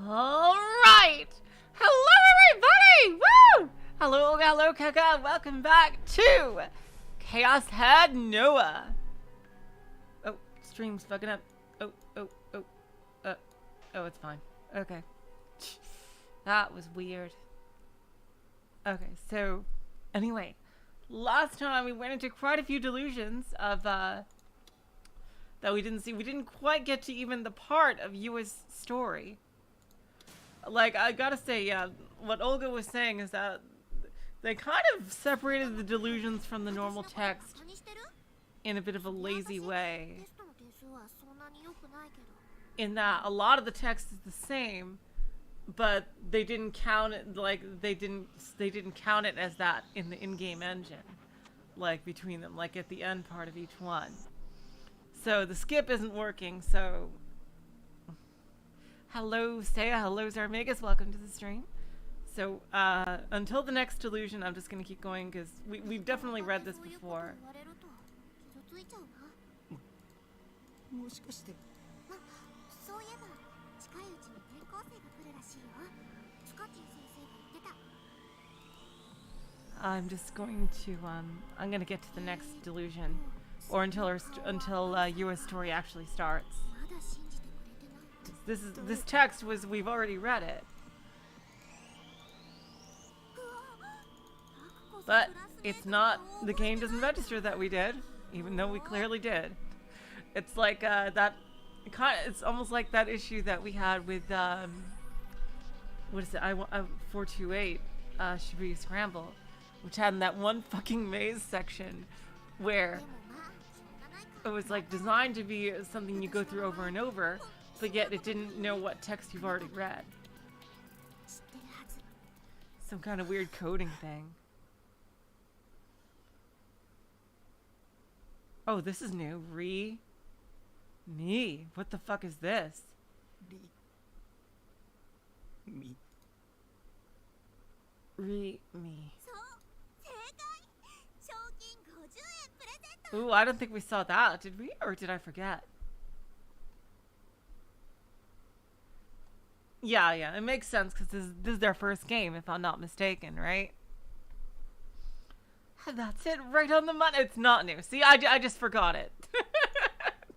Alright! Hello everybody! Woo! Hello, Kaka, welcome back to Chaos Head NoaH. Oh, stream's fucking up. Oh, it's fine. Okay. That was weird. Okay, so, anyway. Last time we went into quite a few delusions of, that we didn't see. We didn't quite get to even the part of Yua's story. Like, I gotta say, yeah, what Olga was saying is that they kind of separated the delusions from the normal text in a bit of a lazy way. In that a lot of the text is the same, but they didn't count it, like, they didn't count it as that in the in-game engine, like, between them, like, at the end part of each one. So the skip isn't working, so... Hello, Saya. Hello, Zarmegas. Welcome to the stream. So, until the next delusion, I'm just gonna keep going, because we've definitely read this before. I'm just going to, I'm gonna get to the next delusion. Or until Yua's story actually starts. This text was, we've already read it. But it's not, the game doesn't register that we did, even though we clearly did. It's like, it's almost like that issue that we had with, what is it, 428, Shibuya Scramble, which had in that one fucking maze section where it was like designed to be something you go through over and over, but yet it didn't know what text you've already read. Some kind of weird coding thing. Oh, this is new. Me. What the fuck is this? Me. Me. Ooh, I don't think we saw that, did we? Or did I forget? Yeah, it makes sense, because this is their first game, if I'm not mistaken, right? That's it, right on the money. It's not new. See, I just forgot it.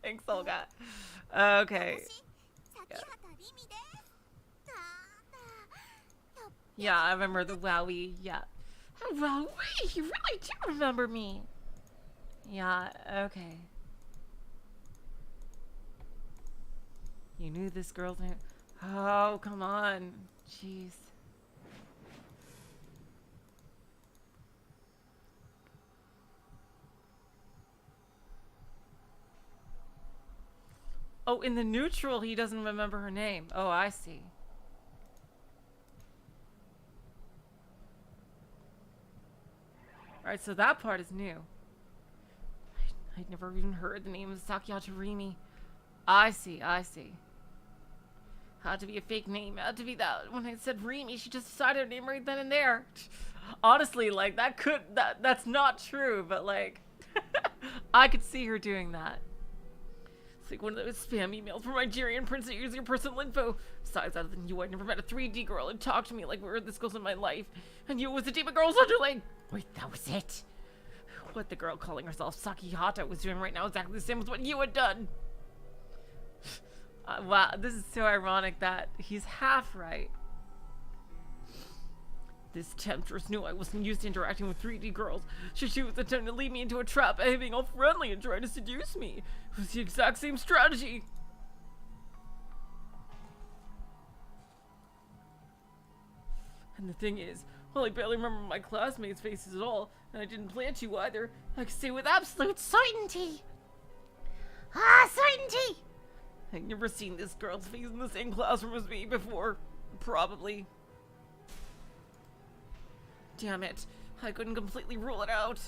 Thanks, Olga. Okay. Yeah, I remember the Wowie, yeah. Wowie, you really do remember me. Yeah, okay. You knew this girl's name. Oh, come on. Jeez. Oh, in the neutral, he doesn't remember her name. Oh, I see. Alright, so that part is new. I'd never even heard the name of Sakihata Rimi. I see. Had to be a fake name. Had to be that. When I said Rimi, she just decided her name right then and there. Honestly, like, that's not true, but, like, I could see her doing that. It's like one of those spam emails from Nigerian prince that use your personal info. Besides, other than you, I'd never met a 3D girl who talked to me like we were this girls in my life. And you was a demon girl's underling. Wait, that was it? What the girl calling herself Sakihata was doing right now is exactly the same as what you had done. Wow, this is so ironic that he's half right. This temptress knew I wasn't used to interacting with 3D girls. She was attempting to lead me into a trap, behaving all friendly and trying to seduce me. It was the exact same strategy. And the thing is, well, I barely remember my classmates' faces at all, and I didn't plan to either. I can say with absolute certainty. Certainty! I've never seen this girl's face in the same classroom as me before. Probably. Damn it. I couldn't completely rule it out.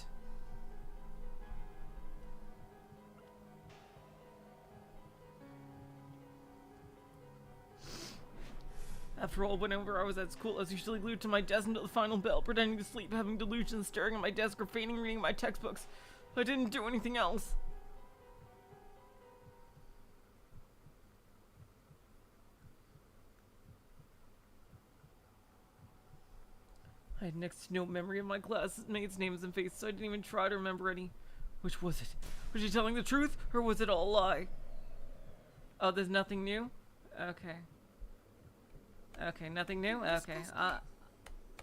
After all went over, I was at school as usually glued to my desk until the final bell, pretending to sleep, having delusions, staring at my desk, or feigning reading my textbooks. I didn't do anything else. I had next to no memory of my classmates' names and faces, so I didn't even try to remember any. Which was it? Was she telling the truth, or was it all a lie? Oh, there's nothing new? Okay. Okay, nothing new? Okay,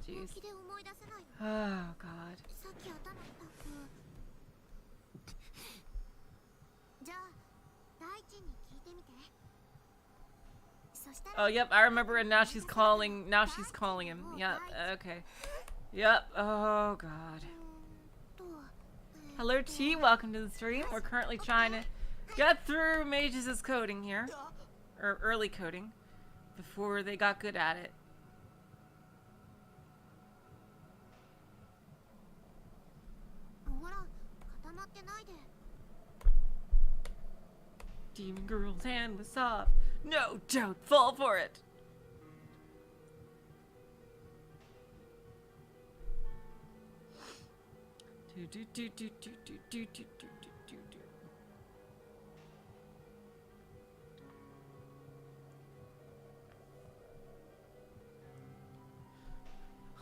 jeez. Oh, God. Oh, yep, I remember, and now she's calling him. Yep, okay. Yep, oh, God. Hello, T, welcome to the stream. We're currently trying to get through Mages' coding here. Or early coding. Before they got good at it. Demon girl's hand was soft. No, don't fall for it.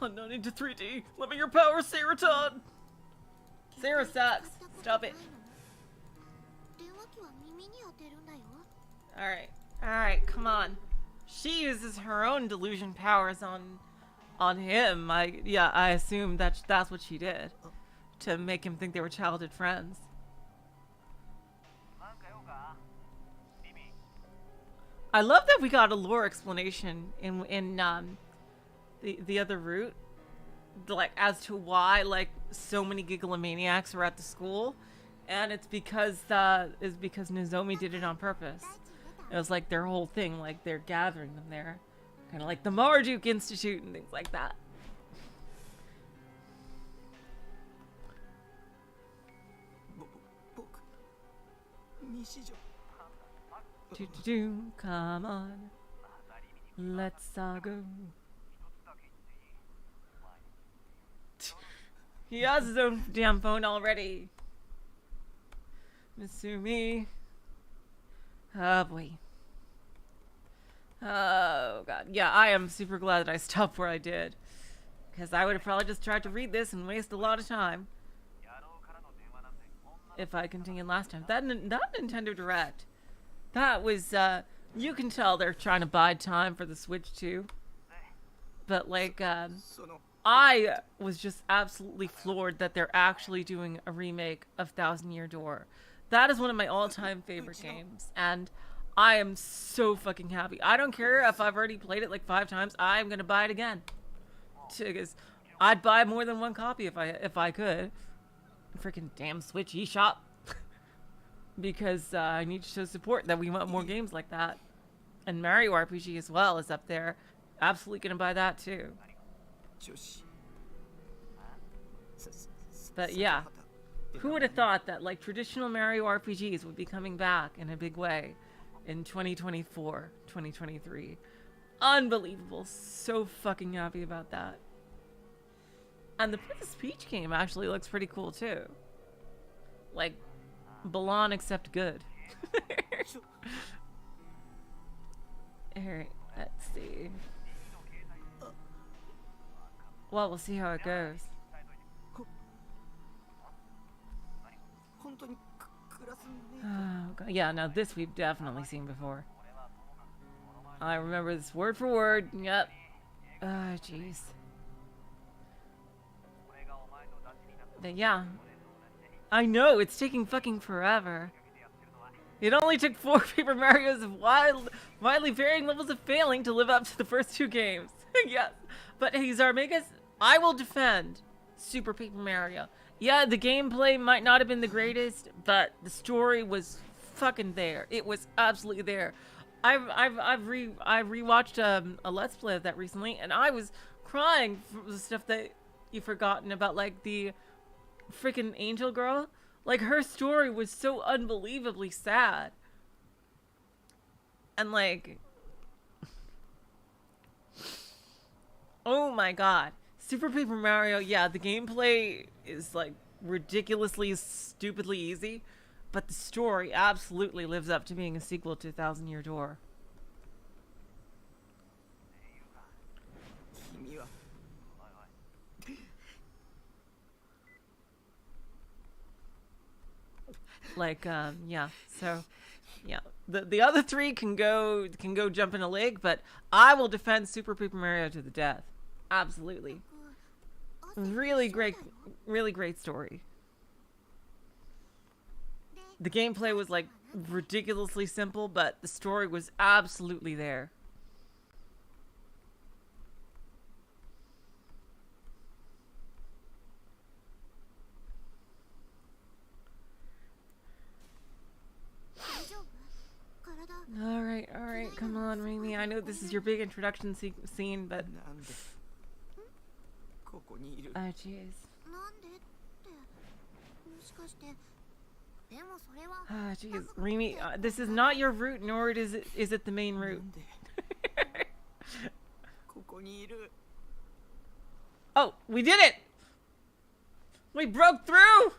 I'm not into 3D. Let me your power, Seraton. Sarah sucks. Stop it. Alright, come on. She uses her own delusion powers on him. I assume that's what she did. To make him think they were childhood friends. I love that we got a lore explanation in the other route. Like, as to why, like, so many Gigalomaniacs were at the school. And it's because Nozomi did it on purpose. It was like their whole thing, like they're gathering them there. Kind of like the Marduk Institute and things like that. Come on. Let's go. He has his own damn phone already. Misumi. Oh boy. Oh god. Yeah, I am super glad that I stopped where I did. Because I would have probably just tried to read this and waste a lot of time. If I continued last time. That Nintendo Direct. That was, you can tell they're trying to buy time for the Switch too. But like, I was just absolutely floored that they're actually doing a remake of Thousand Year Door. That is one of my all-time favorite games, and I am so fucking happy. I don't care if I've already played it like 5 times. I'm gonna buy it again, because I'd buy more than one copy if I could. Freaking damn Switch eShop, because I need to show support that we want more games like that, and Mario RPG as well is up there. Absolutely gonna buy that too. But yeah. Who would have thought that, like, traditional Mario RPGs would be coming back in a big way in 2024, 2023? Unbelievable. So fucking happy about that. And the Princess Peach game actually looks pretty cool, too. Like, Balan except good. Alright, let's see. Well, we'll see how it goes. Oh, God. Yeah, now this we've definitely seen before. I remember this word for word. Yep. Ah, jeez. Yeah. I know, it's taking fucking forever. It only took 4 Paper Marios of widely varying levels of failing to live up to the first 2 games. Yes. But hey, Zarmegas, I will defend Super Paper Mario. Yeah, the gameplay might not have been the greatest, but the story was fucking there. It was absolutely there. I rewatched a Let's Play of that recently, and I was crying for the stuff that you've forgotten about, like the freaking angel girl. Like, her story was so unbelievably sad. And like, oh my god. Super Paper Mario, yeah, the gameplay is like ridiculously, stupidly easy, but the story absolutely lives up to being a sequel to Thousand Year Door. Like, yeah. So, yeah. The other three can go jump in a lake, but I will defend Super Paper Mario to the death. Absolutely. Really great story. The gameplay was like ridiculously simple, but the story was absolutely there. All right, come on, Remy. I know this is your big introduction scene, but oh jeez. Ah, jeez, Remy, this is not your route, nor is it the main route. Oh, we did it! We broke through!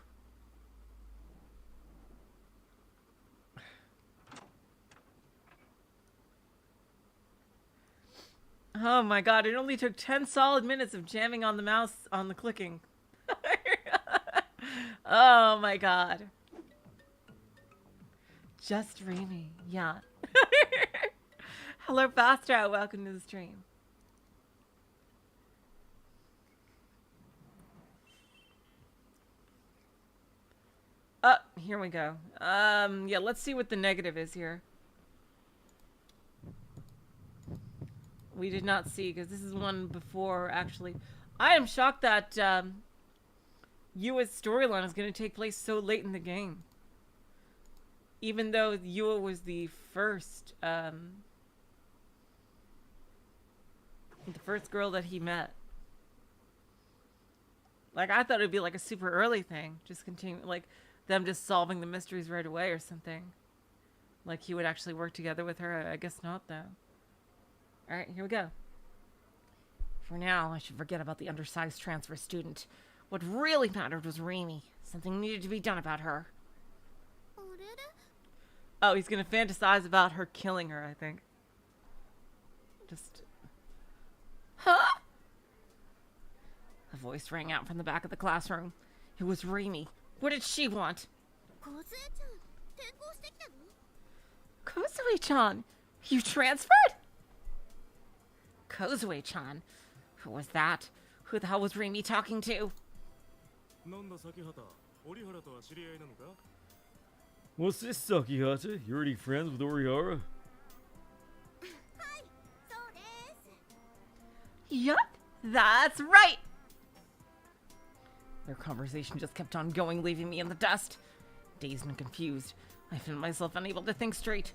Oh my god, it only took 10 solid minutes of jamming on the mouse on the clicking. Oh my god. Just Remy, yeah. Hello, Fastra, welcome to the stream. Oh, here we go. Yeah, let's see what the negative is here. We did not see, because this is one before, actually. I am shocked that Yua's storyline is going to take place so late in the game. Even though Yua was the first girl that he met. Like, I thought it would be like a super early thing. Just continue, like, them just solving the mysteries right away or something. Like, he would actually work together with her. I guess not, though. Alright, here we go. For now, I should forget about the undersized transfer student. What really mattered was Remy. Something needed to be done about her. Oh, he's gonna fantasize about her killing her, I think. Just... Huh? A voice rang out from the back of the classroom. It was Remy. What did she want? Kozue-chan, you transferred? Kozue-chan? Who was that? Who the hell was Remy talking to? What's this, Sakihata? You already friends with Orihara? Yup, that's right! Their conversation just kept on going, leaving me in the dust. Dazed and confused, I found myself unable to think straight.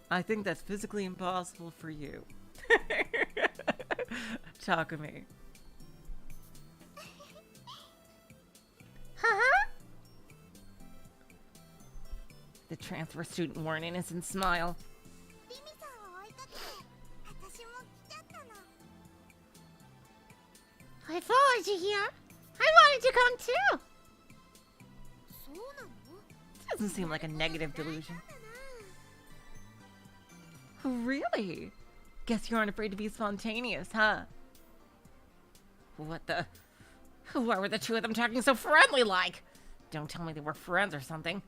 I think that's physically impossible for you. Takumi. Huh? The transfer student wore an innocent smile. I followed you here. I wanted to come too. Doesn't seem like a negative delusion. Really? Guess you aren't afraid to be spontaneous, huh? What the? Why were the two of them talking so friendly like? Don't tell me they were friends or something.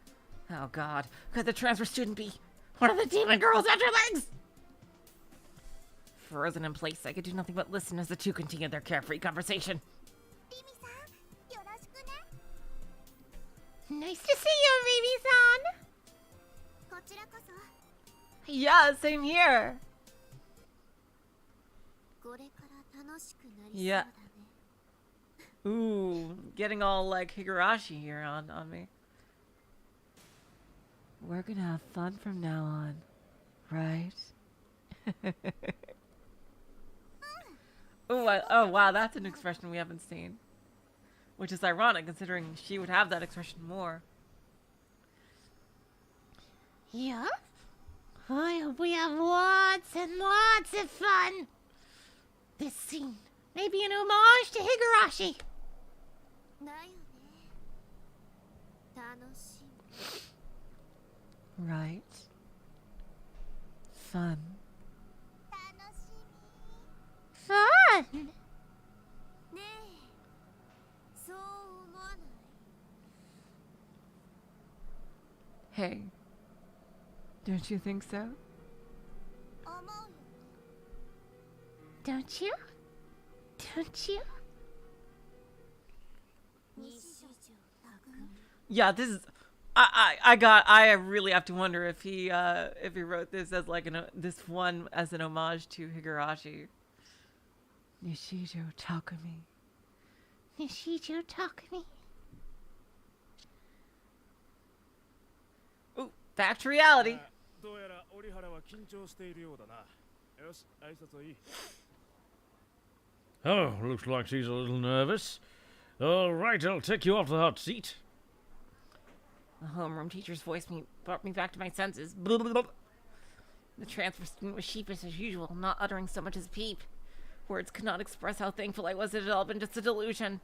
Oh god, could the transfer student be one of the demon girl's underlings? Frozen in place, I could do nothing but listen as the two continued their carefree conversation. Nice to see you, Mimi-san! Yeah, same here! Yeah. Ooh, getting all like Higurashi here on me. We're gonna have fun from now on, right? Ooh, oh wow, that's an expression we haven't seen. Which is ironic, considering she would have that expression more. Yup. I hope we have lots and lots of fun. This scene may be an homage to Higurashi. Right. Fun. Fun! Hey, don't you think so? Don't you? Don't you? Yeah, this is. I really have to wonder if he wrote this as like this one as an homage to Higurashi. Nishijo Takumi. Nishijo Takumi. Ooh, back to reality. Oh, looks like she's a little nervous. All right, I'll take you off the hot seat. The homeroom teacher's voice brought me back to my senses. Blah, blah, blah. The transfer student was sheepish as usual, not uttering so much as a peep. Words could not express how thankful I was it had all been just a delusion.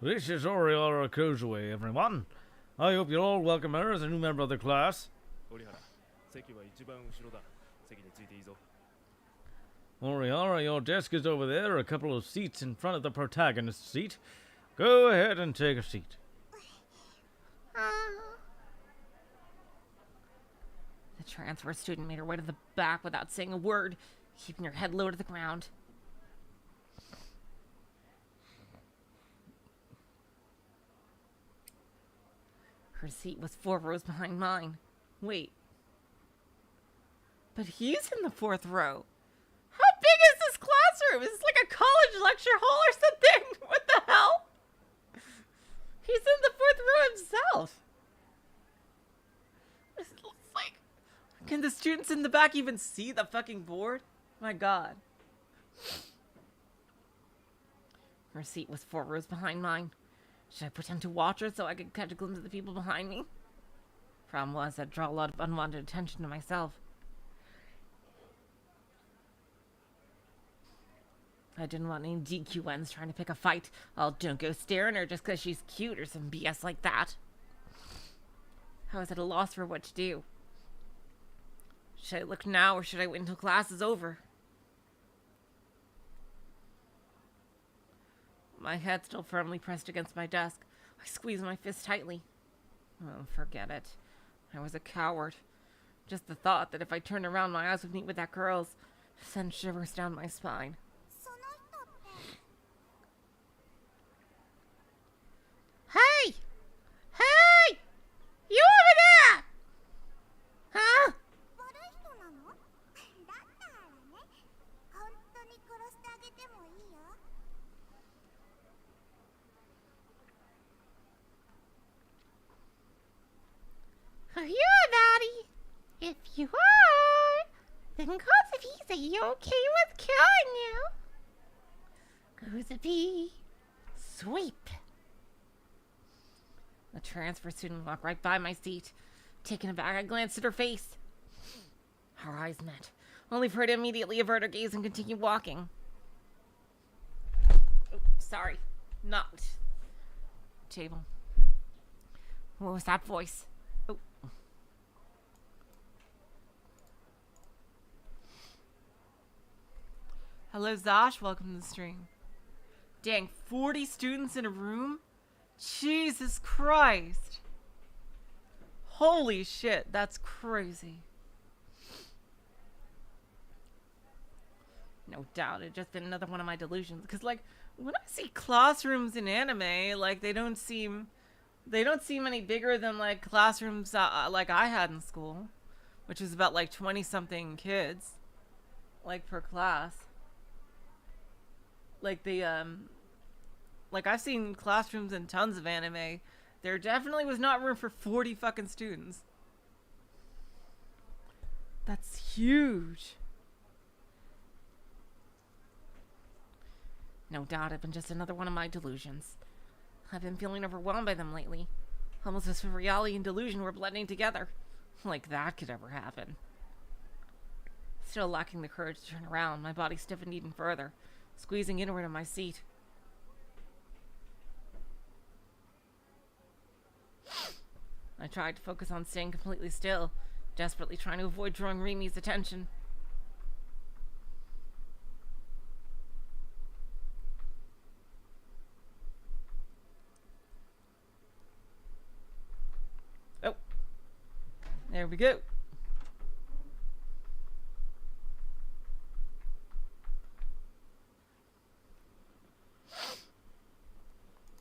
This is Orihara Kozue, everyone. I hope you'll all welcome her as a new member of the class. Orihara, your desk is over there, a couple of seats in front of the protagonist's seat. Go ahead and take a seat. The transfer student made her way to the back without saying a word, keeping her head low to the ground. Her seat was 4 rows behind mine. Wait. But he's in the 4th row. How big is this classroom? Is this like a college lecture hall or something? What the hell? He's in the 4th row himself. This looks like... Can the students in the back even see the fucking board? My god. Her seat was 4 rows behind mine. Should I pretend to watch her so I could catch a glimpse of the people behind me? Problem was, I'd draw a lot of unwanted attention to myself. I didn't want any DQNs trying to pick a fight. Oh, don't go staring at her just because she's cute or some BS like that. I was at a loss for what to do. Should I look now or should I wait until class is over? My head still firmly pressed against my desk. I squeezed my fist tightly. Oh, forget it. I was a coward. Just the thought that if I turned around, my eyes would meet with that girl's sent shivers down my spine. Hey! Hey! You over there! Huh? Are you a baddie? If you are, then Kozabi say you okay with killing you. Kozabi, sweep. The transfer student walked right by my seat. Taken aback, I glanced at her face. Our eyes met, only for her to immediately avert her gaze and continue walking. Oh, sorry. Not. Table. What was that voice? Oh. Hello, Zosh. Welcome to the stream. Dang, 40 students in a room? Jesus Christ. Holy shit, that's crazy. No doubt, it just been another one of my delusions. Because, like, when I see classrooms in anime, like, they don't seem any bigger than, like, classrooms like I had in school. Which is about, like, 20-something kids. Like, per class. Like, like, I've seen classrooms in tons of anime. There definitely was not room for 40 fucking students. That's huge. No doubt I've been just another one of my delusions. I've been feeling overwhelmed by them lately. Almost as if reality and delusion were blending together. Like that could ever happen. Still lacking the courage to turn around, my body stiffened even further, squeezing inward in my seat. I tried to focus on staying completely still, desperately trying to avoid drawing Rimi's attention. There we go.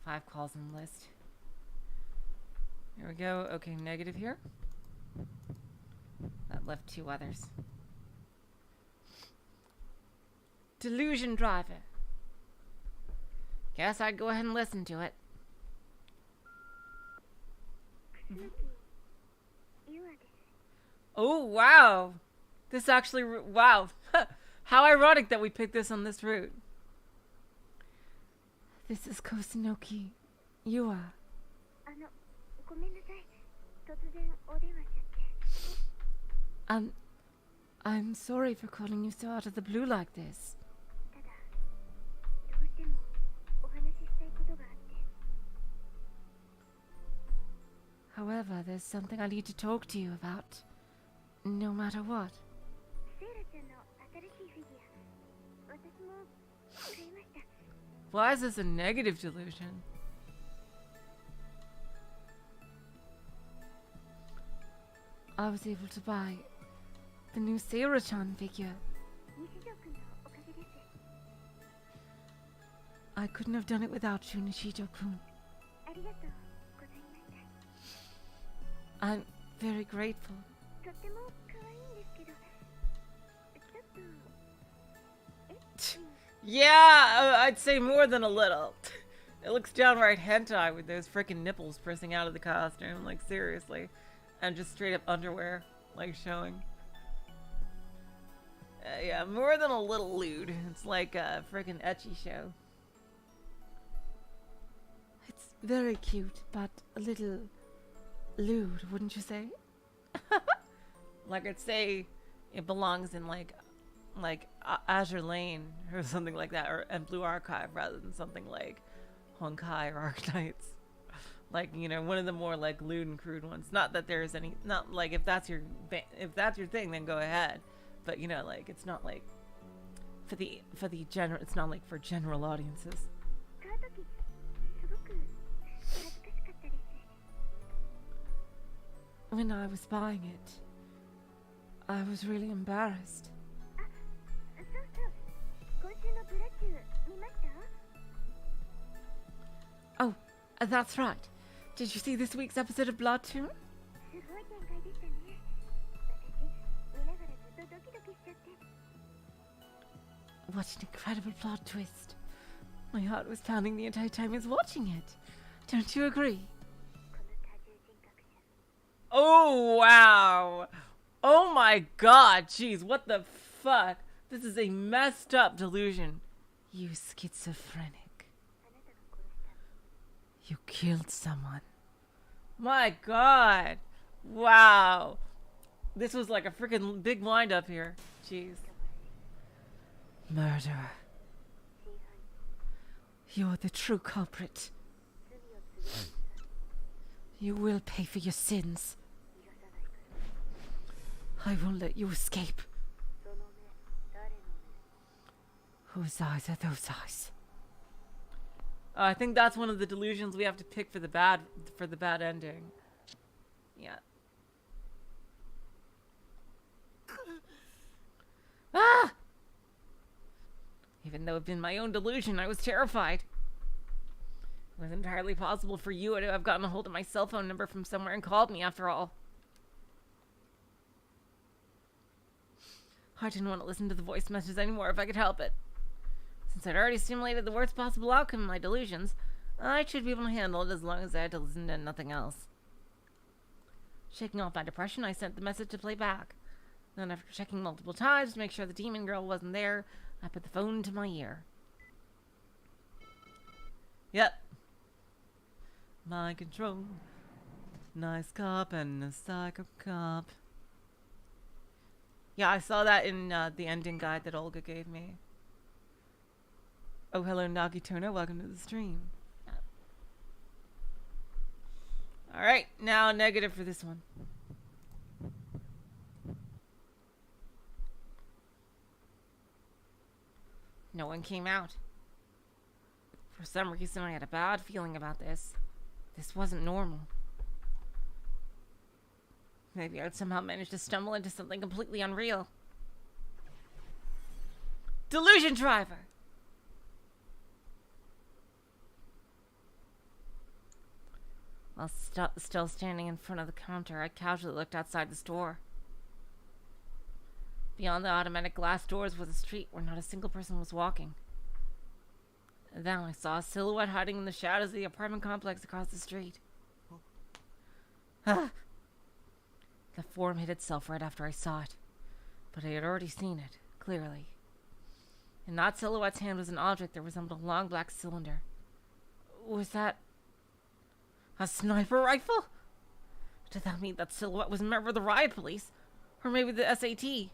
Five calls on the list. There we go. Okay, negative here. That left two others. Delusion driver. Guess I'd go ahead and listen to it. Oh, wow. This actually, wow. How ironic that we picked this on this route. This is Kosanoki. You are. I'm sorry for calling you so out of the blue like this. However, there's something I need to talk to you about, no matter what. Why is this a negative delusion? I was able to buy the new Seira-chan figure. I couldn't have done it without you, Nishito-kun. I'm very grateful. Yeah, I'd say more than a little. It looks downright hentai with those freaking nipples pressing out of the costume, like seriously. And just straight up underwear, like showing. Yeah, more than a little lewd. It's like a freaking ecchi show. It's very cute, but a little lewd, wouldn't you say? Like I'd say it belongs in like Azure Lane or something like that, or and Blue Archive rather than something like Honkai or Arknights. Like, you know, one of the more like lewd and crude ones. Not that there's any, not like if that's your thing, then go ahead. But you know, like it's not like for the general. It's not like for general audiences. When I was buying it, I was really embarrassed. Oh, that's right. Did you see this week's episode of Blood Tune? What an incredible plot twist. My heart was pounding the entire time I was watching it. Don't you agree? Oh, wow. Oh my god, jeez, what the fuck? This is a messed up delusion. You schizophrenic. You killed someone. My god. Wow. This was like a freaking big wind up here. Jeez. Murderer. You're the true culprit. You will pay for your sins. I won't let you escape. Whose eyes are those eyes? I think that's one of the delusions we have to pick for the bad ending. Yeah. Ah! Even though it'd been my own delusion, I was terrified. It was entirely possible for you to have gotten a hold of my cell phone number from somewhere and called me after all. I didn't want to listen to the voice messages anymore if I could help it. Since I'd already simulated the worst possible outcome of my delusions, I should be able to handle it as long as I had to listen to nothing else. Shaking off my depression, I sent the message to play back. Then after checking multiple times to make sure the demon girl wasn't there, I put the phone to my ear. Yep. Mind control. Nice cop and a psycho cop. Yeah, I saw that in the ending guide that Olga gave me. Oh, hello, Nagitona. Welcome to the stream. Alright, now negative for this one. No one came out. For some reason, I had a bad feeling about this. This wasn't normal. Maybe I'd somehow manage to stumble into something completely unreal. Delusion driver! While still standing in front of the counter, I casually looked outside the store. Beyond the automatic glass doors was a street where not a single person was walking. And then I saw a silhouette hiding in the shadows of the apartment complex across the street. The form hid itself right after I saw it, but I had already seen it, clearly. In that silhouette's hand was an object that resembled a long black cylinder. Was that a sniper rifle? Did that mean that silhouette was a member of the riot police? Or maybe the SAT?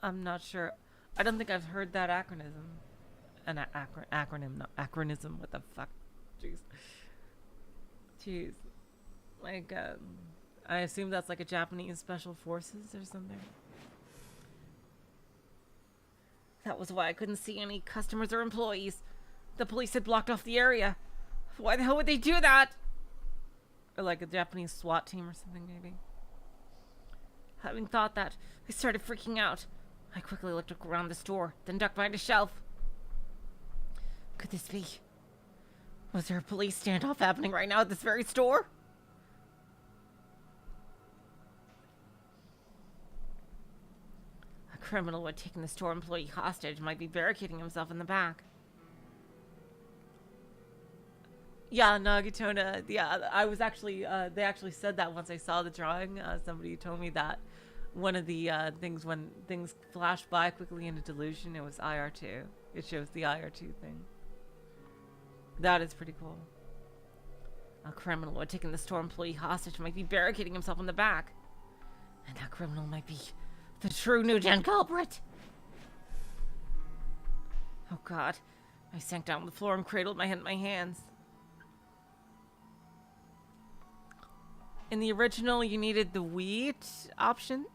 I'm not sure. I don't think I've heard that acronym. Acronym, not acronym. What the fuck? Jeez. Like, I assume that's like a Japanese special forces or something. That was why I couldn't see any customers or employees. The police had blocked off the area. Why the hell would they do that? Or like a Japanese SWAT team or something, maybe. Having thought that, I started freaking out. I quickly looked around the store, then ducked behind a shelf. Could this be? Was there a police standoff happening right now at this very store? A criminal who had taken the store employee hostage might be barricading himself in the back. Yeah, Nagatona. Yeah, I was actually, they actually said that once I saw the drawing. Somebody told me that one of the things when things flash by quickly into delusion, it was IR2. It shows the IR2 thing. That is pretty cool. A criminal who had taken the store employee hostage might be barricading himself in the back. And that criminal might be the true new-gen culprit. Oh god. I sank down on the floor and cradled my head in my hands. In the original, you needed the wheat options.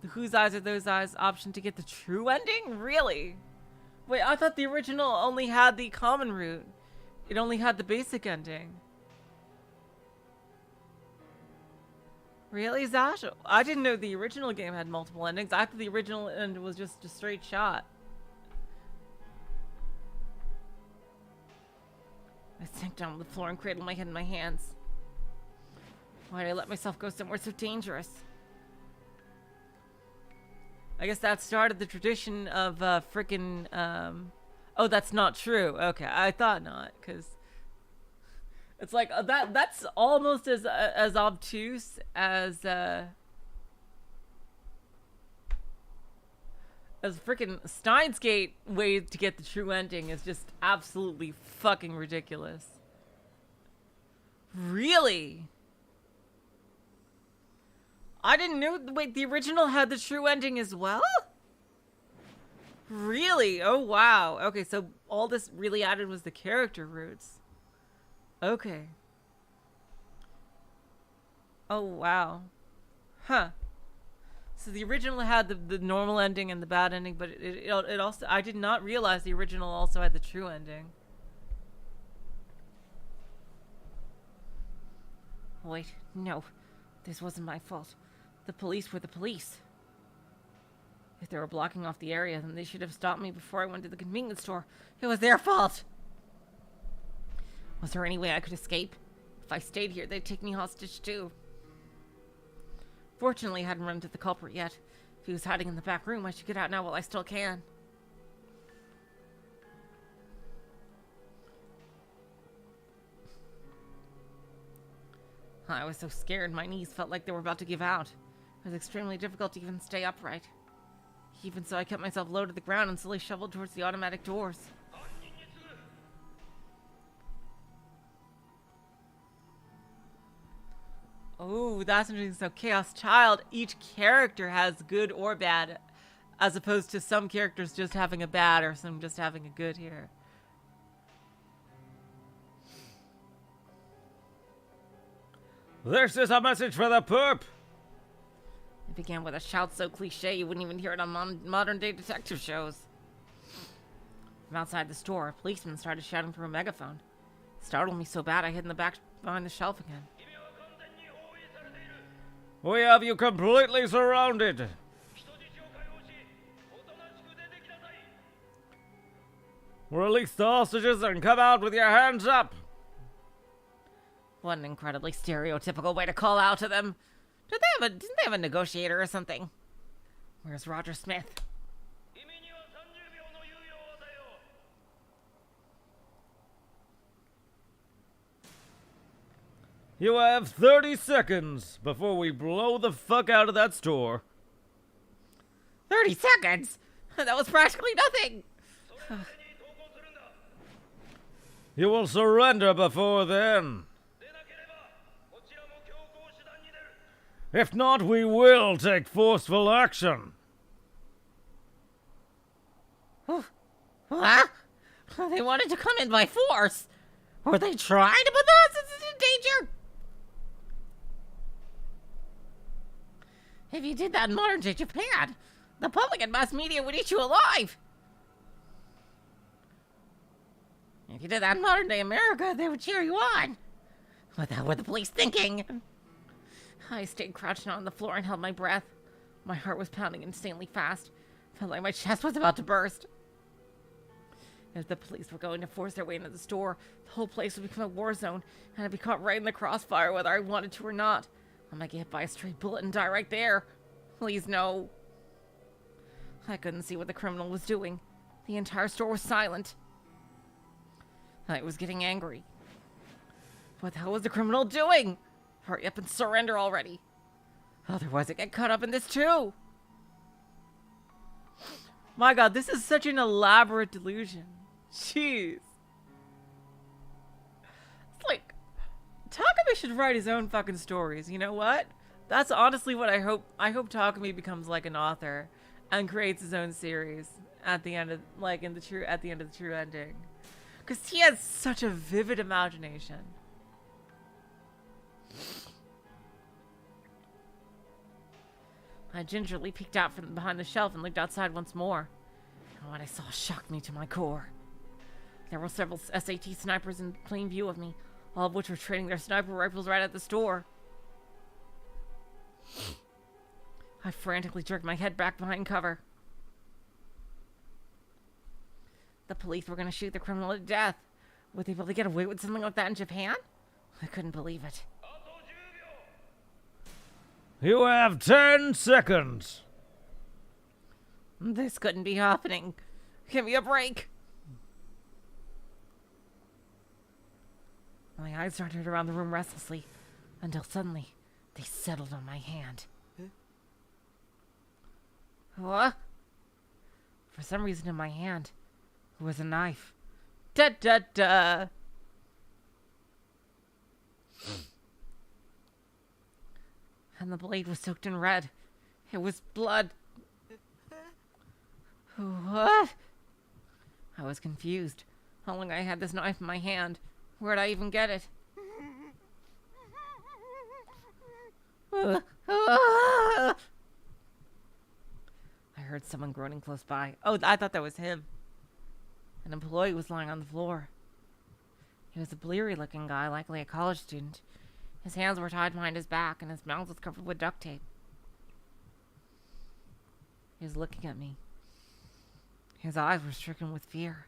The whose eyes are those eyes option to get the true ending? Really? Wait, I thought the original only had the common route. It only had the basic ending. Really, Zash? I didn't know the original game had multiple endings. I thought the original end was just a straight shot. I sank down on the floor and cradled my head in my hands. Why did I let myself go somewhere so dangerous? I guess that started the tradition of frickin' oh, that's not true. Okay, I thought not, because it's like that's almost as obtuse as frickin' Steins Gate way to get the true ending is just absolutely fucking ridiculous. Really? I didn't know. Wait, the original had the true ending as well? Really? Oh, wow. Okay, so all this really added was the character roots. Okay. Oh, wow. Huh. So the original had the normal ending and the bad ending, but it also... I did not realize the original also had the true ending. Wait, no. This wasn't my fault. The police were the police. If they were blocking off the area, then they should have stopped me before I went to the convenience store. It was their fault. Was there any way I could escape? If I stayed here, they'd take me hostage too. Fortunately, I hadn't run into the culprit yet. If he was hiding in the back room, I should get out now while I still can. I was so scared, my knees felt like they were about to give out. It was extremely difficult to even stay upright. Even so, I kept myself low to the ground and slowly shoveled towards the automatic doors. Oh, that's interesting. So, Chaos Child, each character has good or bad, as opposed to some characters just having a bad or some just having a good here. This is a message for the poop! It began with a shout so cliche you wouldn't even hear it on modern-day detective shows. From outside the store, a policeman started shouting through a megaphone. It startled me so bad I hid in the back behind the shelf again. We have you completely surrounded. Release the hostages and come out with your hands up. What an incredibly stereotypical way to call out to them. Didn't they have a negotiator or something? Where's Roger Smith? You have 30 seconds before we blow the fuck out of that store. 30 seconds? That was practically nothing. You will surrender before then. If not, we will take forceful action. What? They wanted to come in by force. Were they trying to put the hostages in danger? If you did that in modern day Japan, the public and mass media would eat you alive. If you did that in modern day America, they would cheer you on. What the hell were the police thinking? I stayed crouched on the floor and held my breath. My heart was pounding insanely fast. Felt like my chest was about to burst. If the police were going to force their way into the store, the whole place would become a war zone, and I'd be caught right in the crossfire whether I wanted to or not. I might get hit by a stray bullet and die right there. Please, no. I couldn't see what the criminal was doing. The entire store was silent. I was getting angry. What the hell was the criminal doing? Hurry up and surrender already. Otherwise I get caught up in this too. My god, this is such an elaborate delusion. Jeez. It's like, Takumi should write his own fucking stories. You know what? That's honestly what I hope. I hope Takumi becomes like an author and creates his own series at the end of, like, at the end of the true ending. Because he has such a vivid imagination. I gingerly peeked out from behind the shelf and looked outside once more. And what I saw shocked me to my core. There were several SAT snipers in plain view of me, all of which were training their sniper rifles right at the store. I frantically jerked my head back behind cover. The police were going to shoot the criminal to death. Would they be able to get away with something like that in Japan? I couldn't believe it. You have 10 seconds. This couldn't be happening. Give me a break. My eyes darted around the room restlessly, until suddenly they settled on my hand. What? For some reason in my hand, it was a knife. Da da da. And the blade was soaked in red. It was blood. What? I was confused. How long I had this knife in my hand? Where'd I even get it? I heard someone groaning close by. Oh, I thought that was him. An employee was lying on the floor. He was a bleary-looking guy, likely a college student. His hands were tied behind his back, and his mouth was covered with duct tape. He was looking at me. His eyes were stricken with fear.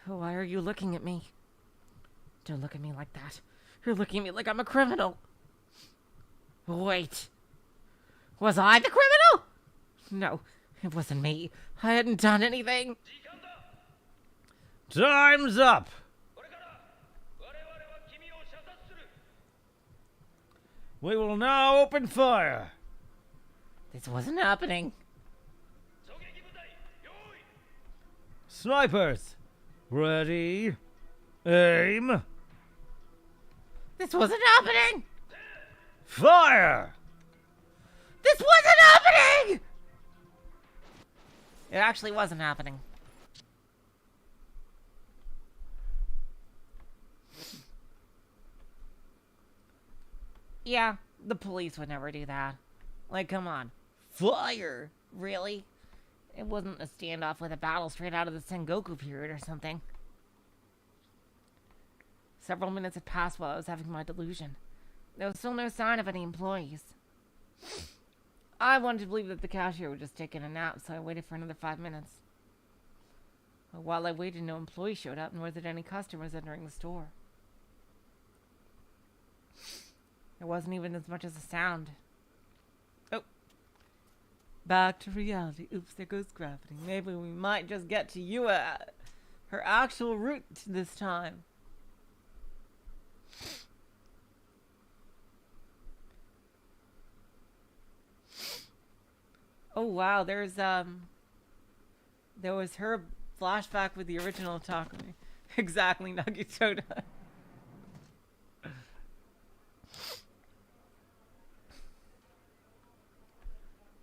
Why are you looking at me? Don't look at me like that. You're looking at me like I'm a criminal. Wait. Was I the criminal? No, it wasn't me. I hadn't done anything. Time's up. We will now open fire. This wasn't happening. Snipers, ready, aim. This wasn't happening. Fire! This wasn't happening! It actually wasn't happening. Yeah, the police would never do that. Like, come on. Fire! Really? It wasn't a standoff with a battle straight out of the Sengoku period or something. Several minutes had passed while I was having my delusion. There was still no sign of any employees. I wanted to believe that the cashier was just taking a nap, so I waited for another 5 minutes. But while I waited, no employee showed up, nor did any customers entering the store. There wasn't even as much as a sound. Oh. Back to reality. Oops, there goes gravity. Maybe we might just get to Yua, her actual route this time. Oh wow, there was her flashback with the original Takumi. Exactly, Nagitoda.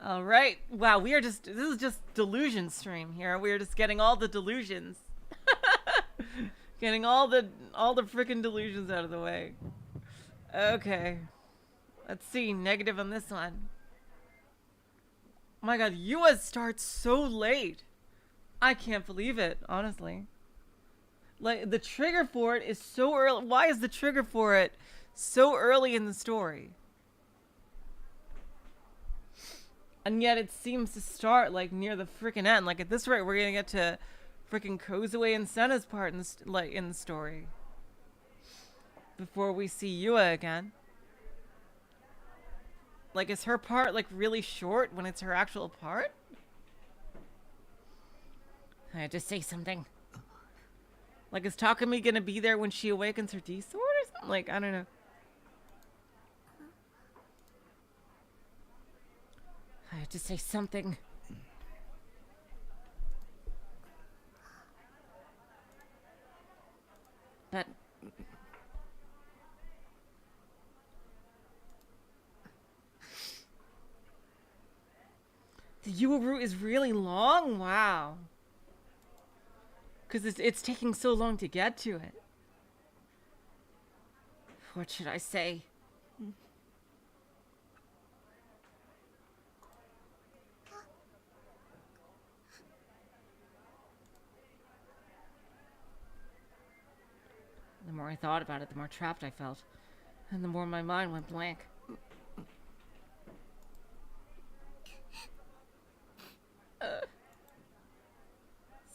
All right. Wow, this is just delusion stream here. We are just getting all the delusions. Getting all the freaking delusions out of the way. Okay. Let's see, negative on this one. Oh my god, Yua starts so late. I can't believe it, honestly. Like, the trigger for it is so early. Why is the trigger for it so early in the story? And yet it seems to start, like, near the freaking end. Like, at this rate, we're gonna get to freaking Kozue and Senna's part in the story. Before we see Yua again. Like, is her part, like, really short when it's her actual part? I had to say something. Like, is Takumi gonna be there when she awakens her D-Sword or something? Like, I don't know. I had to say something. But... the Yua route is really long? Wow. Because it's taking so long to get to it. What should I say? The more I thought about it, the more trapped I felt. And the more my mind went blank.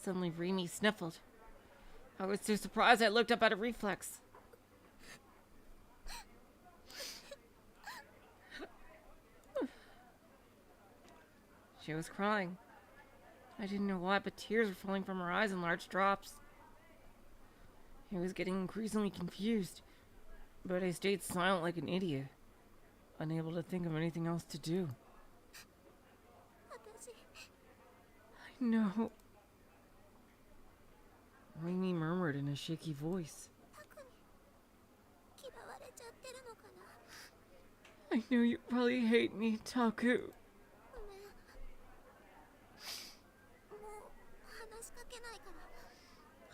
Suddenly Remy sniffled. I was so surprised I looked up at a reflex. She was crying. I didn't know why, but tears were falling from her eyes in large drops. I was getting increasingly confused, but I stayed silent like an idiot, unable to think of anything else to do. I know. Remy murmured in a shaky voice. I know you probably hate me, Taku.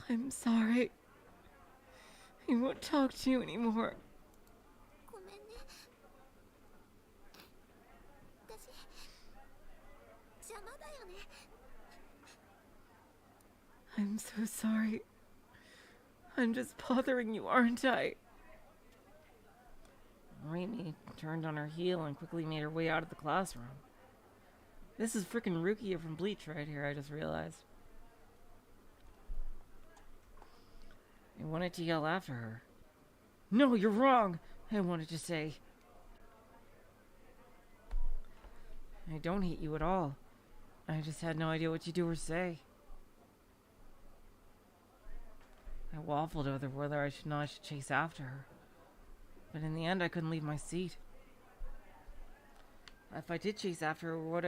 I'm sorry. I won't talk to you anymore. I'm so sorry. I'm just bothering you, aren't I? Remy turned on her heel and quickly made her way out of the classroom. This is frickin' Rukia from Bleach right here, I just realized. I wanted to yell after her. No, you're wrong, I wanted to say. I don't hate you at all. I just had no idea what to do or say. I waffled over whether I should chase after her. But in the end, I couldn't leave my seat. If I did chase after her, what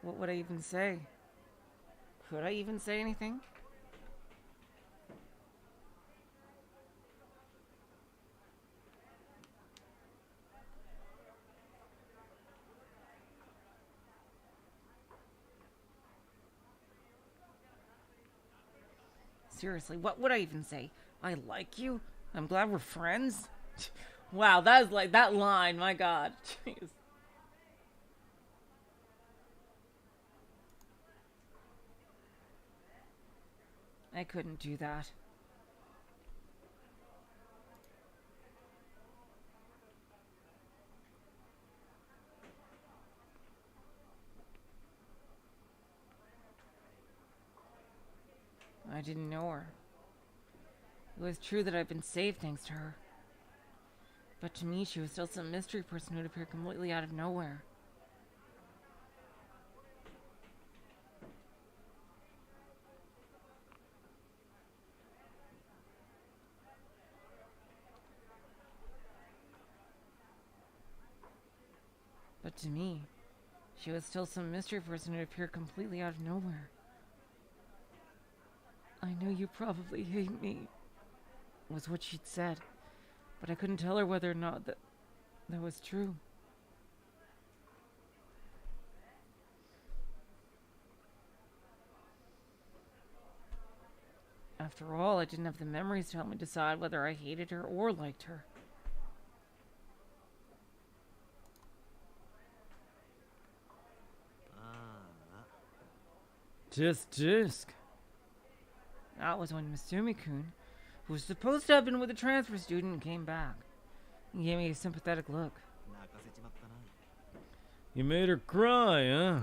would I even say? Could I even say anything? Seriously, what would I even say? I like you? I'm glad we're friends? Wow, that is like that line, my god. Jeez. I couldn't do that. I didn't know her. It was true that I'd been saved thanks to her. But to me, she was still some mystery person who'd appear completely out of nowhere. But to me, she was still some mystery person who'd appear completely out of nowhere. I know you probably hate me, was what she'd said, but I couldn't tell her whether or not that was true. After all, I didn't have the memories to help me decide whether I hated her or liked her. Tisk. That was when Masumi-kun, who was supposed to have been with a transfer student, came back. He gave me a sympathetic look. You made her cry, huh?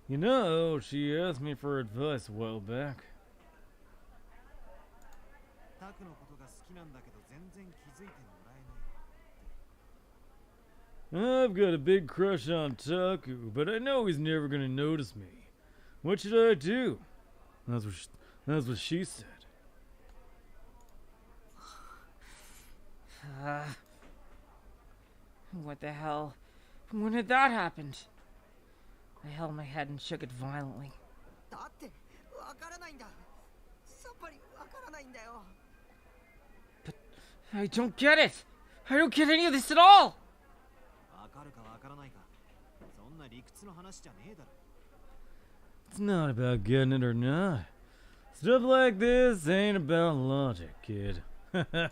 You know, she asked me for advice a while back. I've got a big crush on Taku, but I know he's never gonna notice me. What should I do? That's what she said. What the hell? When had that happened? I held my head and shook it violently. But I don't get it! I don't get any of this at all! It's not about getting it or not. Stuff like this ain't about logic, kid. I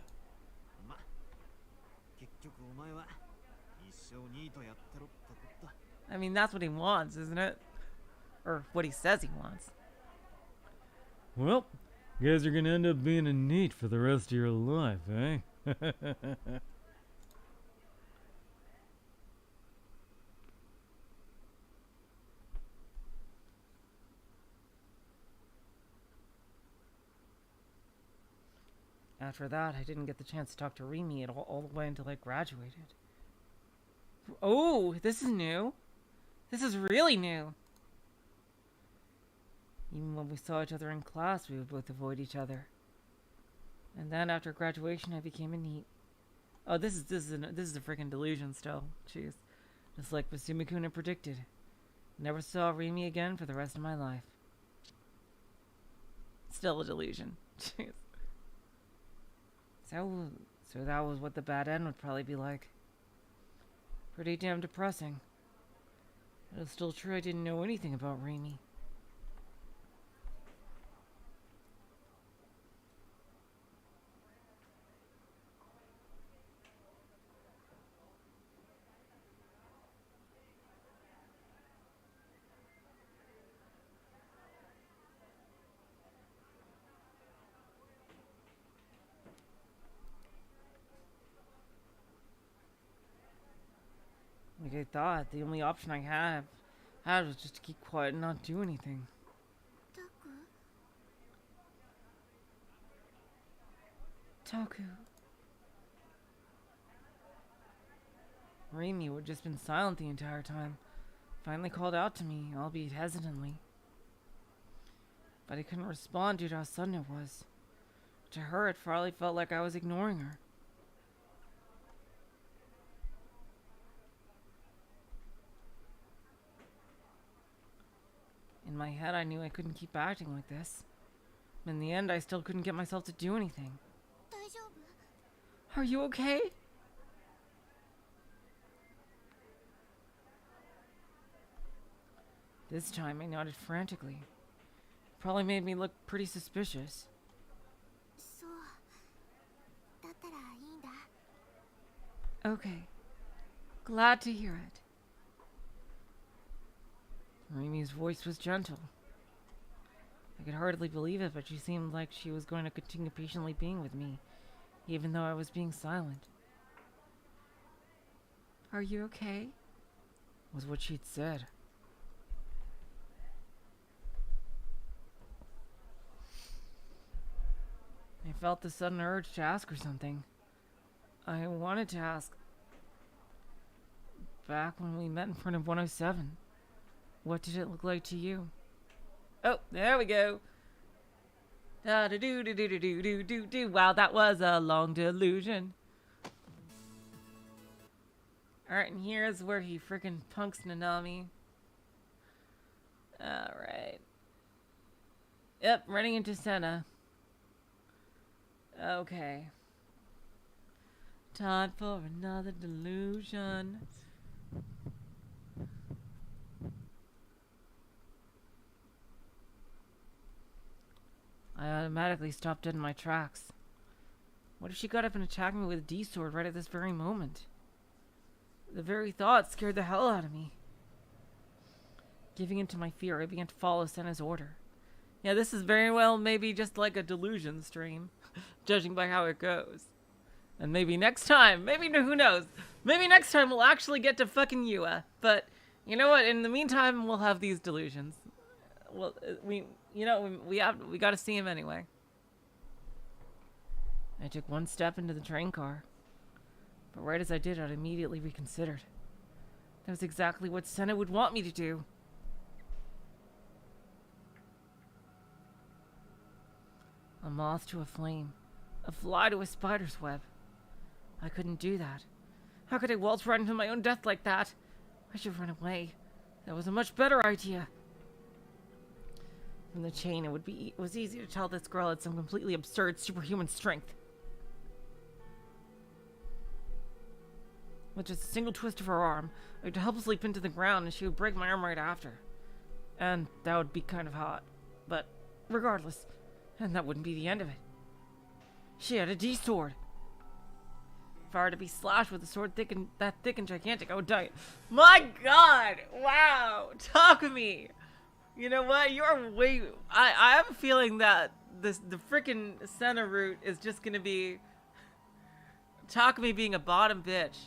mean, that's what he wants, isn't it? Or what he says he wants. Well, you guys are gonna end up being a NEET for the rest of your life, eh? After that, I didn't get the chance to talk to Rimi at all the way until I graduated. Oh, this is new. This is really new. Even when we saw each other in class, we would both avoid each other. And then after graduation, I became a NEET. Oh, this is a freaking delusion still. Jeez. Just like Masumi-kun had predicted. Never saw Rimi again for the rest of my life. Still a delusion. Jeez. So that was what the bad end would probably be like. Pretty damn depressing. But it's still true I didn't know anything about Rimi. Like I thought, the only option I had was just to keep quiet and not do anything. Taku. Rimi, who had just been silent the entire time, finally called out to me, albeit hesitantly. But I couldn't respond due to how sudden it was. To her, it probably felt like I was ignoring her. In my head, I knew I couldn't keep acting like this. In the end, I still couldn't get myself to do anything. Are you okay? This time, I nodded frantically. It probably made me look pretty suspicious. Okay. Glad to hear it. Rimi's voice was gentle. I could hardly believe it, but she seemed like she was going to continue patiently being with me, even though I was being silent. "Are you okay?" was what she'd said. I felt the sudden urge to ask her something. I wanted to ask, back when we met in front of 107, what did it look like to you? Oh, there we go. Da da do do do do do do do do. Wow, that was a long delusion. Alright, and here's where he freaking punks Nanami. Alright. Yep, running into Senna. Okay. Time for another delusion. I automatically stopped dead in my tracks. What if she got up and attacked me with a D-sword right at this very moment? The very thought scared the hell out of me. Giving in to my fear, I began to follow Senna's order. Yeah, this is very well maybe just like a delusion stream, judging by how it goes. And maybe next time, who knows? Maybe next time we'll actually get to fucking Yua. But you know what? In the meantime, we'll have these delusions. Well, we got to see him anyway. I took one step into the train car, but right as I did, I immediately reconsidered. That was exactly what Senna would want me to do. A moth to a flame, a fly to a spider's web. I couldn't do that. How could I waltz right into my own death like that? I should run away. That was a much better idea. From the chain, it was easy to tell this girl had some completely absurd superhuman strength. With just a single twist of her arm, I could helplessly pin to the ground and she would break my arm right after. And that would be kind of hot. But regardless, and that wouldn't be the end of it. She had a D-sword. If I were to be slashed with a sword thick and gigantic, I would die. My God! Wow! Takumi! You know what? You're way... I have a feeling that the freaking Senna route is just gonna be Takumi being a bottom bitch.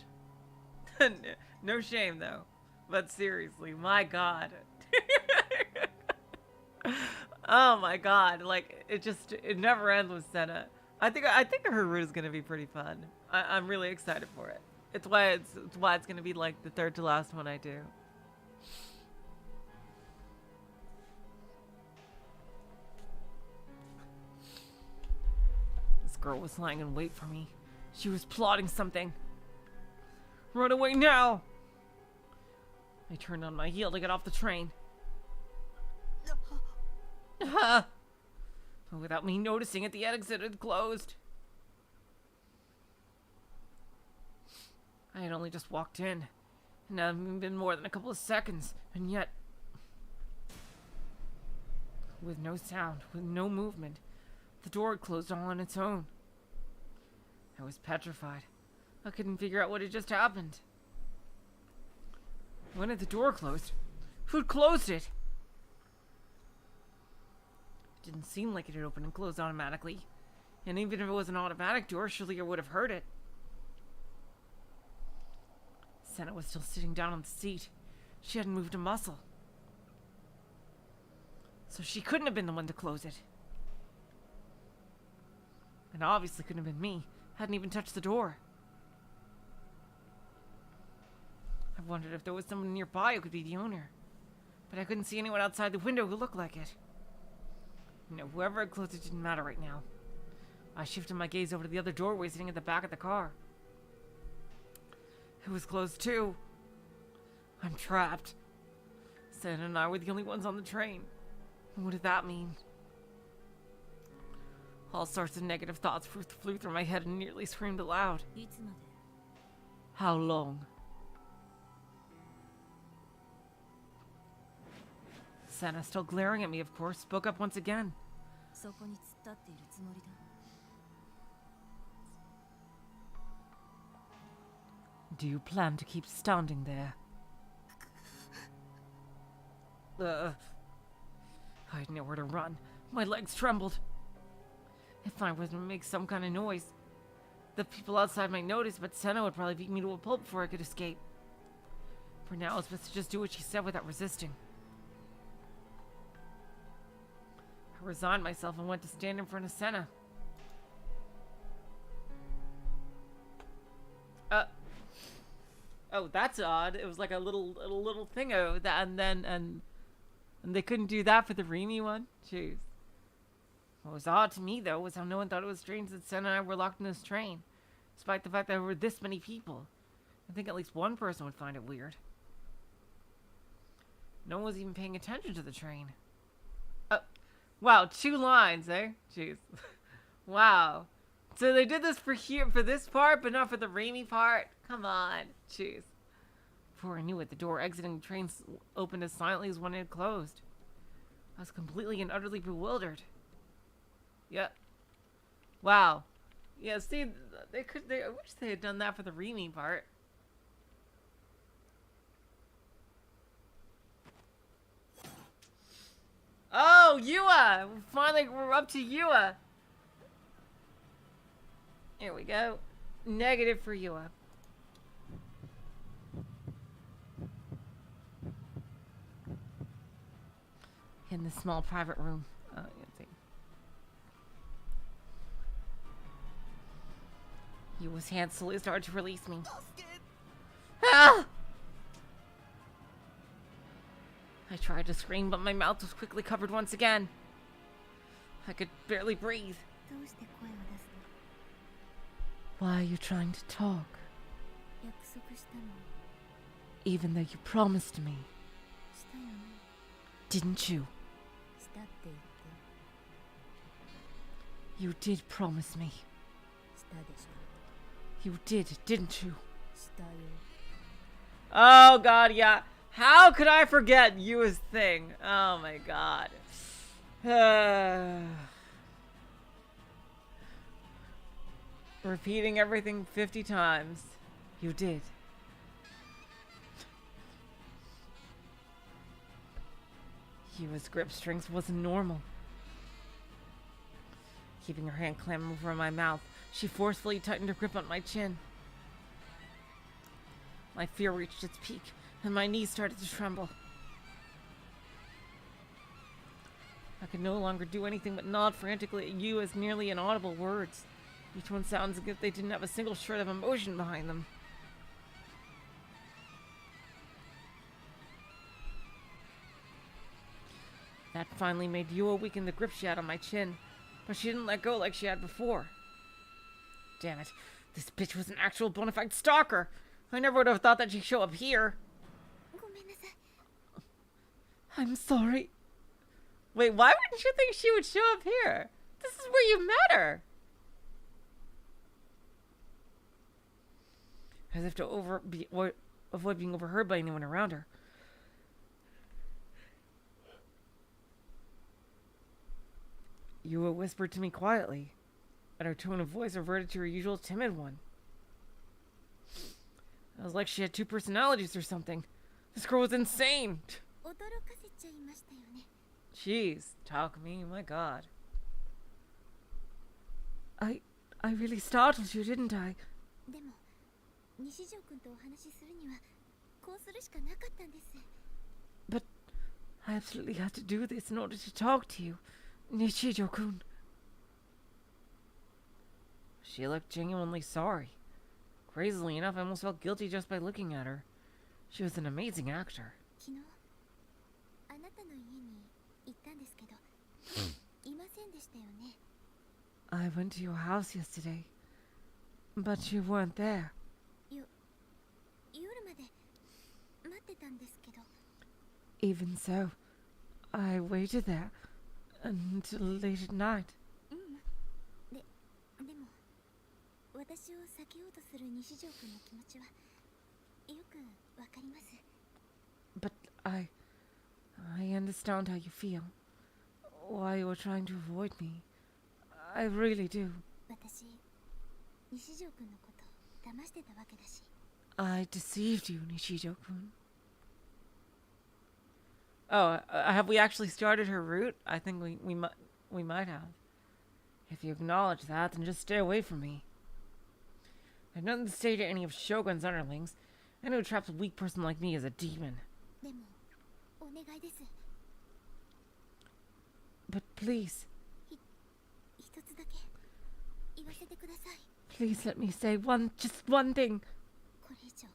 No shame, though. But seriously, my God. Oh my God! Like it never ends with Senna. I think her route is gonna be pretty fun. I'm really excited for it. It's why it's gonna be like the third to last one I do. This girl was lying in wait for me. She was plotting something. Run away now! I turned on my heel to get off the train. But without me noticing it, the exit had closed. I had only just walked in, and it hadn't been more than a couple of seconds, and yet, with no sound, with no movement, the door had closed all on its own. I was petrified. I couldn't figure out what had just happened. When had the door closed? Who'd closed it? It didn't seem like it had opened and closed automatically. And even if it was an automatic door, surely I would have heard it. Senna was still sitting down on the seat. She hadn't moved a muscle. So she couldn't have been the one to close it. And obviously couldn't have been me. Hadn't even touched the door. I wondered if there was someone nearby who could be the owner. But I couldn't see anyone outside the window who looked like it. No, whoever had closed it didn't matter right now. I shifted my gaze over to the other doorway sitting at the back of the car. It was closed too. I'm trapped. Senna and I were the only ones on the train. What did that mean? All sorts of negative thoughts flew through my head and nearly screamed aloud. How long? Senna, still glaring at me, of course, spoke up once again. Do you plan to keep standing there? I had nowhere to run. My legs trembled. If I was to make some kind of noise, the people outside might notice, but Senna would probably beat me to a pulp before I could escape. For now, I was supposed to just do what she said without resisting. I resigned myself and went to stand in front of Senna. Oh, that's odd. It was like a little thingo that, and they couldn't do that for the Remy one. Jeez. What was odd to me though was how no one thought it was strange that Senna and I were locked in this train, despite the fact that there were this many people. I think at least one person would find it weird. No one was even paying attention to the train. Oh, wow, 2 lines, eh? Jeez. Wow. So they did this for this part, but not for the Remy part? Come on. Jeez. Before I knew it, the door exiting the train opened as silently as when it had closed. I was completely and utterly bewildered. Yeah. Wow. Yeah, see, I wish they had done that for the Remy part. Oh, Yua! Finally, we're up to Yua. Here we go. Negative for Yua. In the small private room. Oh, you can see. Yua's hand slowly started to release me. Ah! I tried to scream, but my mouth was quickly covered once again. I could barely breathe. Why are you trying to talk? Even though you promised me. Didn't you? You did promise me. You did, didn't you? Oh god, yeah. How could I forget Yua's thing? Oh my god. Repeating everything 50 times. You did. Yua's grip strength wasn't normal. Keeping her hand clamped over my mouth, she forcefully tightened her grip on my chin. My fear reached its peak, and my knees started to tremble. I could no longer do anything but nod frantically at Yua's nearly inaudible words. Each one sounds as if they didn't have a single shred of emotion behind them. That finally made Yua weaken the grip she had on my chin, but she didn't let go like she had before. Damn it, this bitch was an actual bona fide stalker! I never would have thought that she'd show up here. I'm sorry. Wait, why wouldn't you think she would show up here? This is where you met her. As if to avoid being overheard by anyone around her. Yua whispered to me quietly, and her tone of voice reverted to her usual timid one. It was like she had 2 personalities or something. This girl was insane. Jeez, talk me, my god. I really startled you, didn't I? But I absolutely had to do this in order to talk to you, Nishijo-kun. She looked genuinely sorry. Crazily enough, I almost felt guilty just by looking at her. She was an amazing actor. I went to your house yesterday, but you weren't there. Even so, I waited there until late at night. But I understand how you feel. Why you were trying to avoid me. I really do. I deceived you, Nishijo-kun. Oh, have we actually started her route? I think we might have. If you acknowledge that, then just stay away from me. I have nothing to say to any of Shogun's underlings. I know who traps a weak person like me as a demon. でもお願いです。 But please, 一つだけ言わせてください。 please let me say just one thing. これ以上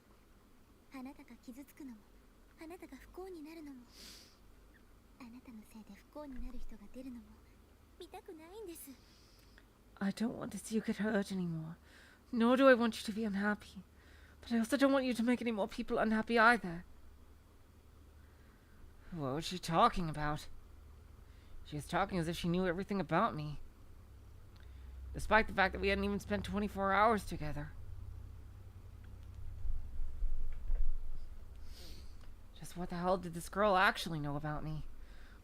あなたが傷つくのもあなたが不幸になるのもあなたのせいで不幸になる人が出るのも見たくないんです。 I don't want to see you get hurt anymore. Nor do I want you to be unhappy. But I also don't want you to make any more people unhappy either. What was she talking about? She was talking as if she knew everything about me. Despite the fact that we hadn't even spent 24 hours together. Just what the hell did this girl actually know about me?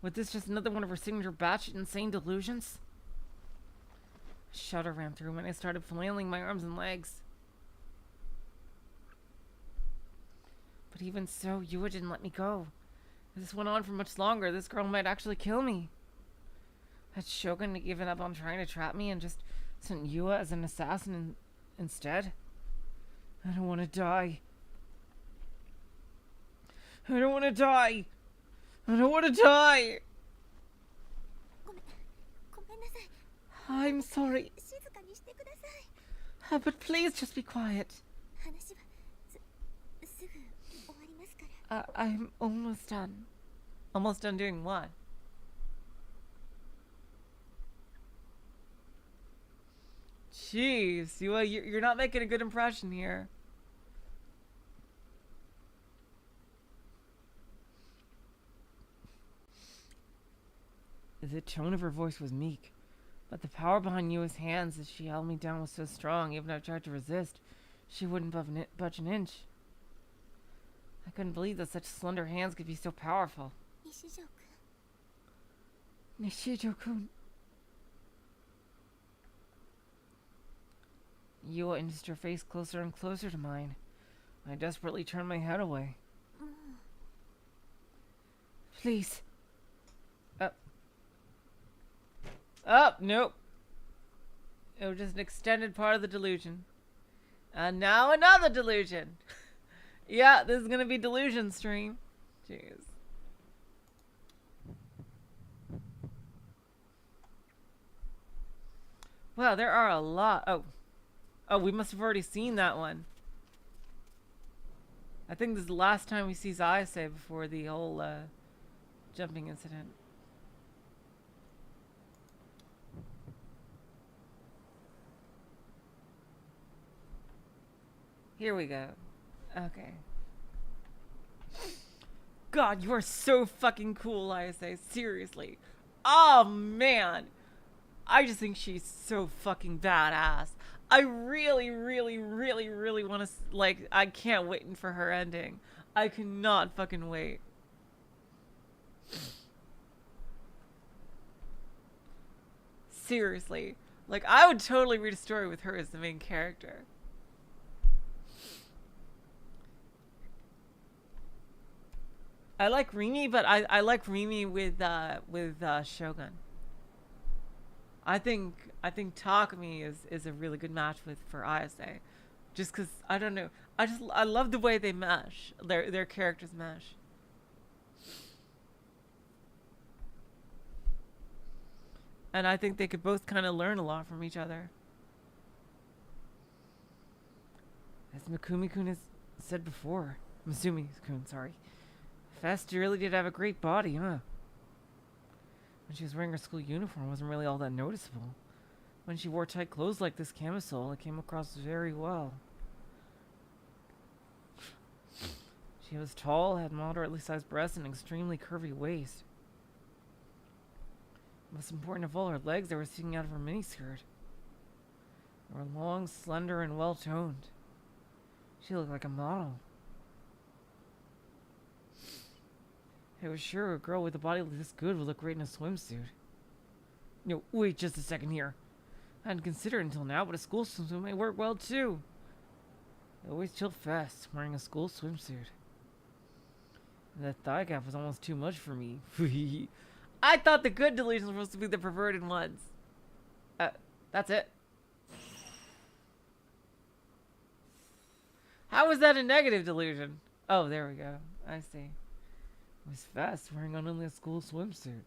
Was this just another one of her signature batshit insane delusions? A shudder ran through me and I started flailing my arms and legs. But even so, Yua didn't let me go. If this went on for much longer, this girl might actually kill me. Had Shogun given up on trying to trap me and just sent Yua as an assassin instead? I don't want to die. I don't want to die. I don't want to die. ごめんなさい。 I'm sorry. 静かにしてください。 But please just be quiet. 話はすぐ終わりますから。 I'm almost done. Almost done doing what? Jeez, you're not making a good impression here. The tone of her voice was meek, but the power behind Yua's hands as she held me down was so strong, even if I tried to resist, she wouldn't budge an inch. I couldn't believe that such slender hands could be so powerful. 西条くん。 Nishijo-kun. Yua inched her face closer and closer to mine. I desperately turned my head away. もう Please. Up. Up, nope. It was just an extended part of the delusion. And now another delusion. Yeah, this is gonna be delusion stream. Jeez. Wow, there are a lot. Oh, we must have already seen that one. I think this is the last time we see Ayase before the whole jumping incident. Here we go. Okay. God, you are so fucking cool, Ayase. Seriously. Oh, man. I just think she's so fucking badass. I really, really, really, really want to, like, I can't wait for her ending. I cannot fucking wait. Seriously. Like, I would totally read a story with her as the main character. I like Rimi, but I like Rimi with Shogun. I think Takumi is a really good match for Ayase, just because I don't know, I love the way they mesh, their characters mesh. And I think they could both kind of learn a lot from each other. As Mikumi-kun has said before, Masumi-kun, sorry, Fest really did have a great body, huh? When she was wearing her school uniform, it wasn't really all that noticeable. When she wore tight clothes like this camisole, it came across very well. She was tall, had moderately sized breasts, and an extremely curvy waist. Most important of all, her legs that were sticking out of her miniskirt. They were long, slender, and well-toned. She looked like a model. I was sure a girl with a body this good would look great in a swimsuit. No, wait just a second here. I hadn't considered it until now, but a school swimsuit may work well too. I always chill fast wearing a school swimsuit. That thigh gap was almost too much for me. I thought the good delusions were supposed to be the perverted ones. That's it. How was that a negative delusion? Oh, there we go. I see. It was fast wearing on only a school swimsuit.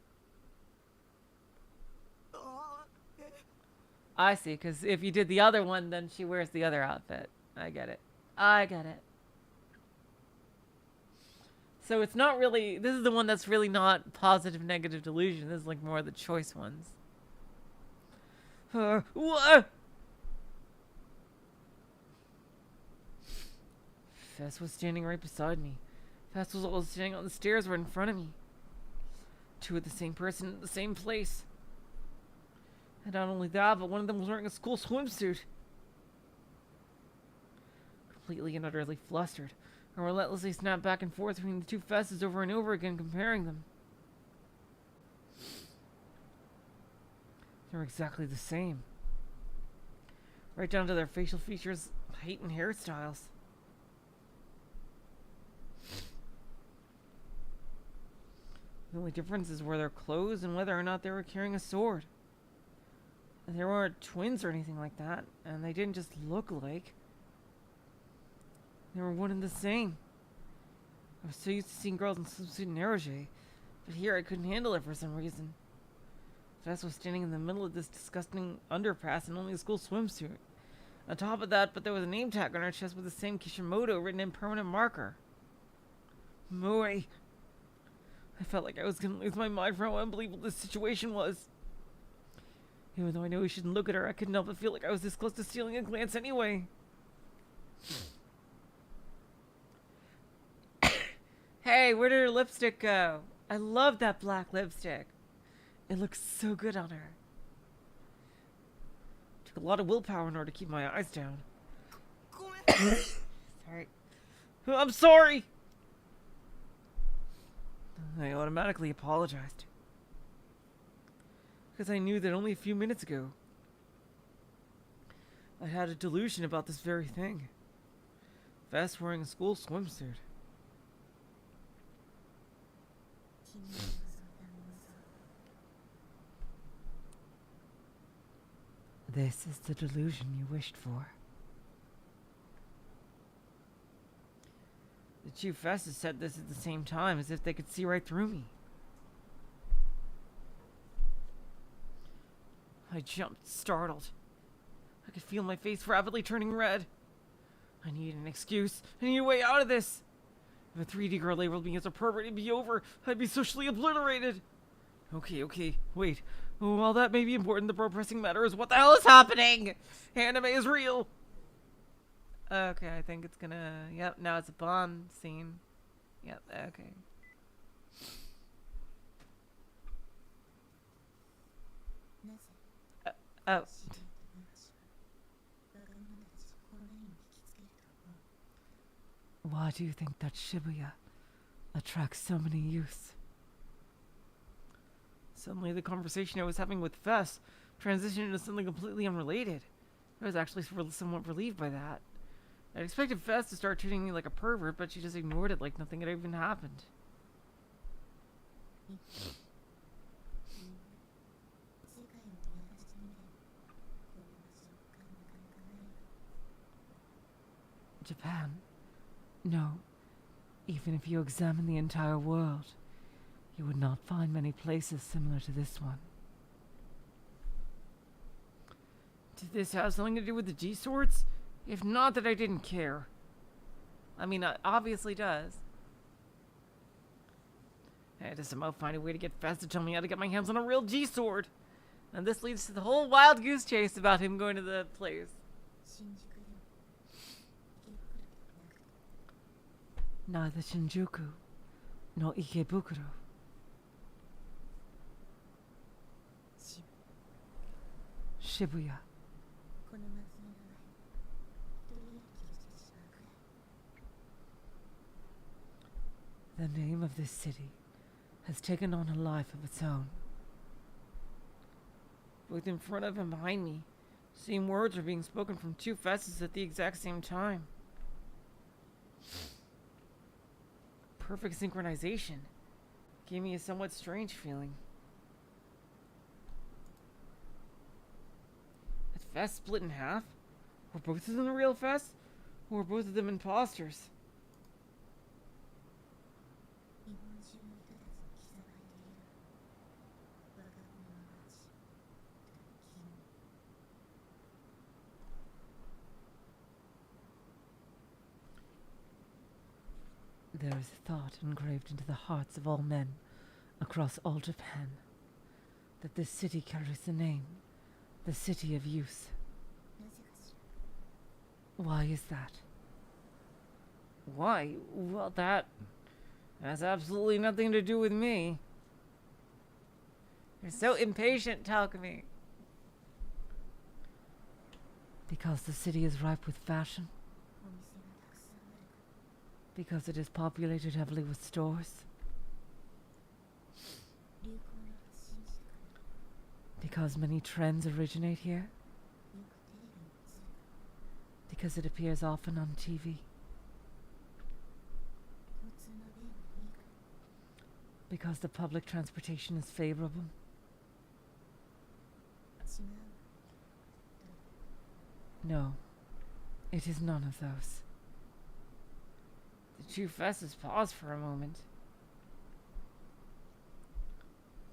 I see, because if you did the other one, then she wears the other outfit. I get it. I get it. So it's not really... This is the one that's really not positive, negative delusion. This is like more of the choice ones. What? Fess was standing right beside me. Fess was also standing on the stairs right in front of me. Two of the same person in the same place. And not only that, but one of them was wearing a school swimsuit. Completely and utterly flustered, I relentlessly snapped back and forth between the two Fesses over and over again, comparing them. They were exactly the same. Right down to their facial features, height, and hairstyles. The only differences were their clothes and whether or not they were carrying a sword. They weren't twins or anything like that, and they didn't just look alike. They were one and the same. I was so used to seeing girls in swimsuit and NoaH, but here I couldn't handle it for some reason. Fess was standing in the middle of this disgusting underpass in only a school swimsuit. On top of that, but there was a name tag on her chest with the same Kishimoto written in permanent marker. Moe. I felt like I was gonna lose my mind for how unbelievable this situation was. Even though I knew I shouldn't look at her, I couldn't help but feel like I was this close to stealing a glance anyway. Hey, where did her lipstick go? I love that black lipstick. It looks so good on her. Took a lot of willpower in order to keep my eyes down. Sorry. I'm sorry! I automatically apologized. Because I knew that only a few minutes ago, I had a delusion about this very thing. Fess wearing a school swimsuit. This is the delusion you wished for. The two Fesses said this at the same time, as if they could see right through me. I jumped, startled. I could feel my face rapidly turning red. I needed an excuse. I needed a way out of this. If a 3D girl labeled me as a pervert, it'd be over. I'd be socially obliterated. Okay, wait. While that may be important, the pro-pressing matter is what the hell is happening? Anime is real. Okay, I think it's gonna... Yep, now it's a Bond scene. Yep, okay. Oh. Why do you think that Shibuya attracts so many youths? Suddenly the conversation I was having with Fess transitioned into something completely unrelated. I was actually somewhat relieved by that. I expected Fess to start treating me like a pervert, but she just ignored it like nothing had even happened. Japan? No. Even if you examine the entire world, you would not find many places similar to this one. Did this have something to do with the G-Swords? If not, that I didn't care. I mean, it obviously does. I had to somehow find a way to get Fess to tell me how to get my hands on a real G-Sword. And this leads to the whole wild goose chase about him going to the place. Neither Shinjuku nor Ikebukuro. Shibuya. The name of this city has taken on a life of its own. Both in front of and behind me, same words are being spoken from two Fesses at the exact same time. Perfect synchronization gave me a somewhat strange feeling. Had Fess split in half? Were both of them the real Fess? Or both of them imposters? 日本中の人たちに刻まれている我が国の町君。 There is a thought engraved into the hearts of all men across all Japan, that this city carries the name, the City of Youth. なぜかしら。 Why is that? Why? Well, that has absolutely nothing to do with me. You're so impatient, Takumi. Because the city is ripe with fashion? お店がたくさんあるから。 Because it is populated heavily with stores? 流行の発信者から。 Because many trends originate here? よくテレビに映るから。 Because it appears often on TV? 交通の便がいいから。 Because the public transportation is favorable? 違う。 No, it is none of those. The two fesses paused for a moment.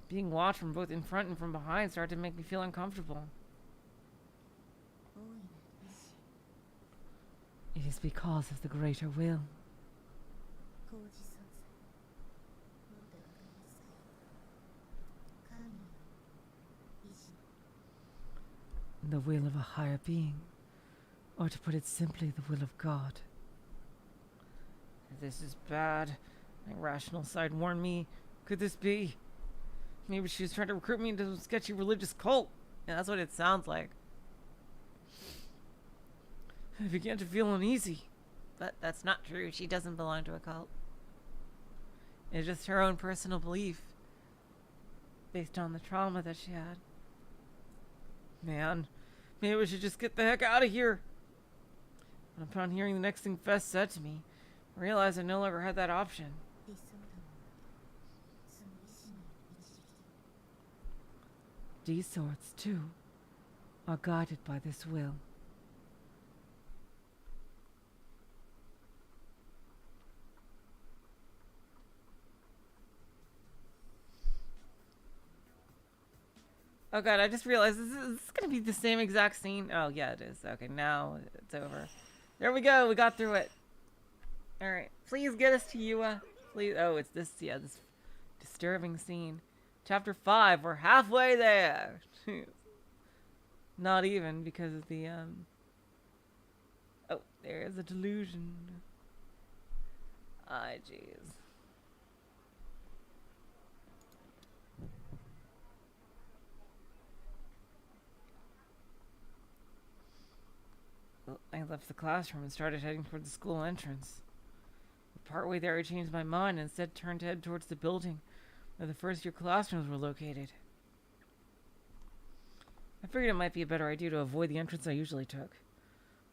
Being watched from both in front and from behind started to make me feel uncomfortable. 大いなる意志。 It is because of the greater will. 工事存在。もっとわかりやすく。神の意志。 The will of a higher being. Or to put it simply, the will of God. This is bad. My rational side warned me. Could this be? Maybe she was trying to recruit me into a sketchy religious cult. Yeah, that's what it sounds like. I began to feel uneasy. But that's not true. She doesn't belong to a cult. It's just her own personal belief. Based on the trauma that she had. Man, maybe we should just get the heck out of here. And upon hearing the next thing Fess said to me, I realized I no longer had that option. 理想だもの。その意志に導き。 These swords, too, are guided by this will. Oh god, I just realized this is going to be the same exact scene. Oh yeah, it is. Okay, now it's over. There we go, we got through it. Alright, please get us to Yua. Please. Oh, it's this, yeah, this disturbing scene. Chapter 5, we're halfway there. Not even, because of the, oh, there's a delusion. Ah, jeez. Well, I left the classroom and started heading toward the school entrance. Partway there, I changed my mind and instead turned to head towards the building where the first-year classrooms were located. I figured it might be a better idea to avoid the entrance I usually took.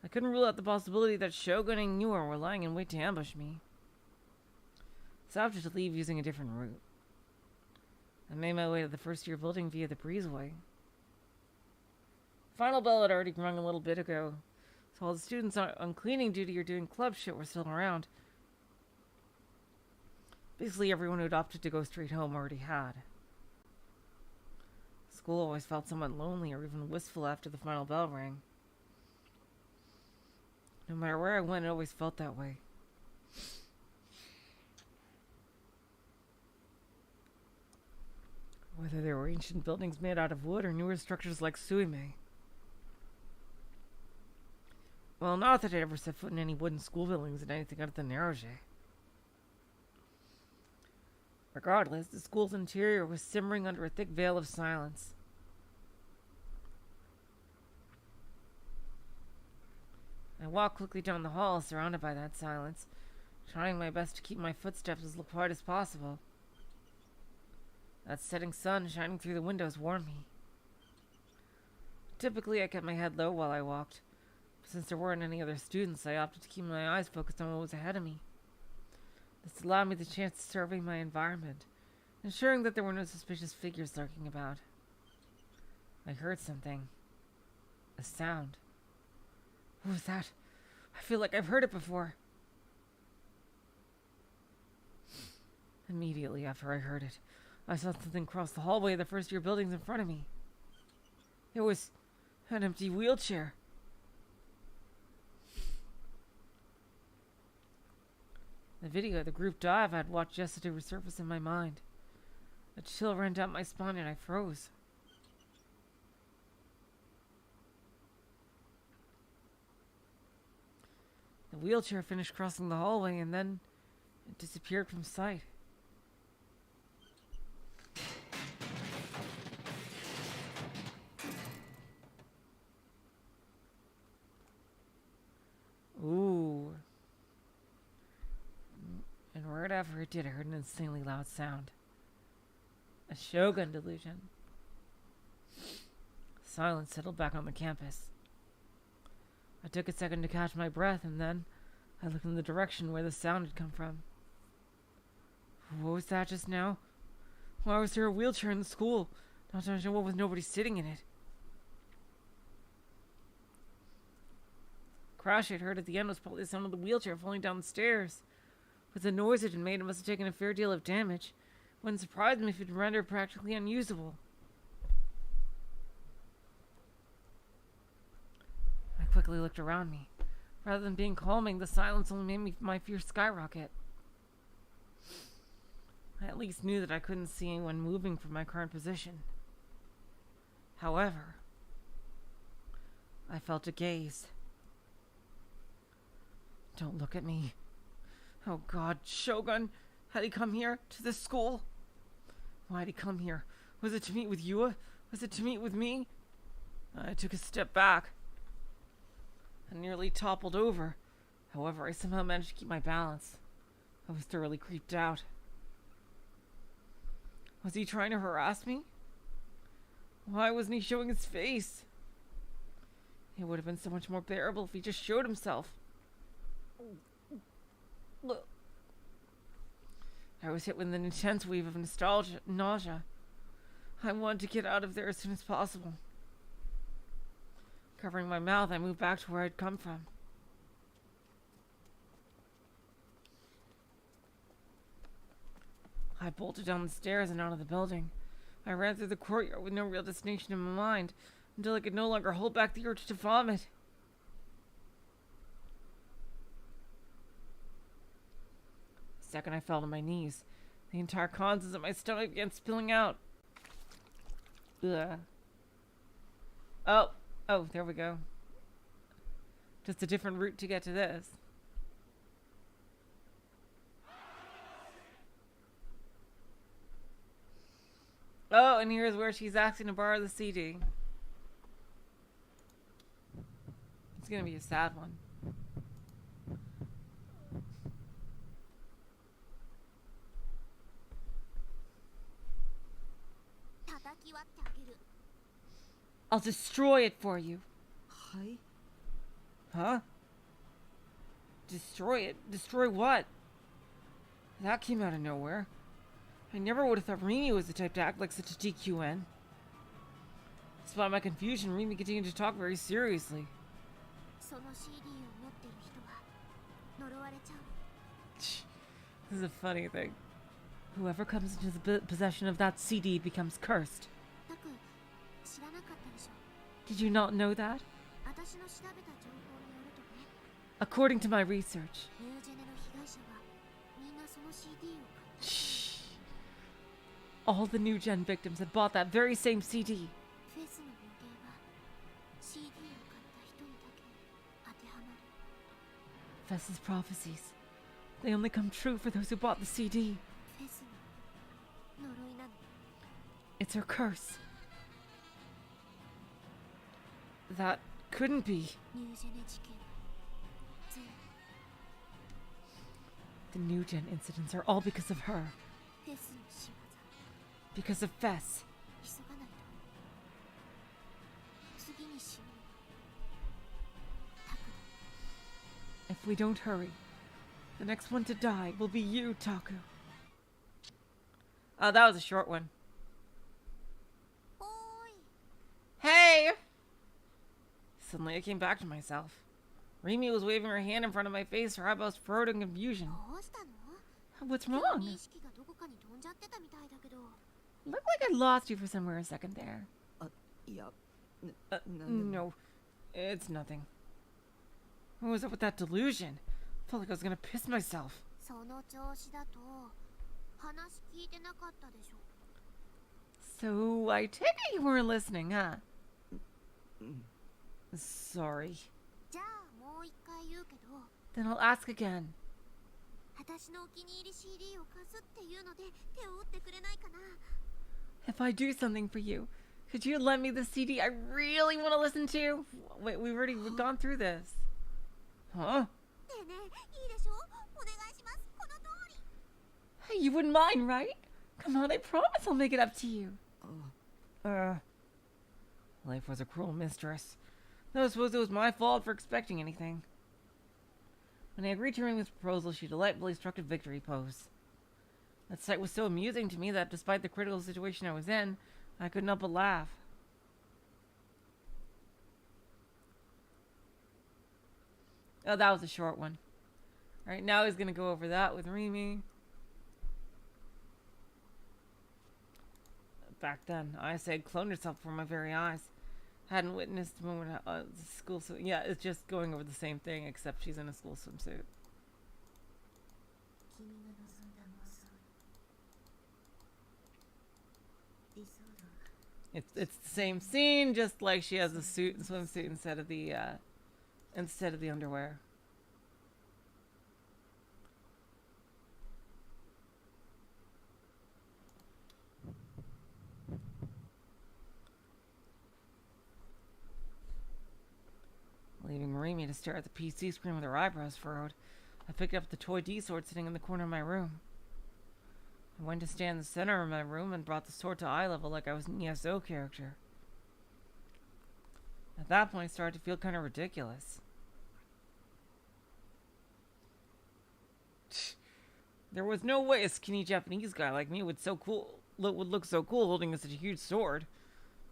I couldn't rule out the possibility that Shogun and Yua were lying in wait to ambush me. So I opted to leave using a different route. I made my way to the first-year building via the breezeway. Final bell had already rung a little bit ago, so all the students on cleaning duty or doing club shit were still around. Basically, everyone who'd opted to go straight home already had. School always felt somewhat lonely or even wistful after the final bell rang. No matter where I went, it always felt that way. Whether they were ancient buildings made out of wood or newer structures like Suime. Well, not that I'd ever set foot in any wooden school buildings in anything other than NoaH. Regardless, the school's interior was simmering under a thick veil of silence. I walked quickly down the hall, surrounded by that silence, trying my best to keep my footsteps as quiet as possible. That setting sun shining through the windows warned me. Typically, I kept my head low while I walked, but since there weren't any other students, I opted to keep my eyes focused on what was ahead of me. This allowed me the chance to survey my environment, ensuring that there were no suspicious figures lurking about. I heard something. A sound. What was that? I feel like I've heard it before. Immediately after I heard it, I saw something cross the hallway of the first-year buildings in front of me. It was an empty wheelchair. The video of the group dive I'd watched yesterday resurfaced in my mind. A chill ran down my spine and I froze. The wheelchair finished crossing the hallway and then it disappeared from sight. Ooh. And right after it did, I heard an insanely loud sound. A Shogun delusion. Silence settled back on the campus. I took a second to catch my breath, and then I looked in the direction where the sound had come from. What was that just now? Why was there a wheelchair in the school? Not to mention what with nobody sitting in it. The crash I'd heard at the end was probably the sound of the wheelchair falling down the stairs. With the noise it had made, it must have taken a fair deal of damage. Wouldn't surprise me if it had rendered practically unusable. I quickly looked around me. Rather than being calming, the silence only made my fear skyrocket. I at least knew that I couldn't see anyone moving from my current position. However, I felt a gaze. Don't look at me. Oh God, Shogun, had he come here, to this school? Why'd he come here? Was it to meet with Yua? Was it to meet with me? I took a step back. I nearly toppled over. However, I somehow managed to keep my balance. I was thoroughly creeped out. Was he trying to harass me? Why wasn't he showing his face? It would have been so much more bearable if he just showed himself. Look. I was hit with an intense wave of nausea. I wanted to get out of there as soon as possible. Covering my mouth, I moved back to where I'd come from. I bolted down the stairs and out of the building. I ran through the courtyard with no real destination in my mind until I could no longer hold back the urge to vomit. The second I fell to my knees, the entire contents of my stomach began spilling out. Ugh. Oh, there we go. Just a different route to get to this. Oh, and here's where she's asking to borrow the CD. It's gonna be a sad one. I'll destroy it for you. Huh? Destroy it? Destroy what? That came out of nowhere. I never would have thought Remy was the type to act like such a TQN. Despite my confusion, Remy continued to talk very seriously. This is a funny thing. Whoever comes into the possession of that CD becomes cursed. Did you not know that? According to my research. Shh. All the new gen victims had bought that very same CD. Fess's prophecies. They only come true for those who bought the CD. It's her curse. That couldn't be. The new gen incidents are all because of her. Because of Fess. If we don't hurry, the next one to die will be you, Taku. Oh, that was a short one. Hey! Suddenly I came back to myself. Remy was waving her hand in front of my face, her eyebrows furrowed in confusion. どうしたの？ What's 今 wrong? 日意識がどこかに飛んじゃってたみたいだけど。 Looked like I lost you for somewhere a second there. いや、なんでも。 No, it's nothing. What was up with that delusion? Felt like I was gonna piss myself. その調子だと話聞いてなかったでしょ。 So I take it you weren't listening, huh? うん。 Sorry. じゃあもう一回言うけど、 Then I'll ask again. 私のお気に入り CD を貸すっていうので手を打ってくれないかな。 If I do something for you, could you lend me the CD I really want to listen to? Wait, we've already gone through this. Huh? ねえねえ、いいでしょ？お願いします。この通り。 Hey, you wouldn't mind, right? Come on, I promise I'll make it up to you. Life was a cruel mistress. Though I suppose it was my fault for expecting anything. When I agreed to Remy's proposal, she delightfully struck a victory pose. That sight was so amusing to me that despite the critical situation I was in, I couldn't help but laugh. Oh, that was a short one. Alright, now he's gonna go over that with Remy. Back then, I said cloned herself before my very eyes. Hadn't witnessed the moment school swim. Yeah, it's just going over the same thing, except she's in a school swimsuit. 君が望んだ妄想。理想論。 It's the same scene, just like she has a suit and swimsuit instead of the underwear. Leaving Remy to stare at the PC screen with her eyebrows furrowed, I picked up the toy D-sword sitting in the corner of my room. I went to stand in the center of my room and brought the sword to eye level like I was an ESO character. At that point, it started to feel kind of ridiculous. There was no way a skinny Japanese guy like me would look so cool holding such a huge sword.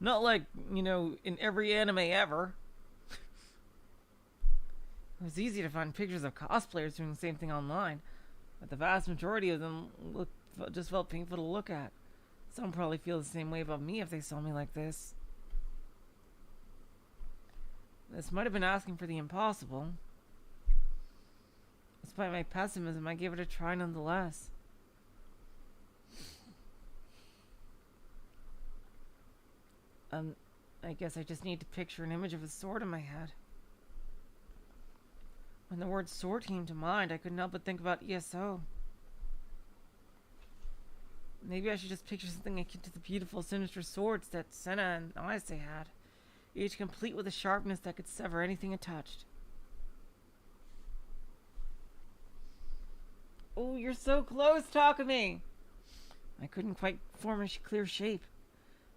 Not like, you know, in every anime ever. It was easy to find pictures of cosplayers doing the same thing online, but the vast majority of them just felt painful to look at. Some probably feel the same way about me if they saw me like this. This might have been asking for the impossible. Despite my pessimism, I gave it a try nonetheless. I guess I just need to picture an image of a sword in my head. When the word sword came to mind, I couldn't help but think about ESO. Maybe I should just picture something akin to the beautiful, sinister swords that Senna and Ayase had, each complete with a sharpness that could sever anything it touched. Oh, you're so close, Takumi! I couldn't quite form a clear shape.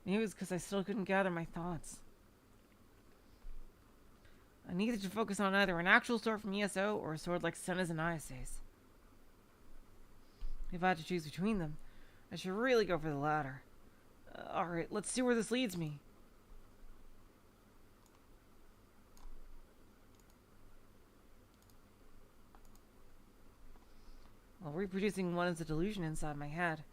Maybe it was because I still couldn't gather my thoughts. I needed to focus on either an actual sword from ESO or a sword like Senna's and Ayase's. If I had to choose between them, I should really go for the latter. Alright, let's see where this leads me. While reproducing one as a delusion inside my head,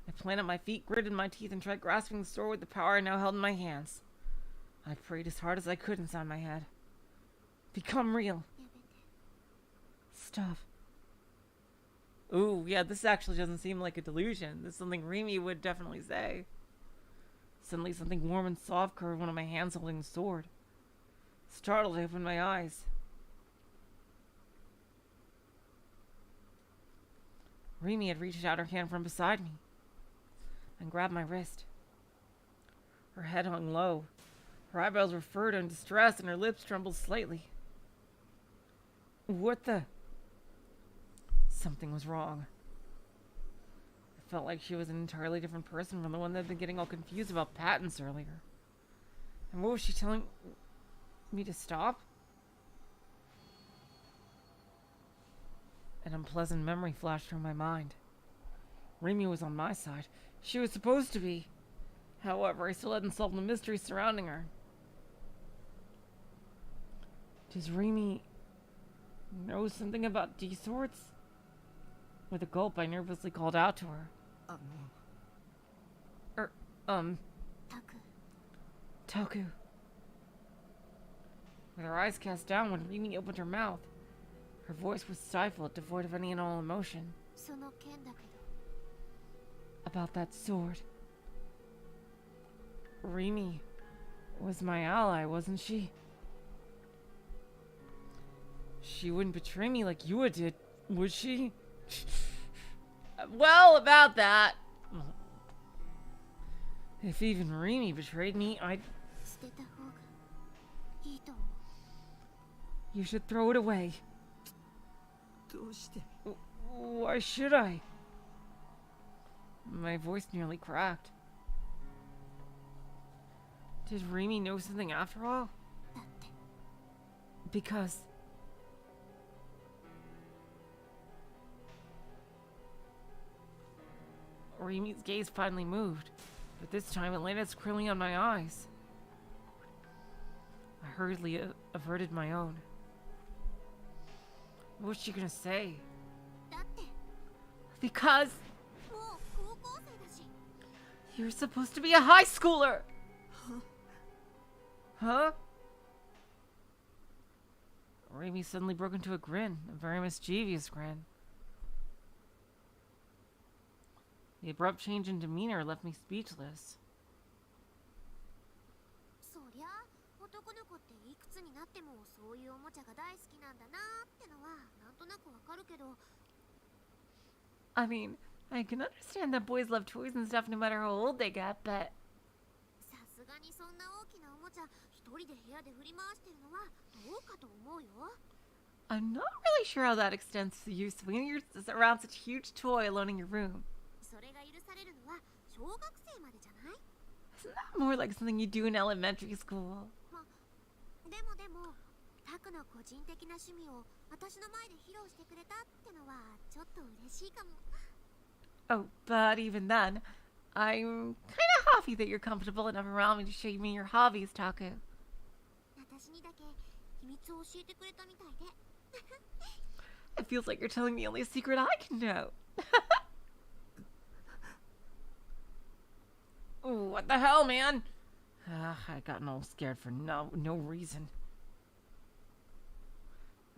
I planted my feet, gritted my teeth, and tried grasping the sword with the power I now held in my hands. I prayed as hard as I could inside my head. Become real. Stop. Ooh, yeah, this actually doesn't seem like a delusion. This is something Remy would definitely say. Suddenly something warm and soft curved one of my hands holding the sword. Startled, I opened my eyes. Remy had reached out her hand from beside me and grabbed my wrist. Her head hung low. Her eyebrows were furrowed in distress and her lips trembled slightly. What the? Something was wrong. It felt like she was an entirely different person from the one that had been getting all confused about patents earlier. And what was she telling me to stop? An unpleasant memory flashed through my mind. Remy was on my side. She was supposed to be. However, I still hadn't solved the mystery surrounding her. Does Remy Know something about D-sorts? With a gulp, I nervously called out to her. あの タク Toku. With her eyes cast downward, Rimi opened her mouth. Her voice was stifled, devoid of any and all emotion. その件だけど About that sword. Rimi was my ally, wasn't she? She wouldn't betray me like Yua did, would she? Well, about that. If even Rimi betrayed me, I'd... 捨てた方がいいと思う You should throw it away. どうして Why should I? My voice nearly cracked. Did Rimi know something after all? だって Because... Rimi's gaze finally moved, but this time it landed squarely on my eyes. I hurriedly averted my own. What was she gonna say? だって Because もう高校生だし you're supposed to be a high schooler! Huh? Rimi suddenly broke into a grin, a very mischievous grin. The abrupt change in demeanor left me speechless. そりゃ男の子っていくつになってもそういうおもちゃが大好きなんだなってのはなんとなくわかるけど I mean, I can understand that boys love toys and stuff no matter how old they get, but さすがにそんな大きなおもちゃ一人で部屋で振り回してるのはどうかと思うよ I'm not really sure how that extends to you swinging around such a huge toy alone in your room. それが許されるのは小学生までじゃない Isn't that more like something you do in elementary school? でもタクの個人的な趣味を私の前で披露してくれたってのはちょっと嬉しいかも Oh, but even then, I'm kind of happy that you're comfortable enough around me to show me your hobbies, Taku. 私にだけ秘密を教えてくれたみたいで It feels like you're telling the only secret I can know. Ooh, what the hell, man? I gotten all scared for no reason.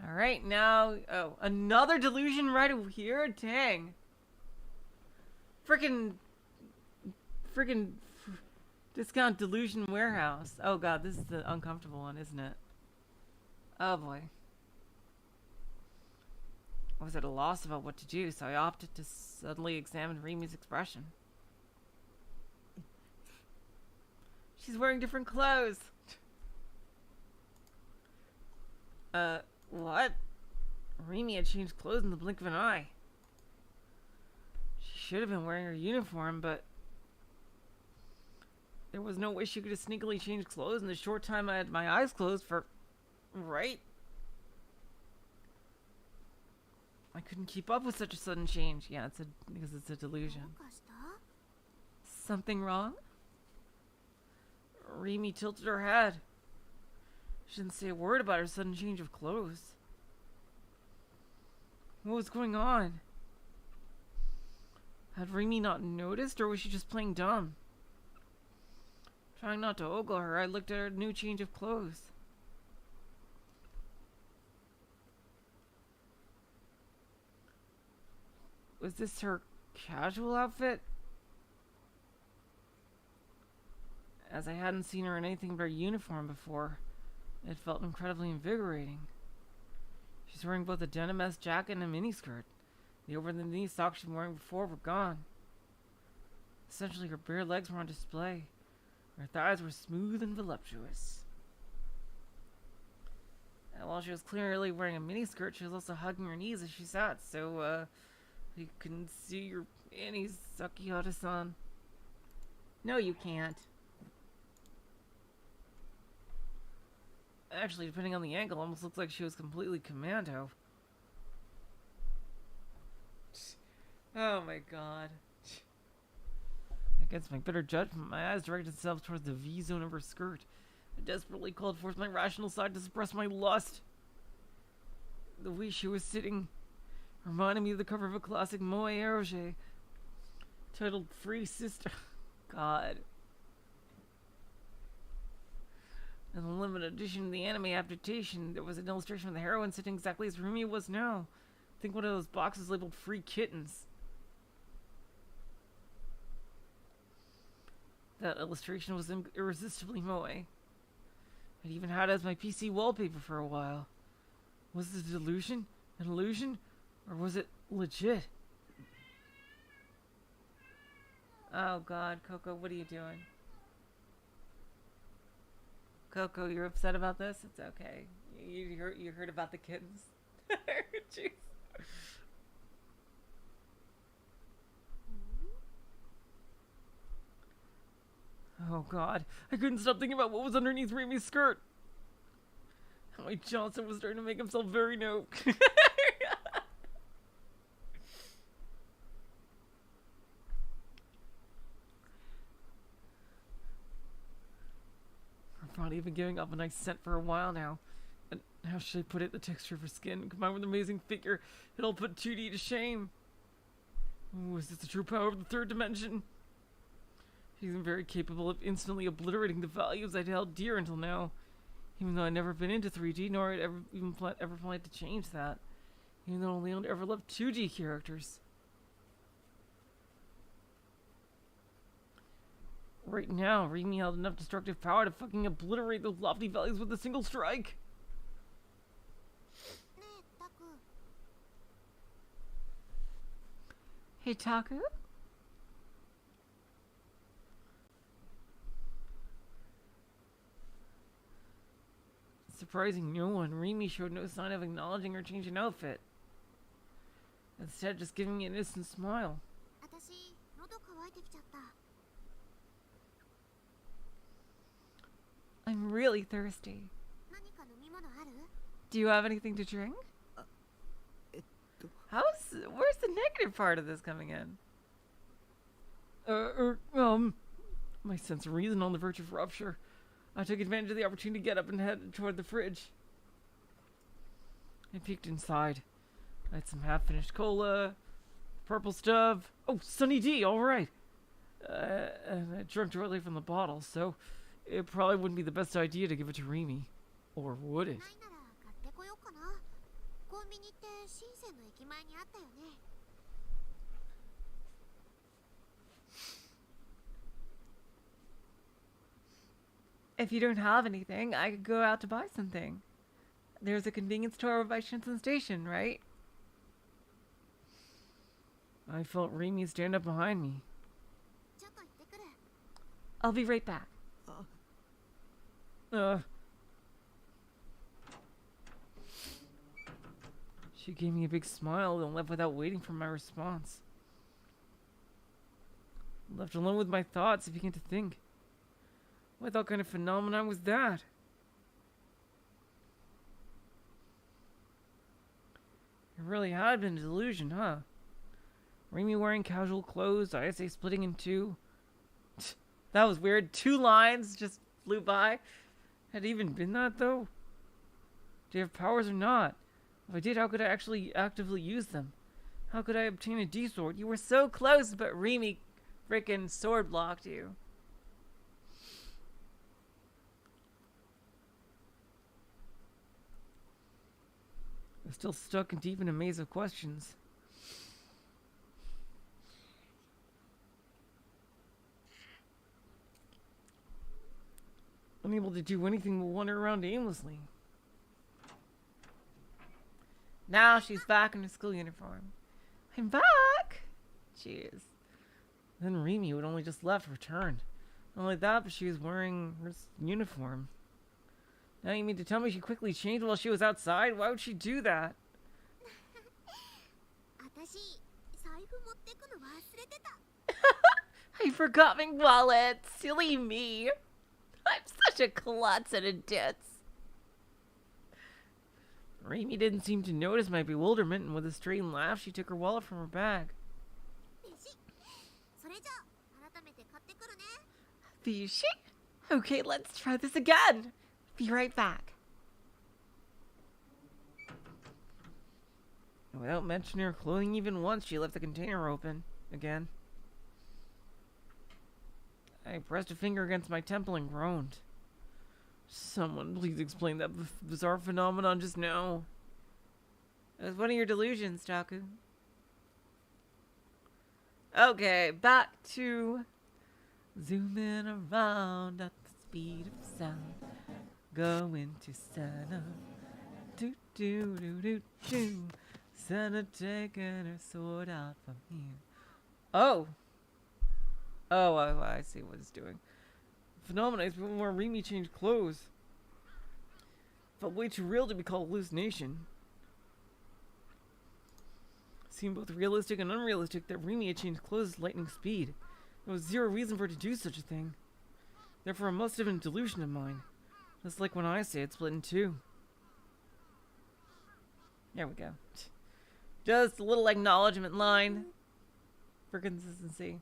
Alright, now... Oh, another delusion right over here? Dang. Frickin' discount delusion warehouse. Oh god, this is the uncomfortable one, isn't it? Oh boy. I was at a loss about what to do, so I opted to suddenly examine Rimi's expression. She's wearing different clothes. What? Rimi had changed clothes in the blink of an eye. She should have been wearing her uniform, but there was no way she could have sneakily changed clothes in the short time I had my eyes closed for... Right? I couldn't keep up with such a sudden change. Yeah, because it's a delusion. どうかした Something wrong? Rimi tilted her head. She didn't say a word about her sudden change of clothes. What was going on? Had Rimi not noticed, or was she just playing dumb? Trying not to ogle her, I looked at her new change of clothes. Was this her casual outfit? As I hadn't seen her in anything but her uniform before, it felt incredibly invigorating. She's wearing both a denim-esque jacket and a miniskirt. The over-the-knee socks she was wearing before were gone. Essentially, her bare legs were on display. Her thighs were smooth and voluptuous. And while she was clearly wearing a miniskirt, she was also hugging her knees as she sat, so, you couldn't see your panties, Sakihara-san. No, you can't. Actually, depending on the angle, almost looks like she was completely commando. Oh my god. Against my better judgment, my eyes directed themselves towards the V-zone of her skirt. I desperately called forth my rational side to suppress my lust. The way she was sitting reminded me of the cover of a classic NoaH titled Free Sister. God. In the limited edition of the anime adaptation, there was an illustration of the heroine sitting exactly as Rumi was now. I think one of those boxes labeled Free Kittens. That illustration was irresistibly moe. I'd even had it as my PC wallpaper for a while. Was this a delusion? An illusion? Or was it legit? Oh god, Coco, what are you doing? Coco, you're upset about this? It's okay. You heard about the kittens? Jeez. Oh god, I couldn't stop thinking about what was underneath Rami's skirt. Howie Johnson was starting to make himself very note. Her body had been giving up a nice scent for a while now. And how should I put it? The texture of her skin, combined with an amazing figure, it'll put 2D to shame. Oh, is this the true power of the third dimension? She's been very capable of instantly obliterating the values I'd held dear until now. Even though I'd never been into 3D, nor I'd ever planned to change that. Even though Leon ever loved 2D characters. Right now, Rimi held enough destructive power to fucking obliterate those lofty values with a single strike. Hey, Taku? Surprising no one, Rimi showed no sign of acknowledging her change in outfit. Instead, just giving me an innocent smile. I'm really thirsty. Do you have anything to drink? Where's the negative part of this coming in? My sense of reason on the verge of rupture. I took advantage of the opportunity to get up and head toward the fridge. I peeked inside. I had some half-finished cola, purple stuff. Oh, Sunny D, alright. And I drank directly from the bottle, so it probably wouldn't be the best idea to give it to Rimi. Or would it? If you don't have anything, I could go out to buy something. There's a convenience store by Shinsen Station, right? I felt Rimi stand up behind me. I'll be right back. She gave me a big smile and left without waiting for my response. Left alone with my thoughts, I began to think. What kind of phenomenon was that? It really had been a delusion, huh? Rimi wearing casual clothes, ISA splitting in two. That was weird. 2 lines just flew by. Had it even been that, though? Do you have powers or not? If I did, how could I actually actively use them? How could I obtain a D-sword? You were so close, but Rimi frickin' sword blocked you. I'm still stuck and deep in a maze of questions. Unable to do anything but wander around aimlessly. Now she's back in her school uniform. I'm back! Jeez. Then Rimi, who had only just left, returned. Not only that, but she was wearing her uniform. Now you mean to tell me she quickly changed while she was outside? Why would she do that? I forgot my wallet. Silly me. I'm such a klutz and a ditz. Rimi didn't seem to notice my bewilderment, and with a strained laugh, she took her wallet from her bag. Bishi? Okay, let's try this again. Be right back. And without mentioning her clothing even once, she left the container open again. I pressed a finger against my temple and groaned. Someone please explain that bizarre phenomenon just now. It was one of your delusions, Taku. Okay, back to zooming around at the speed of sound. Going to Santa. Do do do do do. Santa taking her sword out from here. Oh. Oh, I see what it's doing. Phenomena is where Remy changed clothes. Felt way too real to be called hallucination. Seemed both realistic and unrealistic that Remy had changed clothes at lightning speed. There was zero reason for her to do such a thing. Therefore, it must have been a delusion of mine. Just like when I say it split in two. There we go. Just a little acknowledgement line for consistency.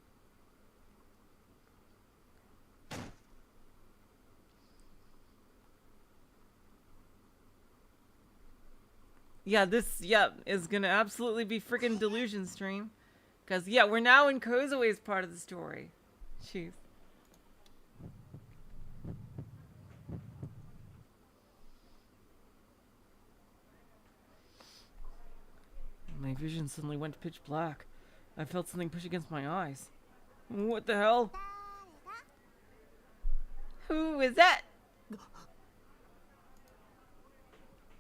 Yeah, this, is gonna absolutely be freaking delusion stream. Because, we're now in Kozue's part of the story. Jeez. My vision suddenly went pitch black. I felt something push against my eyes. What the hell? Who is that?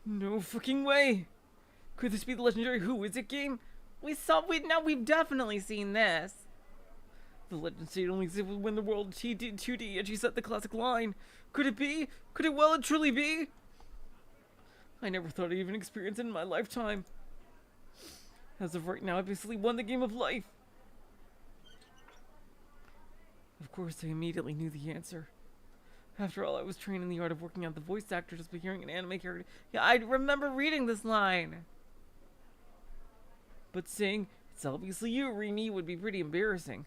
No fucking way! Could this be the legendary Who Is It game? We've definitely seen this. The legend stated only existed when the world 2D and she set the classic line. Could it be? Could it well and truly be? I never thought I'd even experience it in my lifetime. As of right now, I basically won the game of life. Of course, I immediately knew the answer. After all, I was trained in the art of working out the voice actor just by hearing an anime character. Yeah, I remember reading this line. But saying, it's obviously you, Remy, would be pretty embarrassing.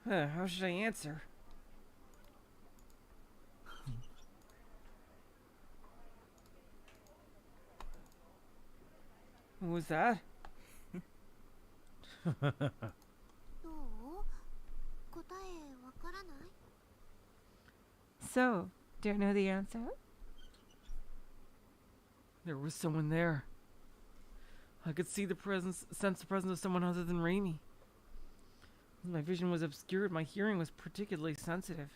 How should I answer? What was that? どう？答えわからない？ So, do you know the answer? There was someone there. I could sense the presence of someone other than Remy. My vision was obscured, my hearing was particularly sensitive.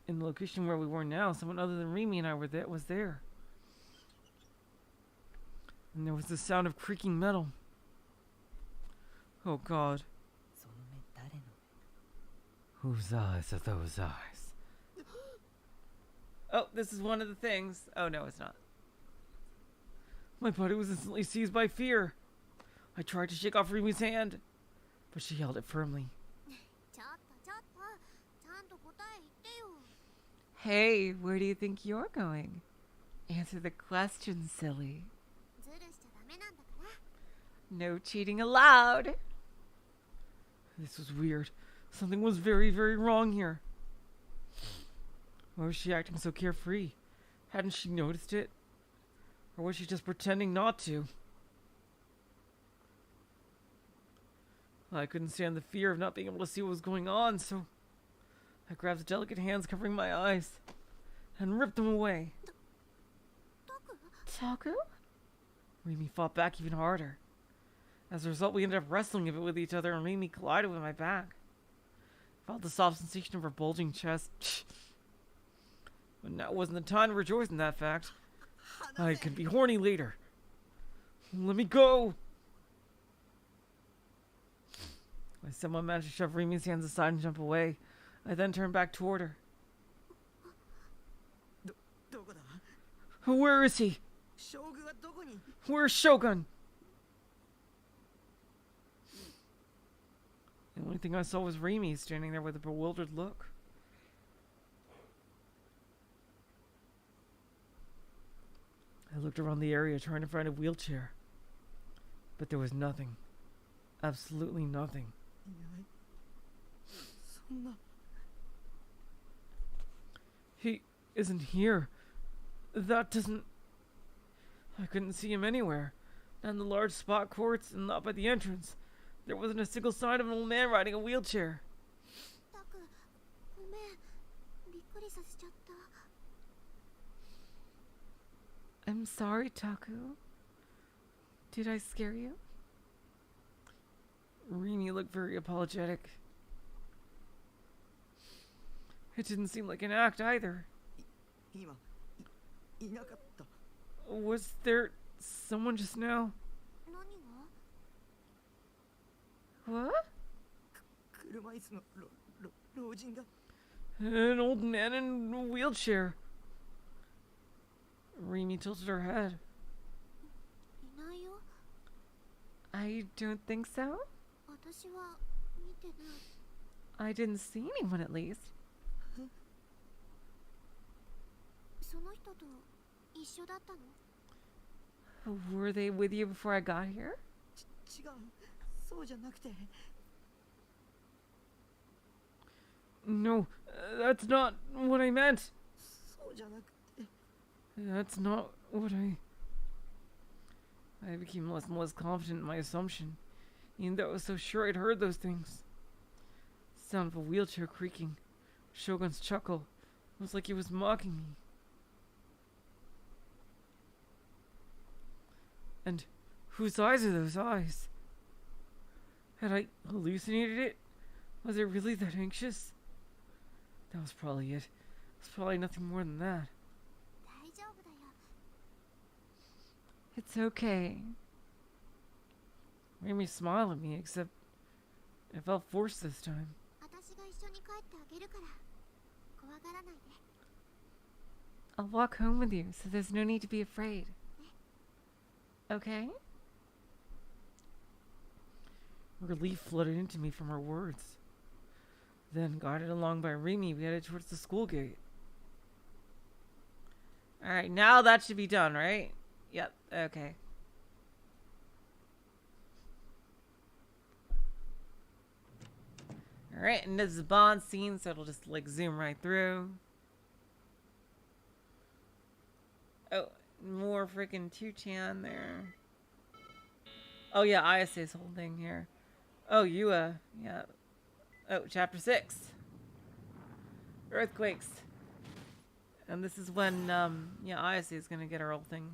In the location where we were now, someone other than Remy and I was there. And there was the sound of creaking metal. Oh God. Whose eyes are those eyes? Oh, this is one of the things. Oh no, it's not. My body was instantly seized by fear. I tried to shake off Remy's hand, but she held it firmly. ちょっとちゃんと答え言ってよ。 Hey, where do you think you're going? Answer the question, silly. ズルしちゃダメなんだから。 No cheating allowed. This was weird. Something was very, very wrong here. Why was she acting so carefree? Hadn't she noticed it? Or was she just pretending not to? I couldn't stand the fear of not being able to see what was going on, so I grabbed the delicate hands covering my eyes and ripped them away. Taku? Remy fought back even harder. As a result, we ended up wrestling a bit with each other and Remy collided with my back. I felt the soft sensation of her bulging chest. But now wasn't the time to rejoice in that fact. I could be horny later. Let me go! I somehow managed to shove Remy's hands aside and jump away. I then turned back toward her. どこだ？ Where is he? 将軍はどこに？ Where's Shogun? The only thing I saw was Remy standing there with a bewildered look. I looked around the area trying to find a wheelchair. But there was nothing. Absolutely nothing. いない。そんな。 He isn't here. That doesn't... I couldn't see him anywhere. and the large spot courts and up at the entrance. There wasn't a single sign of an old man riding a wheelchair. タクごめんびっくりさせちゃった I'm sorry, Taku. Did I scare you? Rimi looked very apologetic. It didn't seem like an act either. 今いなかった Was there someone just now? 何が What? 車椅子の老人が An old man in a wheelchair. Rimi tilted her head. いないよ I don't think so. 私は見てない I didn't see anyone at least. その人と一緒だったの Were they with you before I got here? 違うそうじゃなくて No, that's not what I meant. そうじゃなくて That's not what I became less and less confident in my assumption, even though I was so sure I'd heard those things. The sound of a wheelchair creaking, Shogun's chuckle. It was like he was mocking me. And whose eyes are those eyes? Had I hallucinated it? Was it really that anxious? That was probably it. It was probably nothing more than that. 大丈夫だよ It's okay. Made me smile at me, except it felt forced this time. 私が一緒に帰ってあげるから怖がらないで I'll walk home with you, so there's no need to be afraid. Okay? Relief flooded into me from her words. Then, guided along by Rimi, we headed towards the school gate. Alright, now that should be done, right? Yep, okay. Alright, and this is a Bond scene, so it'll just like zoom right through. Oh, more freaking 2chan there. Oh yeah, Ayase's whole thing here. Oh, Yua, yeah. Oh, chapter 6. Earthquakes. And this is when, yeah, Ayase is gonna get her whole thing.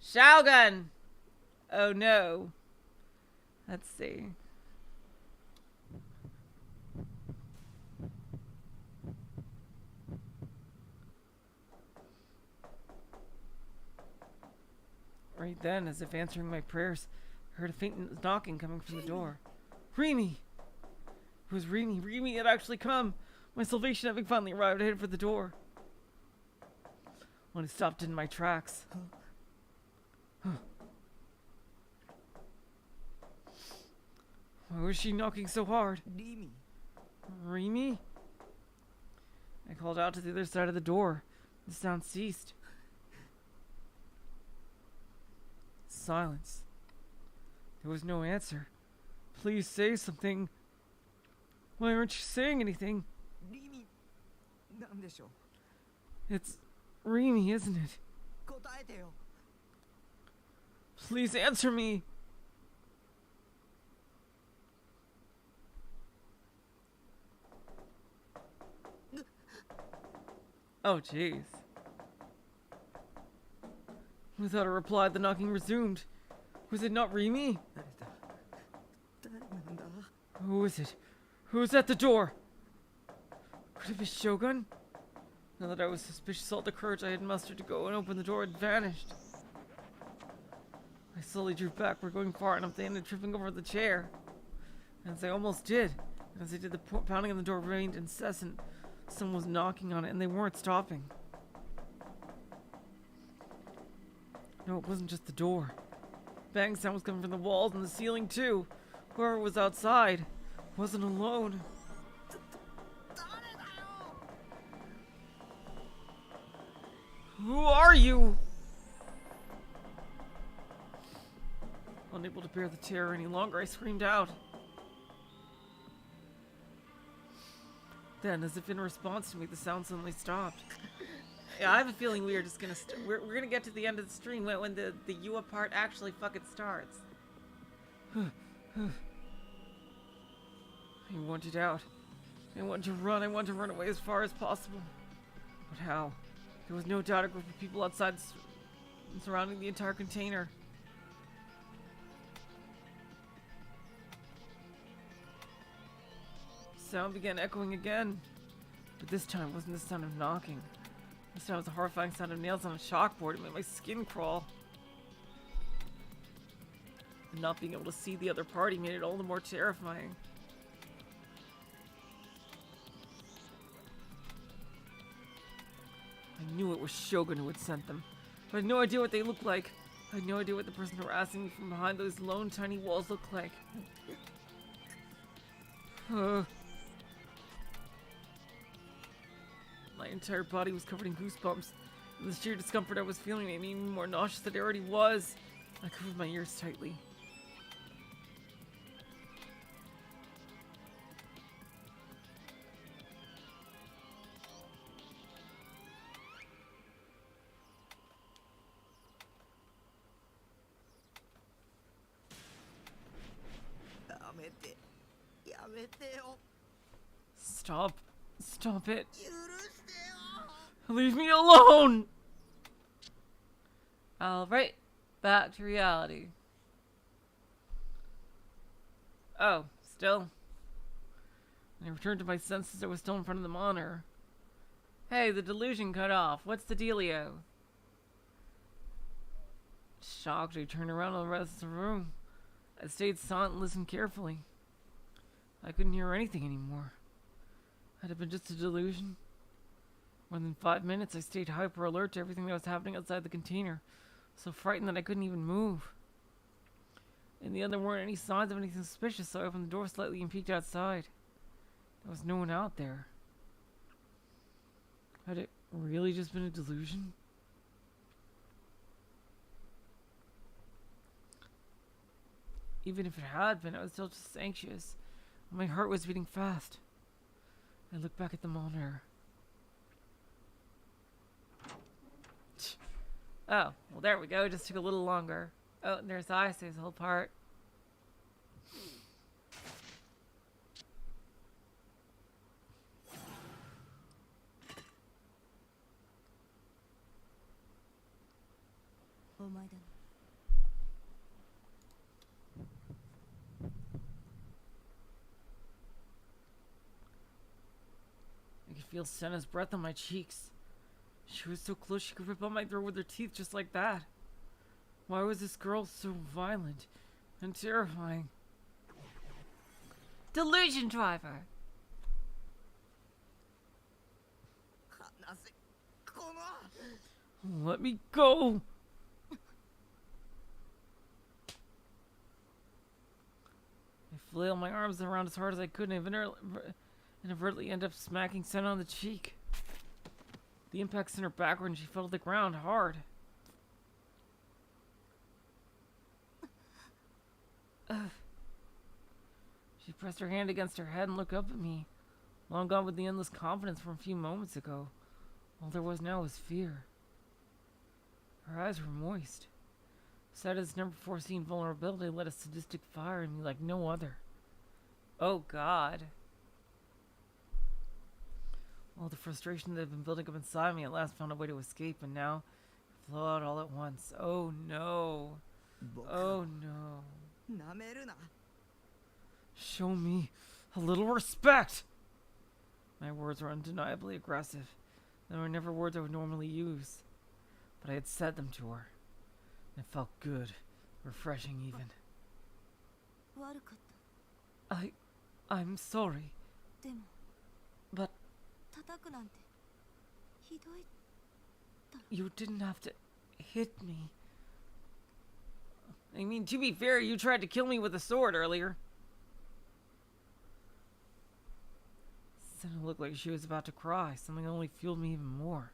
Shogun! Oh no. Let's see. Right then, as if answering my prayers, I heard a faint knocking coming from the door. Rimi! It was Rimi. Rimi had actually come. My salvation having finally arrived, I headed for the door. When I stopped in my tracks. Why was she knocking so hard? リミ Rimi? I called out to the other side of the door. The sound ceased. Silence. There was no answer. Please say something. Why aren't you saying anything? リミなんでしょう It's Rimi, isn't it? 答えてよ Please answer me. Oh, jeez. Without a reply, the knocking resumed. Was it not Rimi? 誰なんだ Who is it? Who's at the door? Could it be Shogun? Now that I was suspicious, all the courage I had mustered to go and open the door had vanished. I slowly drew backward, going far enough to end up tripping over the chair. As I almost did, and as I did, the pounding on the door remained incessant. Someone was knocking on it, and they weren't stopping. No, it wasn't just the door. Bang sound was coming from the walls and the ceiling too. Whoever was outside wasn't alone. 誰だよ Who are you? Unable to bear the terror any longer, I screamed out. Then, as if in response to me, the sound suddenly stopped. Yeah, I have a feeling we are just gonna we're gonna get to the end of the stream when the Yua part actually fucking starts. I wanted out. I wanted to run. I wanted to run away as far as possible. But how? There was no doubt a group of people outside surrounding the entire container. Sound began echoing again. But this time it wasn't the sound of knocking. This time it was the horrifying sound of nails on a chalkboard. It made my skin crawl. And not being able to see the other party made it all the more terrifying. I knew it was Shogun who had sent them, but I had no idea what they looked like. I had no idea what the person harassing me from behind those lone tiny walls looked like. My entire body was covered in goosebumps. And the sheer discomfort I was feeling made me even more nauseous than I already was. I covered my ears tightly. Stop. Stop it. Leave me alone! Alright, back to reality. Oh, still? When I returned to my senses, I was still in front of the monitor. Hey, the delusion cut off. What's the dealio? Shocked, I turned around to the rest of the room. I stayed silent and listened carefully. I couldn't hear anything anymore. Had it been just a delusion? More than 5 minutes, I stayed hyper alert to everything that was happening outside the container, so frightened that I couldn't even move. In the end, there weren't any signs of anything suspicious, so I opened the door slightly and peeked outside. There was no one out there. Had it really just been a delusion? Even if it had been, I was still just anxious. My heart was beating fast. I looked back at the monitor. Oh, well there we go. It just took a little longer. Oh, and there's the ISO's whole part. I could feel Senna's breath on my cheeks. She was so close she could rip out my throat with her teeth just like that. Why was this girl so violent and terrifying? Delusion driver! Let me go! I flailed my arms around as hard as I could and inadvertently ended up smacking Senna on the cheek. The impact sent her backward and she fell to the ground hard. She pressed her hand against her head and looked up at me, long gone with the endless confidence from a few moments ago. All there was now was fear. Her eyes were moist. Seda's never-before-seen vulnerability lit a sadistic fire in me like no other. Oh God. All the frustration that had been building up inside me at last found a way to escape, and now it flowed out all at once. Oh no. Oh no. Show me a little respect! My words were undeniably aggressive. They were never words I would normally use. But I had said them to her. And it felt good. Refreshing even. I'm sorry. But you didn't have to hit me. I mean, to be fair, you tried to kill me with a sword earlier. Senna looked like she was about to cry. Something that only fueled me even more.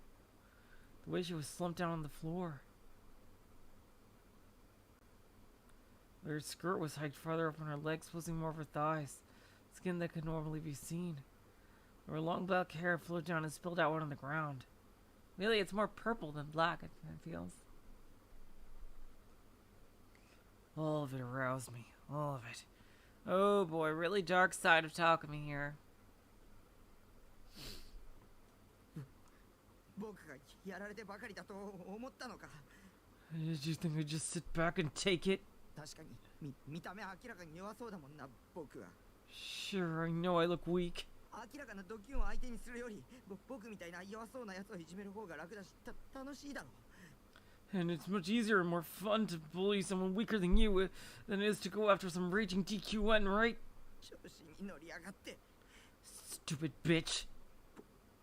The way she was slumped down on the floor. Her skirt was hiked farther up on her legs, exposing more of her thighs. Skin that could normally be seen. Her long black hair flowed down and spilled out on the ground. Really, it's more purple than black, it feels. All of it aroused me. All of it. Oh boy, really dark side of Takumi here. 僕がやられてばかりだと思ったのか。 Did you think I'd just sit back and take it? 確かに見た目明らかに弱そうだもんな、僕は。 Sure, I know I look weak. 明らかなドキュンを相手にするより、僕みたいな弱そうなやつをいじめる方が楽だし、楽しいだろ。 And it's much easier and more fun to bully someone weaker than you than it is to go after some raging DQN, right? 調子に乗り上がって。 Stupid bitch.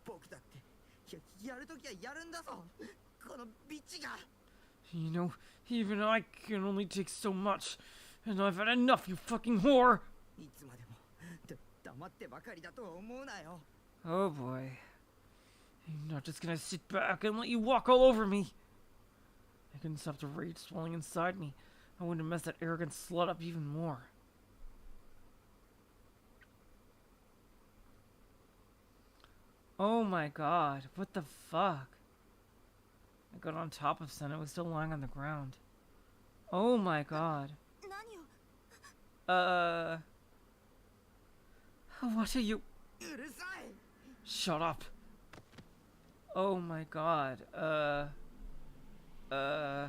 僕だってやるときはやるんだぞ、このビッチが。 You know, even I can only take so much. And I've had enough, you fucking whore! いつまでも黙ってばかりだと思うなよ。 Oh boy. I'm not just gonna sit back and let you walk all over me. I couldn't stop the rage swelling inside me. I wanted to mess that arrogant slut up even more. Oh my god, what the fuck? I got on top of Senna, it was still lying on the ground. Oh my god. 何を。 What are you? うるさい。 Shut up. Oh my god. I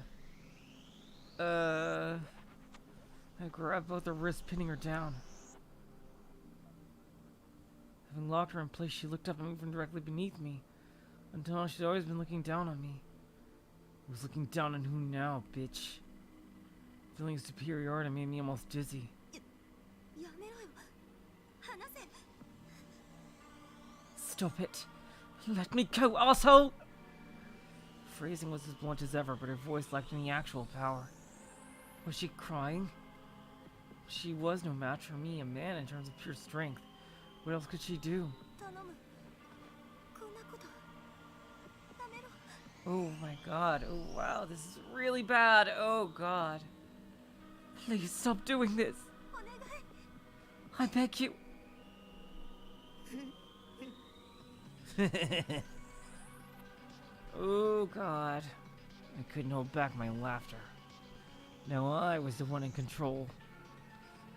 grabbed both her wrists, pinning her down. Having locked her in place, she looked up at me from directly beneath me. Until now, she'd always been looking down on me. I was looking down on who now, bitch? Feeling of superiority made me almost dizzy. やめろよ。離せ。 Stop it. Let me go, asshole! Phrasing was as blunt as ever, but her voice lacked any actual power. Was she crying? She was no match for me, a man in terms of pure strength. What else could she do? 頼む。こんなこと。やめろ。 Oh my god. Oh wow, this is really bad. Oh god. Please stop doing this. お願い。 I beg you. Oh god. I couldn't hold back my laughter. Now I was the one in control.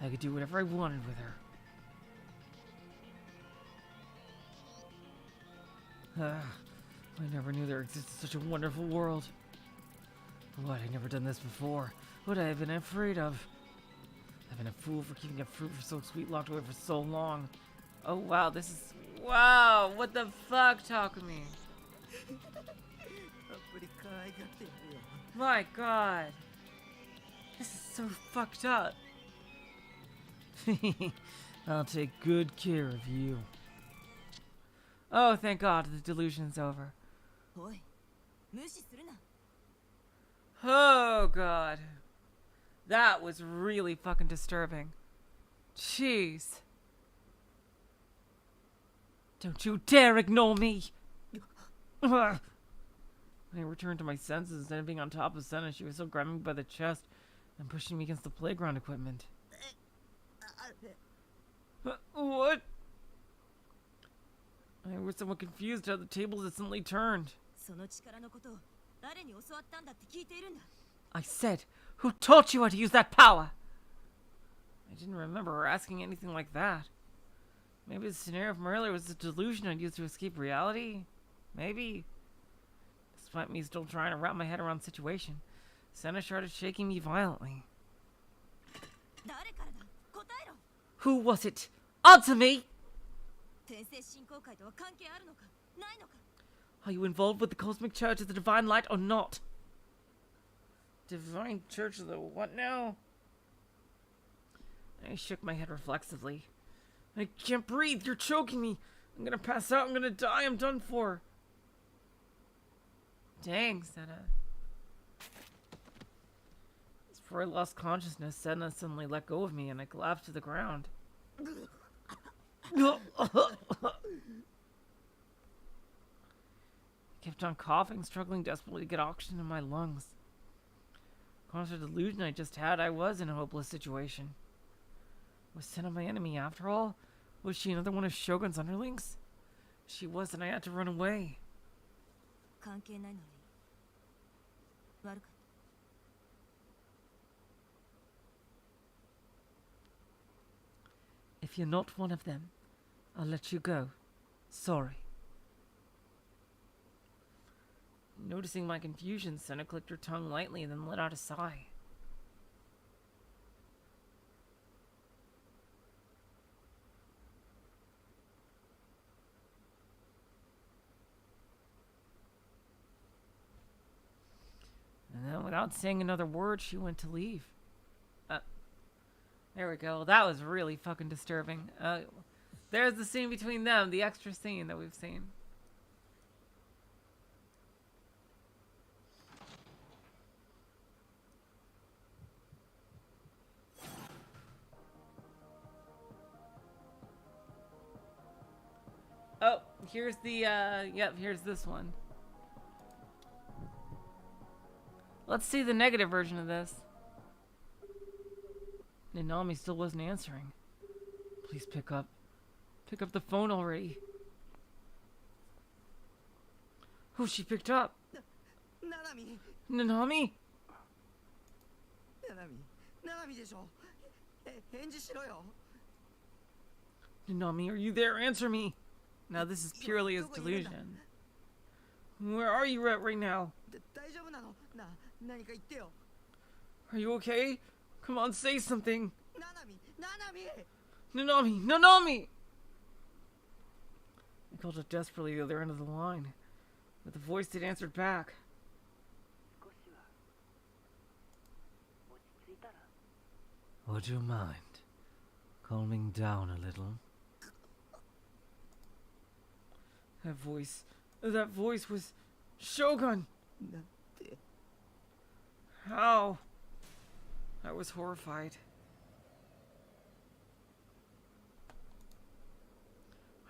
I could do whatever I wanted with her. I never knew there existed such a wonderful world. What, I'd never done this before. What I have been afraid of. I've been a fool for keeping a fruit so sweet locked away for so long. Oh wow, this is... Wow, what the fuck, Takumi? たっぷり可愛がっているよ。 My god. This is so fucked up. I'll take good care of you. Oh, thank god, the delusion's over. おい、無視するな。 Oh god. That was really fucking disturbing. Jeez. Don't you dare ignore me! I returned to my senses. Instead of being on top of Senna, she was still grabbing me by the chest and pushing me against the playground equipment. あれ。 What? I was somewhat confused how the tables instantly turned. その力のことを誰に教わったんだって聞いているんだ。 I said, who taught you how to use that power? I didn't remember her asking anything like that. Maybe the scenario from earlier was a delusion I'd used to escape reality? Maybe. Despite me still trying to wrap my head around the situation, Senna started shaking me violently. 誰からだ。答えろ。 Who was it? Answer me! 天聖信仰会とは関係あるのかないのか。 Are you involved with the Cosmic Church of the Divine Light or not? Divine Church of the what now? I shook my head reflexively. I can't breathe, you're choking me. I'm gonna pass out, I'm gonna die, I'm done for. Dang, Senna. Just before I lost consciousness, Senna suddenly let go of me and I collapsed to the ground. I kept on coughing, struggling desperately to get oxygen in my lungs. Conscious of the delusion I just had, I was in a hopeless situation. Was Senna my enemy after all? Was she another one of Shogun's underlings? She was, and I had to run away. 関係ないのに悪かった。 If you're not one of them, I'll let you go. Sorry. Noticing my confusion, Senna clicked her tongue lightly and then let out a sigh. And then, without saying another word, she went to leave. There we go. That was really fucking disturbing. There's the scene between them, the extra scene that we've seen. Oh, here's the, yep, here's this one. Let's see the negative version of this. Nanami still wasn't answering. Please pick up. Pick up the phone already. Oh, she picked up. Nanami! Nanami? ナナミでしょ。返事しろよ。 Nanami, are you there? Answer me. Now this is purely his delusion. Where are you at right now? 大丈夫なの？何か言ってよ。 Are you okay? Come on, say something. ナナミ！ナナミ！ Nanami! Nanami! I called out desperately at the other end of the line, but the voice that answered back. Would you mind calming down a little? That voice was Shogun! なんて。 How? I was horrified.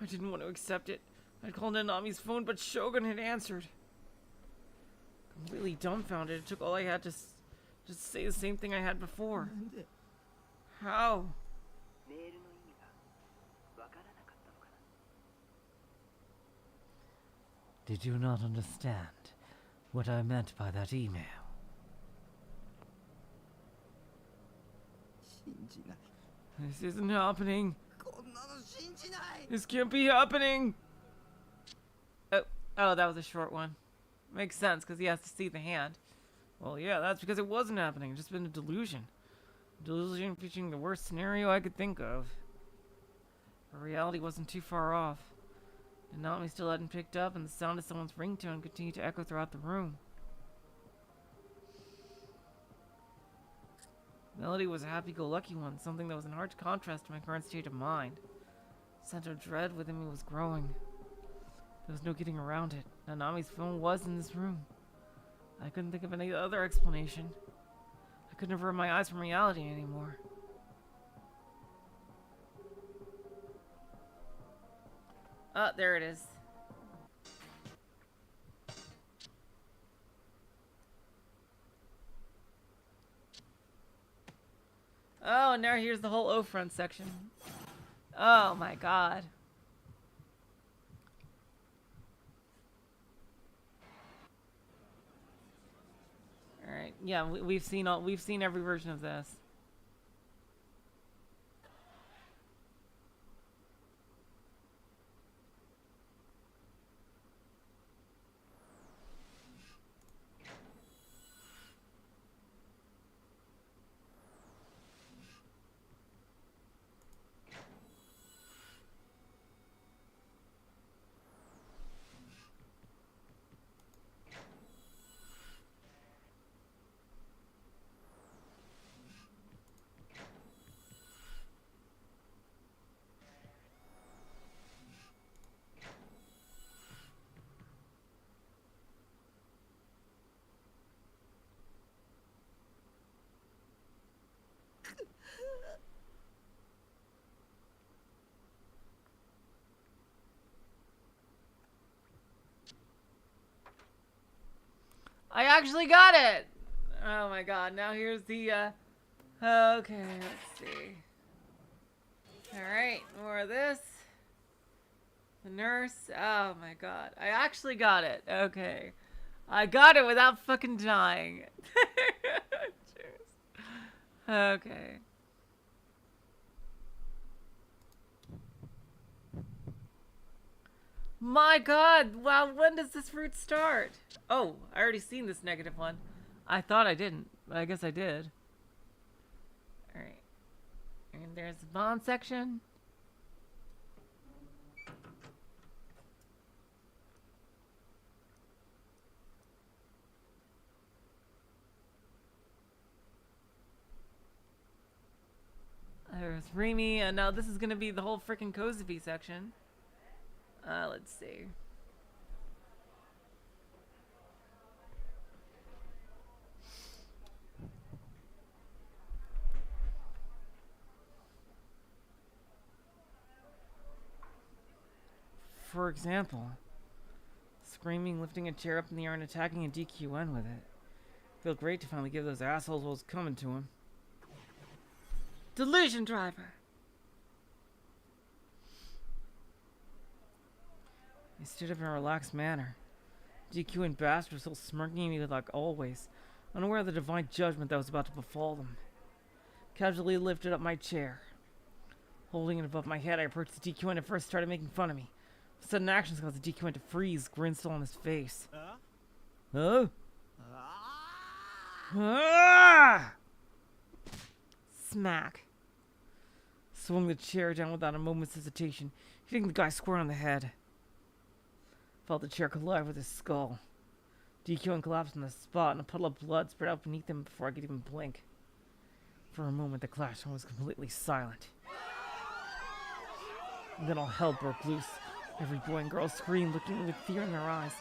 I didn't want to accept it. I'd called Nanami's phone, but Shogun had answered. Completely dumbfounded, it took all I had to just say the same thing I had before. なんで。 How? Did you not understand what I meant by that email? 信じない。 This isn't happening. こんなの信じない。 This can't be happening. Oh, that was a short one. Makes sense because he has to see the hand. Well, yeah, that's because it wasn't happening. It's just been a delusion. Delusion featuring the worst scenario I could think of. But reality wasn't too far off. Nanami still hadn't picked up, and the sound of someone's ringtone continued to echo throughout the room. Melody was a happy-go-lucky one, something that was in hard contrast to my current state of mind. The sense of dread within me was growing. There was no getting around it. Nanami's phone was in this room. I couldn't think of any other explanation. I couldn't avert my eyes from reality anymore. There it is. Oh, and now here's the whole O-front section. Oh my god. Alright, yeah, we've seen every version of this. I actually got it! Oh my god, now here's the, okay, let's see. Alright, more of this. The nurse? Oh my god. I actually got it. Okay. I got it without fucking dying. Jeez. Okay. My god. Wow, when does this route start? Oh, I already seen this negative one. I thought I didn't, but I guess I did. Alright. And there's the bond section. There's Remy, and now this is gonna be the whole freaking Kozafi section. Let's see. For example, screaming, lifting a chair up in the air, and attacking a DQN with it. Feel great to finally give those assholes what was coming to him. Delusion driver. He stood up in a relaxed manner. DQN bastard was still smirking at me like always, unaware of the divine judgment that was about to befall them. Casually lifted up my chair. Holding it above my head, I approached the DQN and first started making fun of me. Sudden actions caused the DQN to freeze, grin still on his face. Huh? Ah! Smack. Swung the chair down without a moment's hesitation, hitting the guy square on the head. Felt the chair collide with his skull. DQN collapsed on the spot, and a puddle of blood spread out beneath him before I could even blink. For a moment, the classroom was completely silent. And then all hell broke loose. Every boy and girl screamed, looking with fear in their eyes,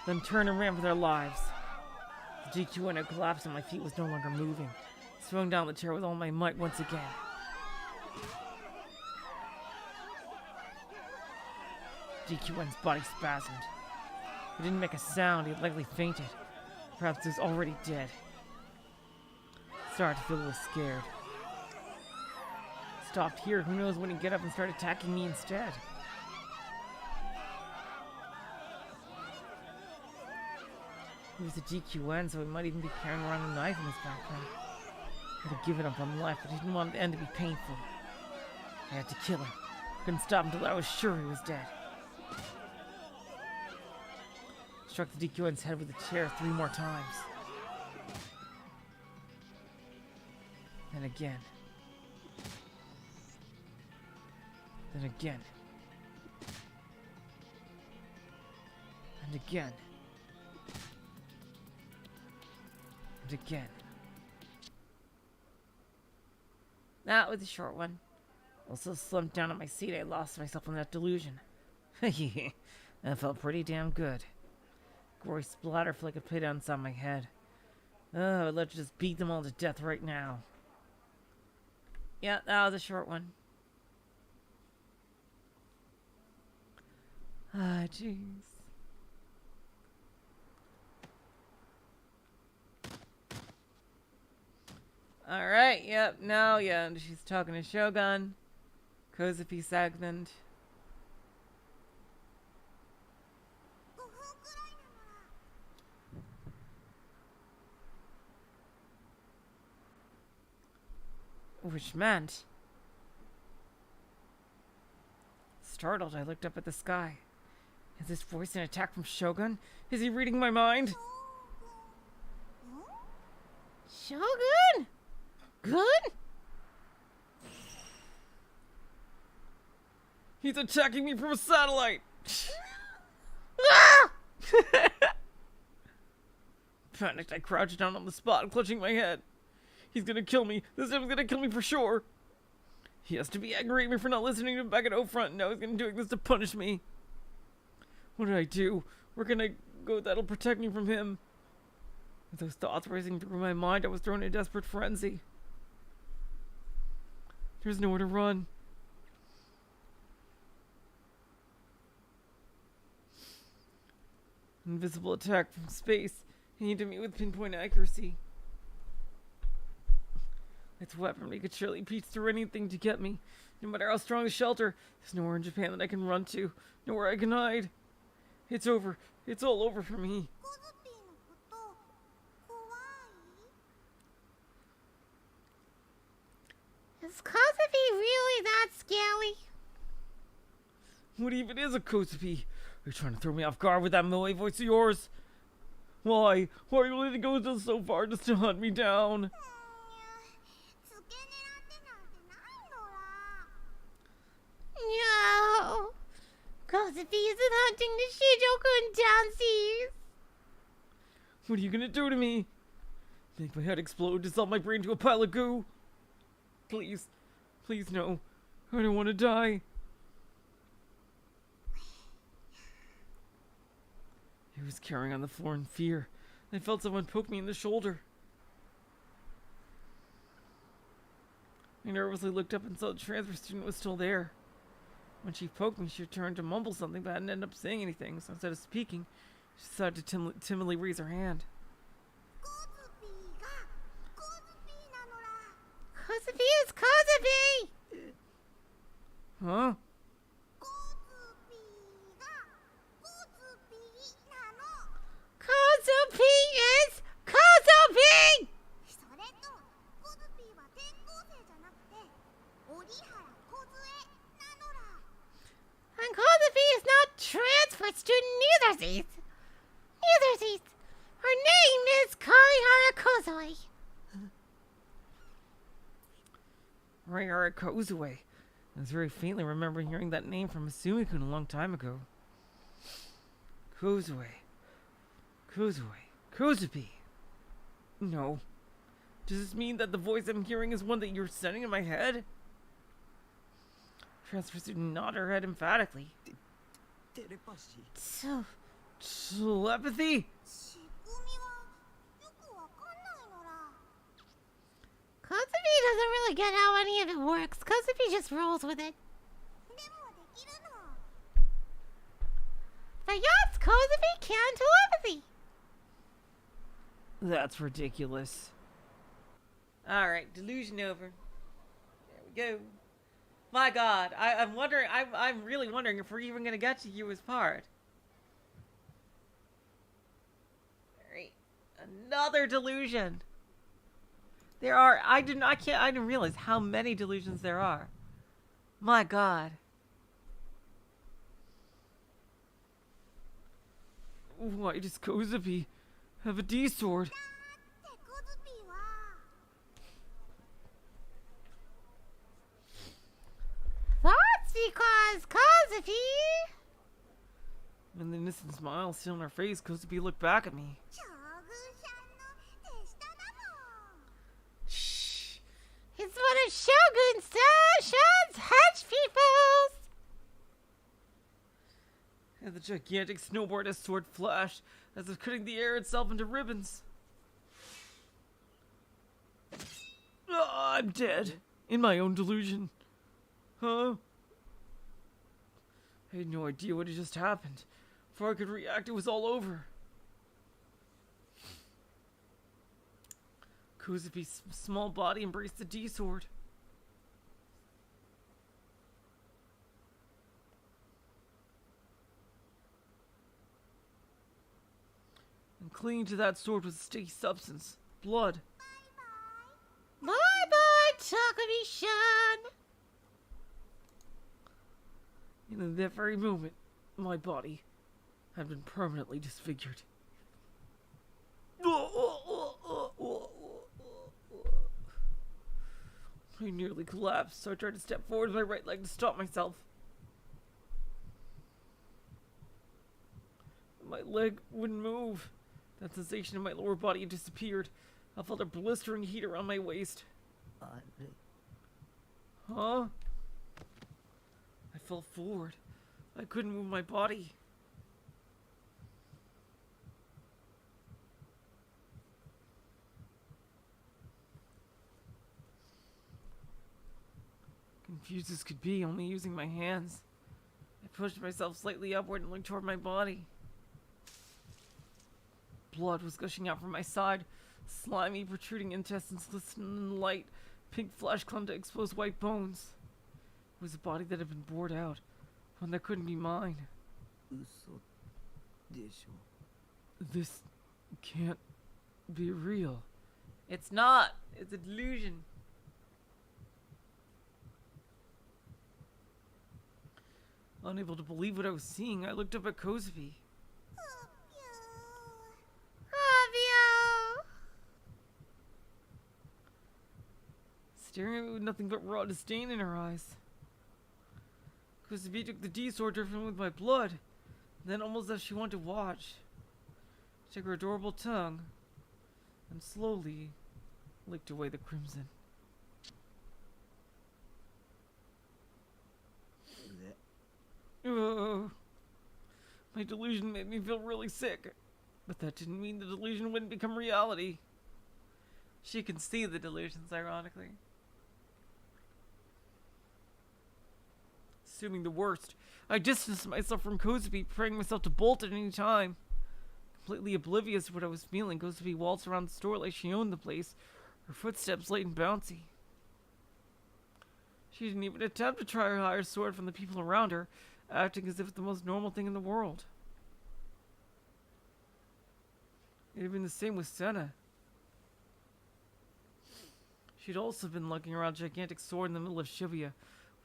then turned and ran for their lives. The DQN had collapsed and my feet was no longer moving. Swung down the chair with all my might once again. DQN's body spasmed. He didn't make a sound. He had likely fainted. Perhaps he was already dead. Started to feel a little scared. Stopped here. Who knows when he'd get up and start attacking me instead? He was a DQN, so he might even be carrying around a knife in his backpack. He had given up on life, but he didn't want the end to be painful. I had to kill him. Couldn't stop until I was sure he was dead. Struck the DQN's head with a chair 3 more times. Then again. Then again. And again. And again. That was a short one. Also slumped down on my seat, I lost myself in that delusion. That felt pretty damn good. Gory splatter flick a pit inside my head. Oh, let's just beat them all to death right now. Yeah, that was a short one. Ah, jeez. Alright, yep, now, yeah, she's talking to Shogun. Kozafi segment. Which meant... Startled, I looked up at the sky. Is this voice an attack from Shogun? Is he reading my mind? Shogun? Good? He's attacking me from a satellite! Ah! Panicked, I crouched down on the spot, clutching my head. He's gonna kill me. This time he's gonna kill me for sure. He has to be angry at me for not listening to him back at O Front. Now he's gonna do this to punish me. What did I do? Where can I go that'll protect me from him? With those thoughts racing through my mind, I was thrown in a desperate frenzy. There's nowhere to run. Invisible attack from space, aimed at me with pinpoint accuracy. Its weaponry could surely pierce through anything to get me. No matter how strong the shelter, there's nowhere in Japan that I can run to. Nowhere I can hide. It's over. It's all over for me. コズピーのこと怖い？ Is Kozabi really that scary? What even is a Kozupi? Are you trying to throw me off guard with that moe voice of yours? Why? Why are you letting go so far just to hunt me down? 付け狙ってなんてないのら。 No. Kozabi isn't hunting the Shijoku downseas. What are you gonna do to me? Make my head explode, dissolve my brain to a pile of goo? Please. Please no. I don't want to die. I was carrying on the floor in fear. I felt someone poke me in the shoulder. I nervously looked up and saw the transfer student was still there. When she poked me, she turned to mumble something, but I didn't end up saying anything, so instead of speaking, she decided to timidly raise her hand. コズピーがコズピーなのら。 Kozabi is Kozabi. Huh? コズピーがコズピーなの。 Kozabi is Kozabi. それとコズピーは転校生じゃなくて折原梢なのら。 And Kozabi is not transfer student neither these. Neither these. Her name is Karihara Kozui. Rayara Kozue. I was very faintly remembering hearing that name from Asumi-kun a long time ago. Kozue. Kozupi. No. Does this mean that the voice I'm hearing is one that you're sending in my head? Transfer student nodded her head emphatically. テレパシー So, Telepathy? 仕組みはよくわかんないのら。 Kozabi doesn't really get how any of it works. Kozabi just rolls with it. でもできるの。 But yes, Kozabi can telepathy. That's ridiculous. Alright, delusion over. There we go. My god, I'm wondering, I'm really wondering if we're even gonna get to Yua's part. Alright, another delusion. There are, I didn't realize how many delusions there are. My god. Why does Kozabi have a D sword? ってコズピーは That's because Kozabi. An innocent smile still on her face, Kozabi looked back at me. 将軍さんの手下だもん。 Shh. He's one of Shogun Sasha's hedge peoples. And the gigantic snowboard sword flashed as if cutting the air itself into ribbons. Ah, I'm dead. In my own delusion. Huh? I had no idea what had just happened. Before I could react, it was all over. Kozabi's small body embraced the D sword. And clinging to that sword was a sticky substance. Blood. Bye bye, Takumi-san. And in that very moment, my body had been permanently disfigured. I nearly collapsed, so I tried to step forward with my right leg to stop myself. My leg wouldn't move. That sensation in my lower body had disappeared. I felt a blistering heat around my waist. あれ Huh? I fell forward. I couldn't move my body. Confused as could be, only using my hands. I pushed myself slightly upward and looked toward my body. Blood was gushing out from my side. Slimy, protruding intestines glistened in the light Pink flesh clung to exposed white bones. It was a body that had been bored out. One that couldn't be mine. 嘘でしょ This can't be real. It's not. It's a delusion. Unable to believe what I was seeing, I looked up at Kozabi. Staring at me with nothing but raw disdain in her eyes. Kozabi took the D-sword dripping with my blood. Then, almost as she wanted to watch, she took her adorable tongue and slowly licked away the crimson. うぜ Ugh. My delusion made me feel really sick. But that didn't mean the delusion wouldn't become reality. She can see the delusions, ironically. Assuming the worst, I distanced myself from Kozabi, praying myself to bolt at any time. Completely oblivious to what I was feeling, Kozabi waltzed around the store like she owned the place, her footsteps light and bouncy. She didn't even attempt to try her higher sword from the people around her, acting as if it's the most normal thing in the world. It had been the same with Senna. She'd also been lugging around a gigantic sword in the middle of Shibuya,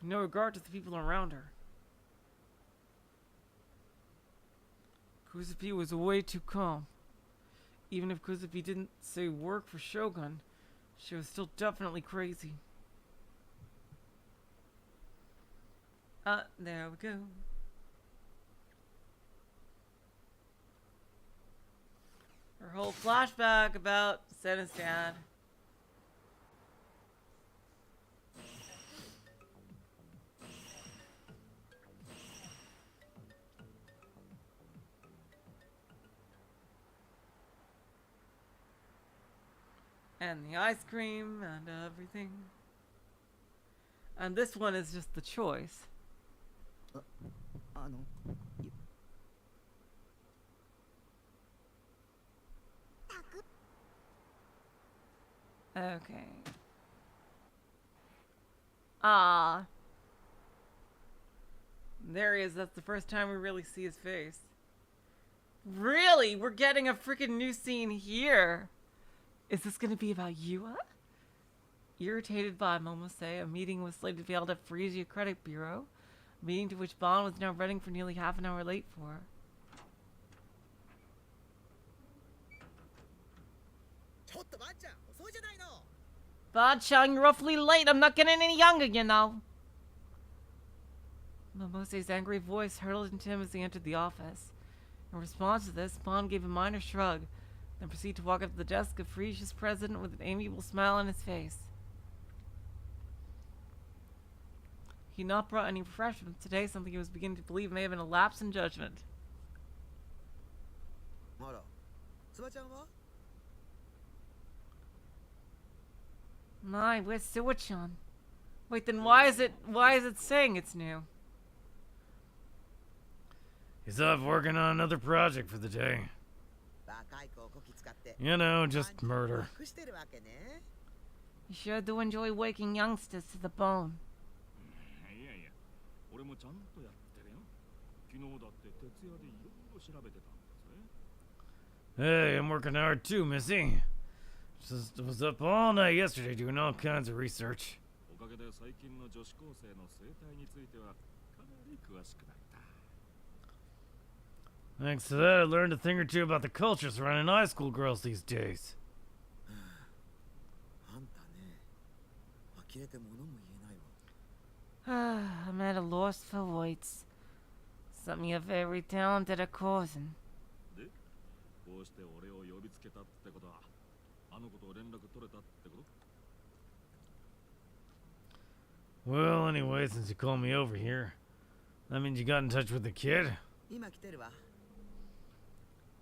with no regard to the people around her. Kozabi was way too calm. Even if Kozabi didn't say work for Shogun, she was still definitely crazy. There we go. Her whole flashback about Senna's dad. And the ice cream and everything. And this one is just the choice. あの Okay. Ah. There he is. That's the first time we really see his face. Really? We're getting a freaking new scene here. Is this going to be about Yua? Irritated by Momose, a meeting was slated to be held at Frisia Credit Bureau. A meeting to which Bond was now running for nearly half an hour late for. Bad-chan, you're awfully late. I'm not getting any younger, you know. Momose's angry voice hurtled into him as he entered the office. In response to this, Bond gave a minor shrug, then proceeded to walk up to the desk of Frisia's president with an amiable smile on his face. He had not brought any refreshments today, something he was beginning to believe may have been a lapse in judgment. あらつばちゃんは My, where's Suwa-chan? Wait, then why is it saying it's new? He's off working on another project for the day. 若い子をこき使って You know, just murder. 隠してるわけね You sure do enjoy waking youngsters to the bone. いやいや、俺もちゃんとやってるよ。昨日だって徹夜でいろいろ調べてたんですね。 Hey, I'm working hard too, Missy. Just was up all night yesterday doing all kinds of research. おかげで最近の女子高生の生態についてはかなり詳しくなった。 Thanks to that, I learned a thing or two about the culture surrounding high school girls these days. あんたね呆れて物も言えないわ I'm at a loss for words. Something you're very talented at causing. で、こうして俺を呼びつけたってことは、あの子と連絡取れたってこと Well, anyway, since you called me over here, that means you got in touch with the kid? 今来てるわ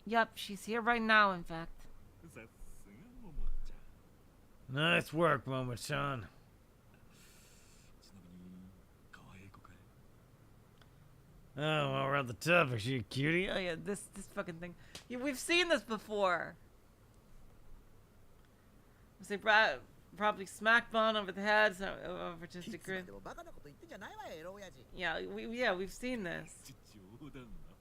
Yup, she's here right now, in fact. さすがももちゃん。 Nice work, Momochan. ちなみに、可愛い子かい Oh, while we're on the topic, she a cutie? Oh yeah, this fucking thing. Yeah, we've seen this before. Say probably smacked Bon over the head so, over just い a つま grin. でもバカなこと言ってんじゃないわよエロ親父 Yeah, we've seen this. 冗談なって。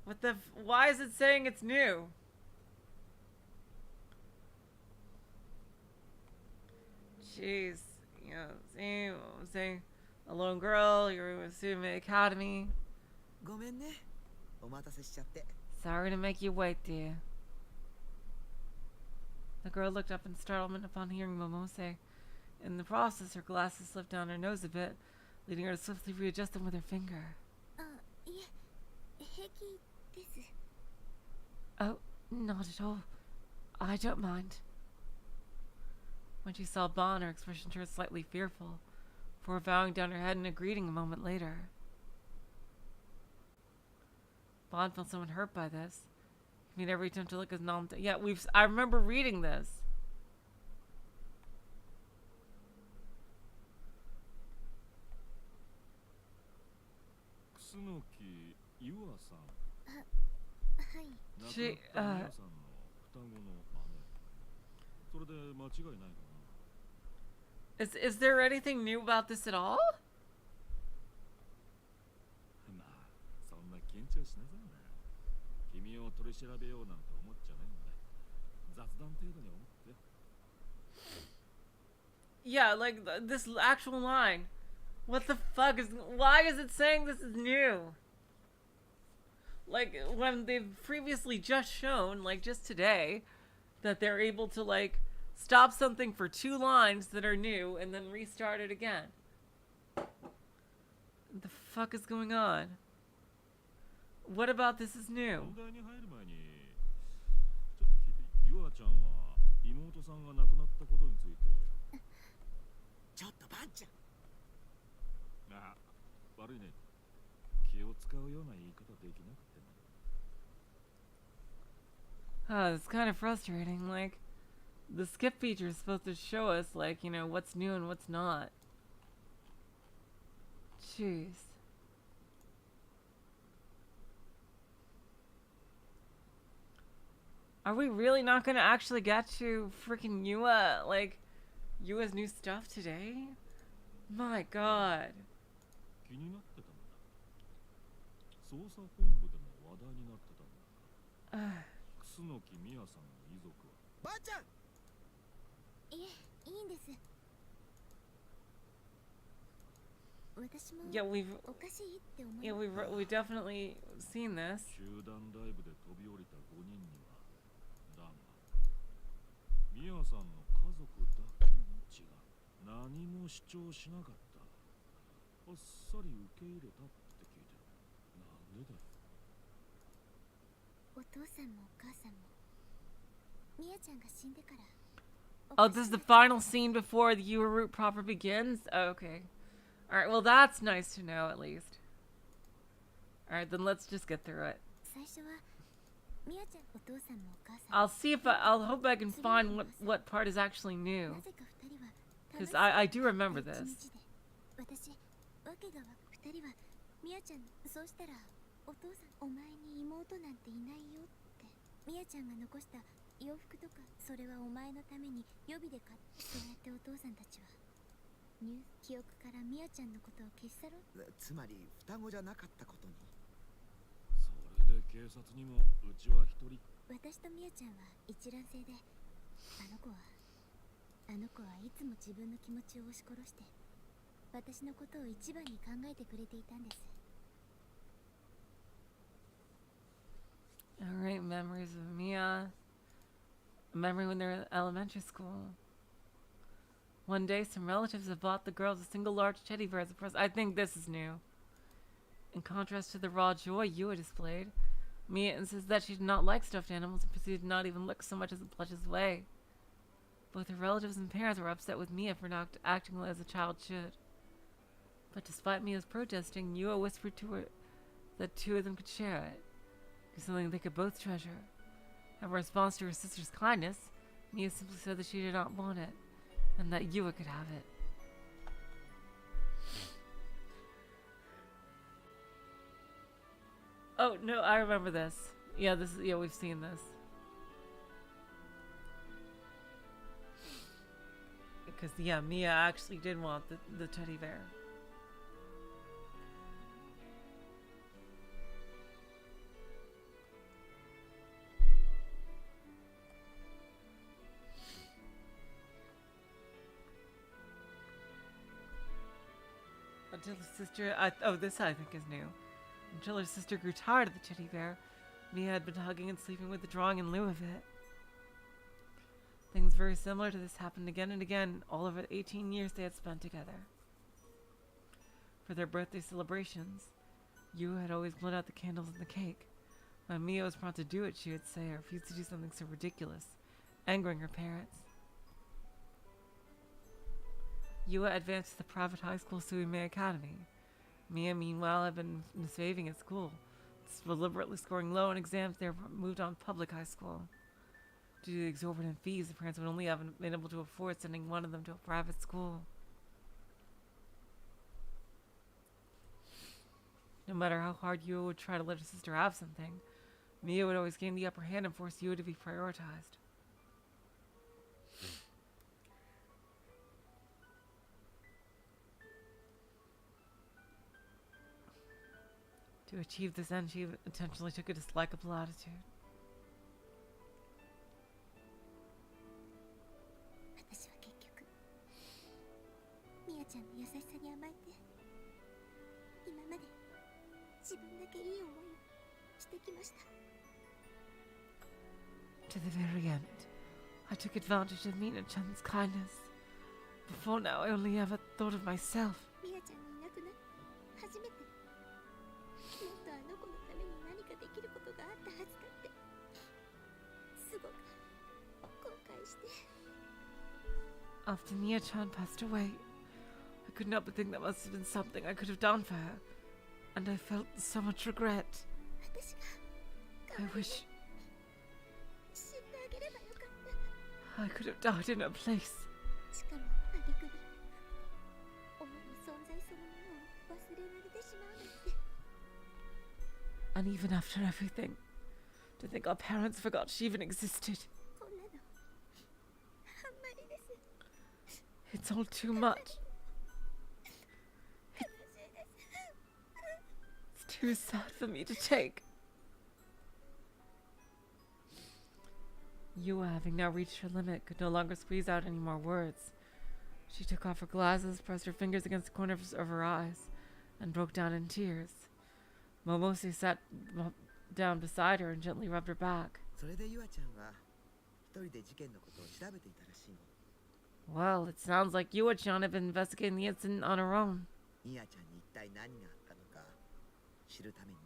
What the? Why is it saying it's new? Jeez, you know, see what I'm saying? A lone girl, you're in Sume Academy. ごめんねお待たせしちゃって Sorry to make you wait, dear. The girl looked up in startlement upon hearing Momo say. In the process, her glasses slipped down her nose a bit, leading her to swiftly readjust them with her finger. あ、いえ、平気です。 Oh, not at all. I don't mind. When she saw Bon, her expression turned slightly fearful, before bowing down her head in a greeting a moment later. Bon felt somewhat hurt by this. He made every attempt to look as non. Yeah, I remember reading this. 楠木優愛さん。はい。亡くなった She, 美和さんの双子の姉。それで間違いないかな。 Is there anything new about this at all? まあ、そんな緊張しなさいな。君を取り調べようなんて思っちゃねえんだ。雑談程度に思って。 Yeah, like this actual line. What the fuck is? Why is it saying this is new? Like when they've previously just shown, like just today, that they're able to like stop something for 2 lines that are new and then restart it again. What the fuck is going on? What about this is new? 本題に入る前に、ちょっと聞いて。優愛ちゃんは妹さんが亡くなったことについて。 ちょっとバンちゃん あ、悪いね。気を使うような言い方できなくてね。 Oh, it's kind of frustrating. Like, the skip feature is supposed to show us, like, you know, what's new and what's not. Jeez. Are we really not gonna actually get to freaking Yua, like, Yua's new stuff today? My god. 気になってたんだ。捜査本部でも話題になってたんだ。楠木美也さんの遺族は。バンちゃんいえ、いいんです。私も Yeah, we've おかしいって思い yeah, we've definitely seen this. 集団ライブで飛び降りた5人には。だが、美也さんの家族だけの血が何も主張しなかった。あっさり受け入れたって聞いてる。なんでだよ。お父さんもお母さんもみやちゃんが死んでから Oh, this is the final scene before the Yua route proper begins? Oh, okay. Alright, well that's nice to know at least. Alright, then let's just get through it. 最初はみやちゃんお父さんもお母さん I'll see if I'll hope I can find what part is actually new. なぜか二人は Because I do remember this. 私わけが二人はみやちゃんそうしたらお父さんお前に妹なんていないよってみやちゃんが残した洋服とかそれはお前のために予備で買ってそうやってお父さんたちは記憶からみやちゃんのことを消し去ろうつまり双子じゃなかったことにそれで警察にもうちは一人。私とみやちゃんは一卵性であの子はいつも自分の気持ちを押し殺して私のことを一番に考えてくれていたんです Alright, memories of Mia. A memory when they were in elementary school. One day, some relatives have bought the girls a single large teddy bear as a present. I think this is new. In contrast to the raw joy Yua displayed, Mia insists that she did not like stuffed animals and proceeded to not even look so much as the plush's way. Both her relatives and parents were upset with Mia for not acting as a child should. But despite Mia's protesting, Yua whispered to her that 2 of them could share it. It was something they could both treasure. In response to her sister's kindness, Mia simply said that she did not want it, and that Yua could have it. Oh, no, I remember this. Yeah, we've seen this. Because, yeah, Mia actually did want the teddy bear. Until his sister, this I think is new. Until her sister grew tired of the teddy bear, Mia had been hugging and sleeping with the drawing in lieu of it. Things very similar to this happened again and again all over the 18 years they had spent together. For their birthday celebrations, Yu had always blown out the candles and the cake. When Mia was prompt to do it, she would say I refused to do something so ridiculous, angering her parents. Yua advanced to the private high school Suime Academy. Mia, meanwhile, had been misbehaving at school, deliberately scoring low on exams. They were moved on to public high school. Due to the exorbitant fees, the parents would only have been able to afford sending one of them to a private school. No matter how hard Yua would try to let her sister have something, Mia would always gain the upper hand and force Yua to be prioritized. To achieve this end, she intentionally took a dislikable attitude. 私は結局ミヤちゃんの優しさに甘えて今まで自分だけいい思いをしてきました。 To the very end, I took advantage of Mina-chan's kindness. Before now, I only ever thought of myself. ミヤちゃんがいなくなって初めてもっとあの子のために何かできることがあったはずだってすごく後悔して。 After Mia-chan passed away, I could not but think that must have been something I could have done for her, and I felt so much regret. 私が I wish 死んであげればよかった。 I could have died in her place. しかも挙句に親の存在そのものを忘れられてしまうなんて。 And even after everything, to think our parents forgot she even existed. こんなのあんまりです。 It's all too much. 悲しいです。 It's too sad for me to take. Yua, having now reached her limit, could no longer squeeze out any more words. She took off her glasses, pressed her fingers against the corners of her eyes, and broke down in tears. Momose sat down beside her and gently rubbed her back. それでユアちゃんは一人で事件のことを調べていたらしいの。 Well, it sounds like Yua-chan had been investigating the incident on her own. ミアちゃんに一体何があったのか知るためにね。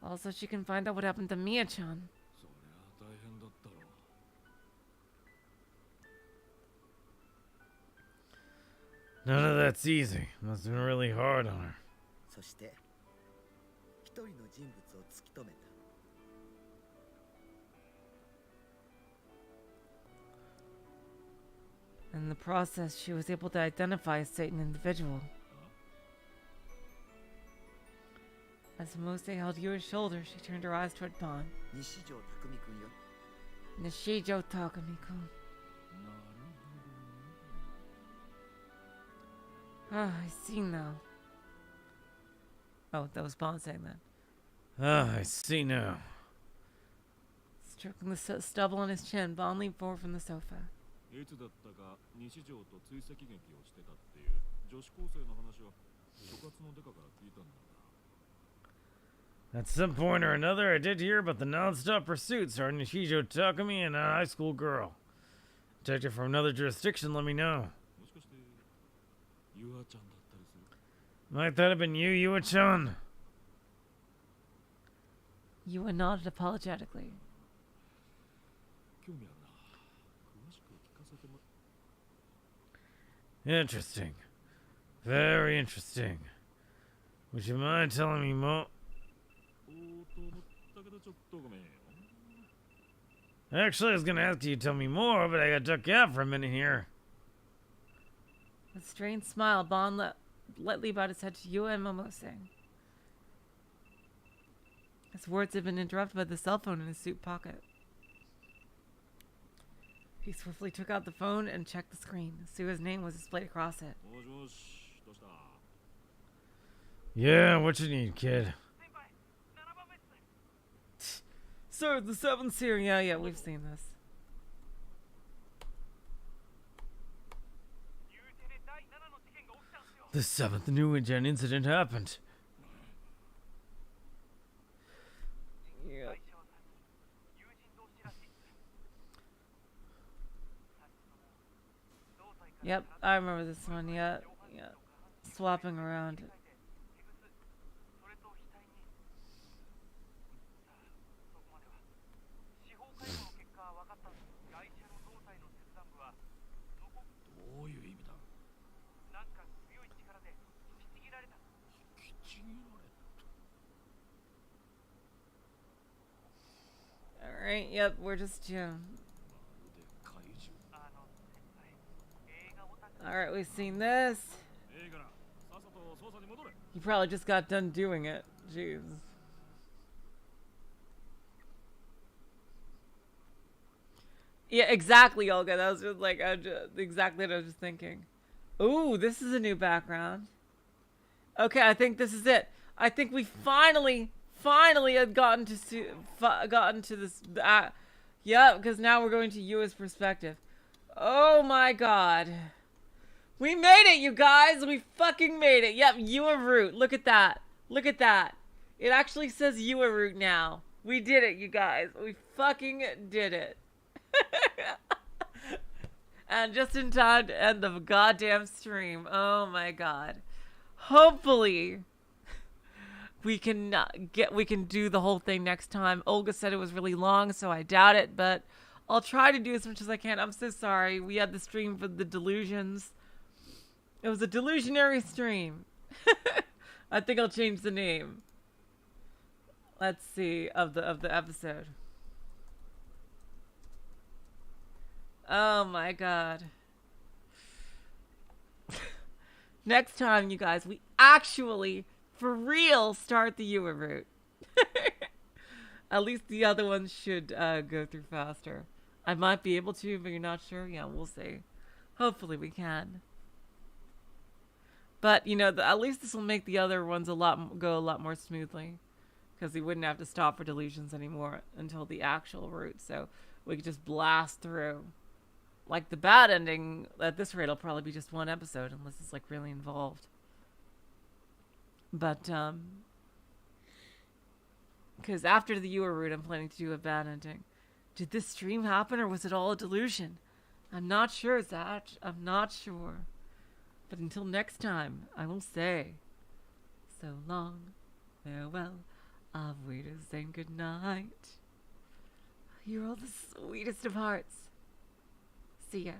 Also, she can find out what happened to Mia-chan. そりゃ大変だったろう。 None of that's easy. Must have been really hard on her. そして一人の人物を突き止めた。 In the process, she was able to identify a Satan individual. As Mose held Yua's shoulder, she turned her eyes toward Bon. 西条匠くんよ。 Nishijo Takami-kun. なる Ah, I see now. Oh, that was Bon saying that. Ah, I see now. Stroking the stubble on his chin, Bon leaned forward from the sofa. ほど。いつだったか西条と追跡劇をしてたっていう女子高生の話は所轄のデカから聞いたんだが。 At some point or another, I did hear about the non-stop pursuits of Nishijo Takami and a high school girl. Detective from another jurisdiction, let me know. もしかしてユアちゃんだったりする？ Might that have been you, Yua-chan? Yua nodded apologetically. 興味あるな。詳しく聞かせてもら。 Interesting. Very interesting. Would you mind telling me more? おーと思ったけどちょっとごめんよ。 Actually, I was gonna ask you to tell me more, but I got ducked out for a minute here. With a strained smile, Bon lightly bowed his head to Yua and Momose. His words had been interrupted by the cell phone in his suit pocket. He swiftly took out the phone and checked the screen. Sua's name was displayed across it. もしもし、どうした？ Yeah, what you need, kid? Sir, the seventh here. Yeah, we've seen this. The 7th New Gen incident happened. Yeah. Yep, I remember this one. Yeah. Swapping around. Alright, yep, we're just, Alright, we've seen this. You probably just got done doing it. Jeez. Yeah, exactly, Olga. That was just like, exactly what I was just thinking. Ooh, this is a new background. Okay, I think this is it. I think we finally had gotten to this. Yeah, because now we're going to Yua's perspective. Oh my god. We made it, you guys! We fucking made it! Yep, Yua route. Look at that. Look at that. It actually says Yua route now. We did it, you guys. We fucking did it. And just in time to end the goddamn stream. Oh my god. Hopefully we can do the whole thing next time. Olga said it was really long, so I doubt it, but I'll try to do as much as I can. I'm so sorry. We had the stream for the delusions. It was a delusionary stream. I think I'll change the name. Let's see, of the episode. Oh my god. Next time, you guys, we actually, for real, start the Yua route. At least the other ones should go through faster. I might be able to, but you're not sure? Yeah, we'll see. Hopefully we can. But, you know, at least this will make the other ones go a lot more smoothly. Because we wouldn't have to stop for delusions anymore until the actual route. So we could just blast through. Like the bad ending, at this rate, will probably be just one episode. Unless it's, like, really involved. But, because after the Yua route, I'm planning to do a bad ending. Did this stream happen, or was it all a delusion? I'm not sure, Zach. I'm not sure. But until next time, I will say, so long, farewell, auf Wiedersehen, good night. You're all the sweetest of hearts. See ya.